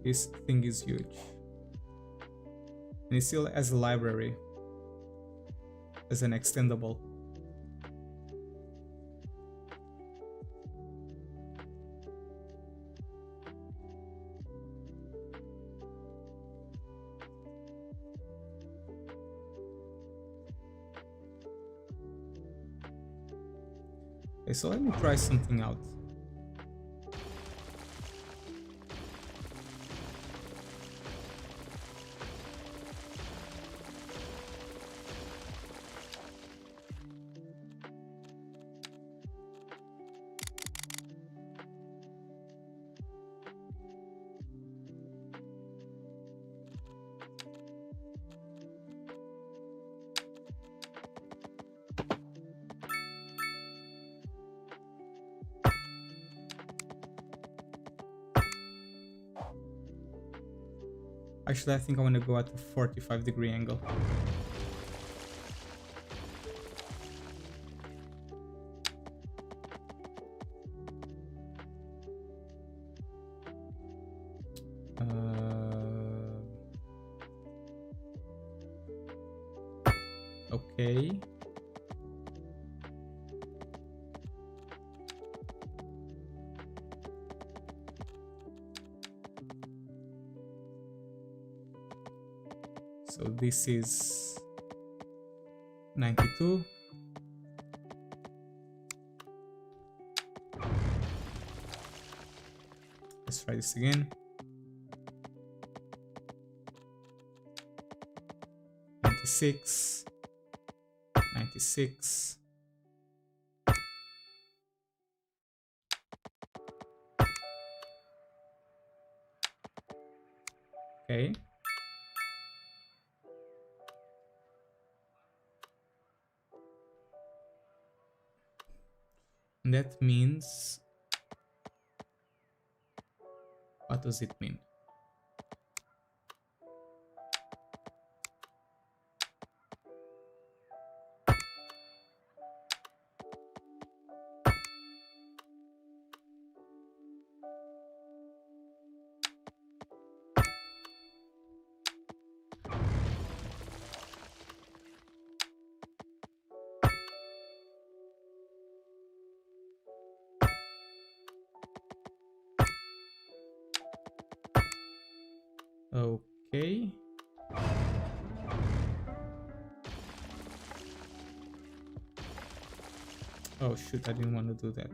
this thing is huge. And it still has a library as an extendable. Okay, so let me try something out. Actually, I think I want to go at a 45-degree angle. Okay. So this is 92. Let's try this again. 96. 96. Okay. And that means... What does it mean? Okay. Oh shoot, I didn't want to do that.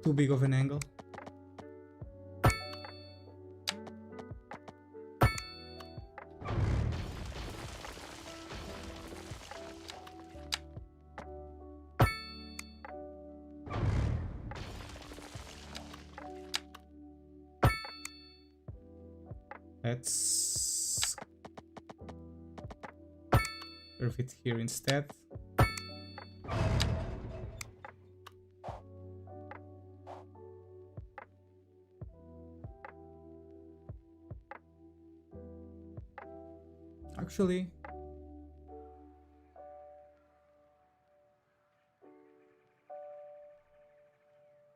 Too big of an angle. Let's curve it here instead.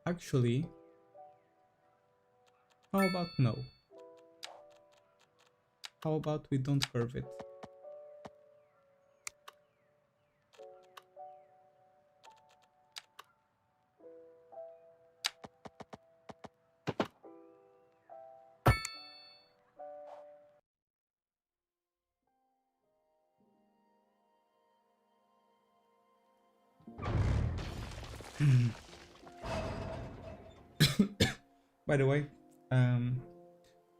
Actually, how about no? How about we don't curve it? By the way,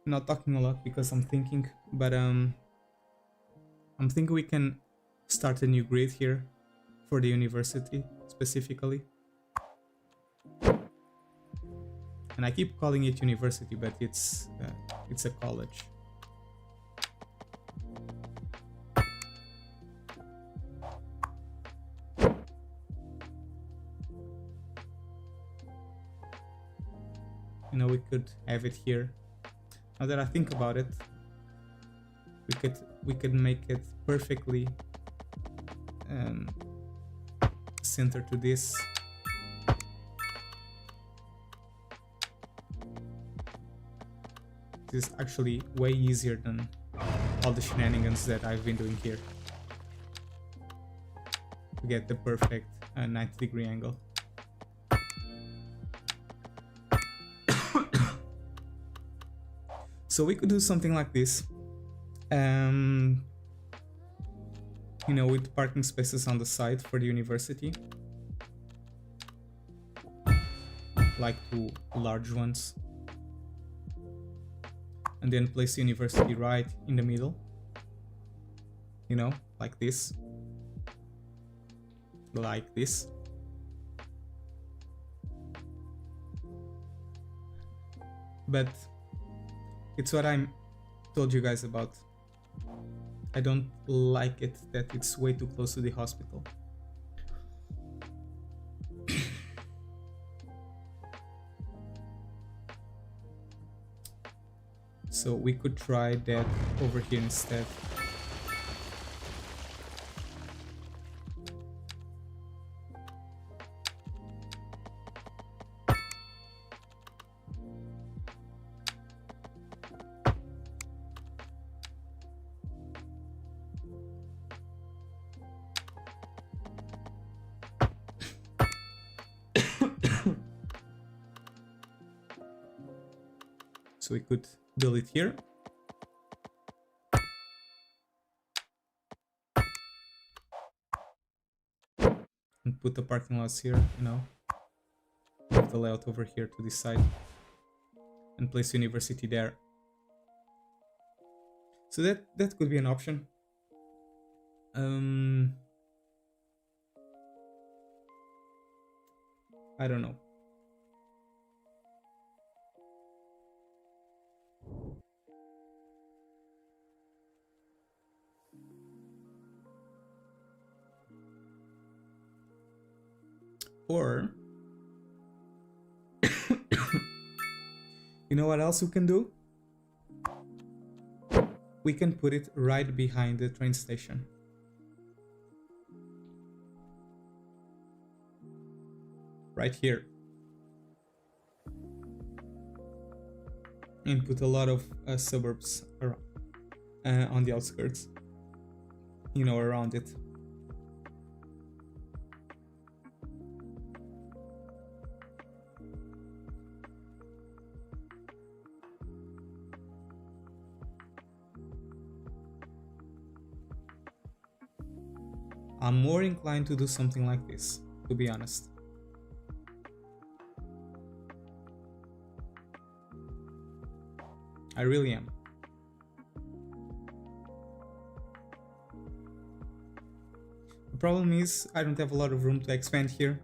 not talking a lot because I'm thinking, but I'm thinking we can start a new grid here for the university specifically. And I keep calling it university, but it's a college. You know, we could have it here. Now that I think about it, we could make it perfectly center to this. This is actually way easier than all the shenanigans that I've been doing here to get the perfect 90-degree angle. So we could do something like this, you know, with parking spaces on the side for the university, like 2 large ones, and then place the university right in the middle, you know, like this, but it's what I told you guys about. I don't like it that it's way too close to the hospital. So we could try that over here instead. So we could build it here. And put the parking lots here, you know. Move the layout over here to this side. And place university there. So that could be an option. I don't know. Or You know what else we can do? We can put it right behind the train station. Right here. And put a lot of suburbs around, on the outskirts. You know, around it. I'm more inclined to do something like this, to be honest. I really am. The problem is I don't have a lot of room to expand here.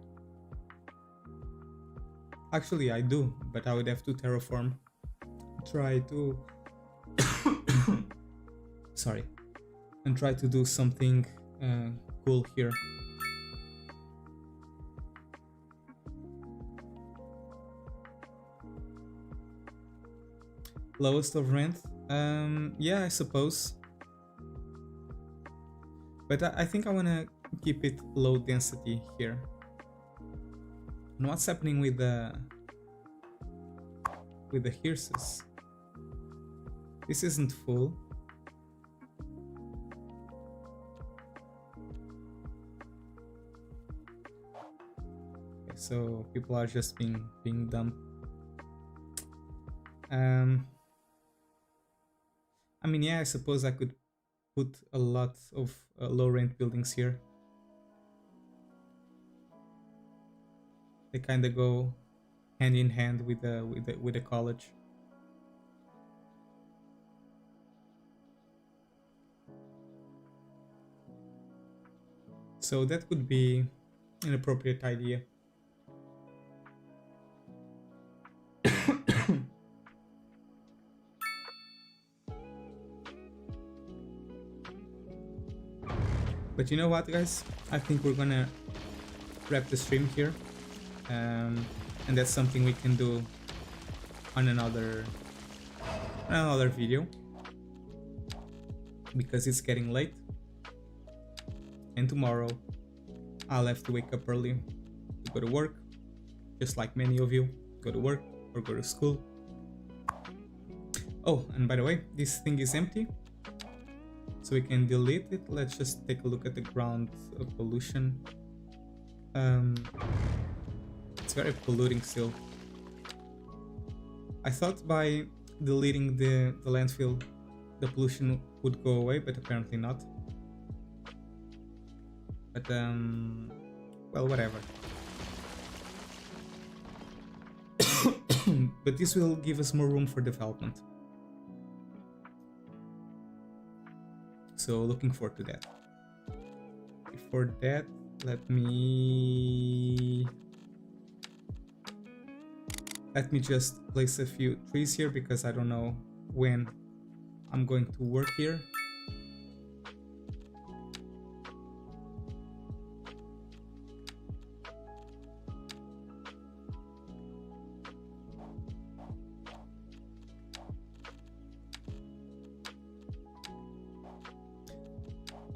Actually, I do, but I would have to terraform. Try to... Sorry. And try to do something cool here. Lowest of rent? Yeah, I suppose. But I think I want to keep it low density here. And what's happening with the hearses? This isn't full. Okay, so people are just being dumb. I mean, yeah, I suppose I could put a lot of low rent buildings here. They kind of go hand in hand with the college. So that could be an appropriate idea. But you know what, guys? I think we're gonna wrap the stream here, and that's something we can do on another video, because it's getting late, and tomorrow I'll have to wake up early to go to work, just like many of you go to work or go to school. Oh, and by the way, this thing is empty, so we can delete it. Let's just take a look at the ground pollution. It's very polluting still. I thought by deleting the landfill the pollution would go away, but apparently not. But well, whatever. But this will give us more room for development. So looking forward to that. Before that, let me just place a few trees here, because I don't know when I'm going to work here.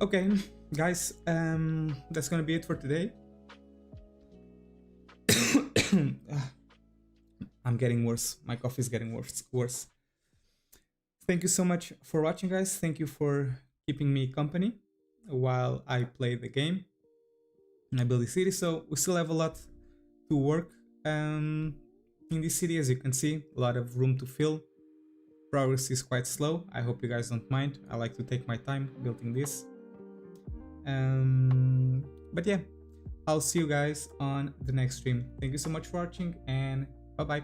Okay, guys, that's gonna be it for today. I'm getting worse. My coffee is getting worse. Thank you so much for watching, guys. Thank you for keeping me company while I play the game and I build the city. So we still have a lot to work in this city, as you can see, a lot of room to fill. Progress is quite slow. I hope you guys don't mind. I like to take my time building this. But yeah, I'll see you guys on the next stream. Thank you so much for watching, and bye bye.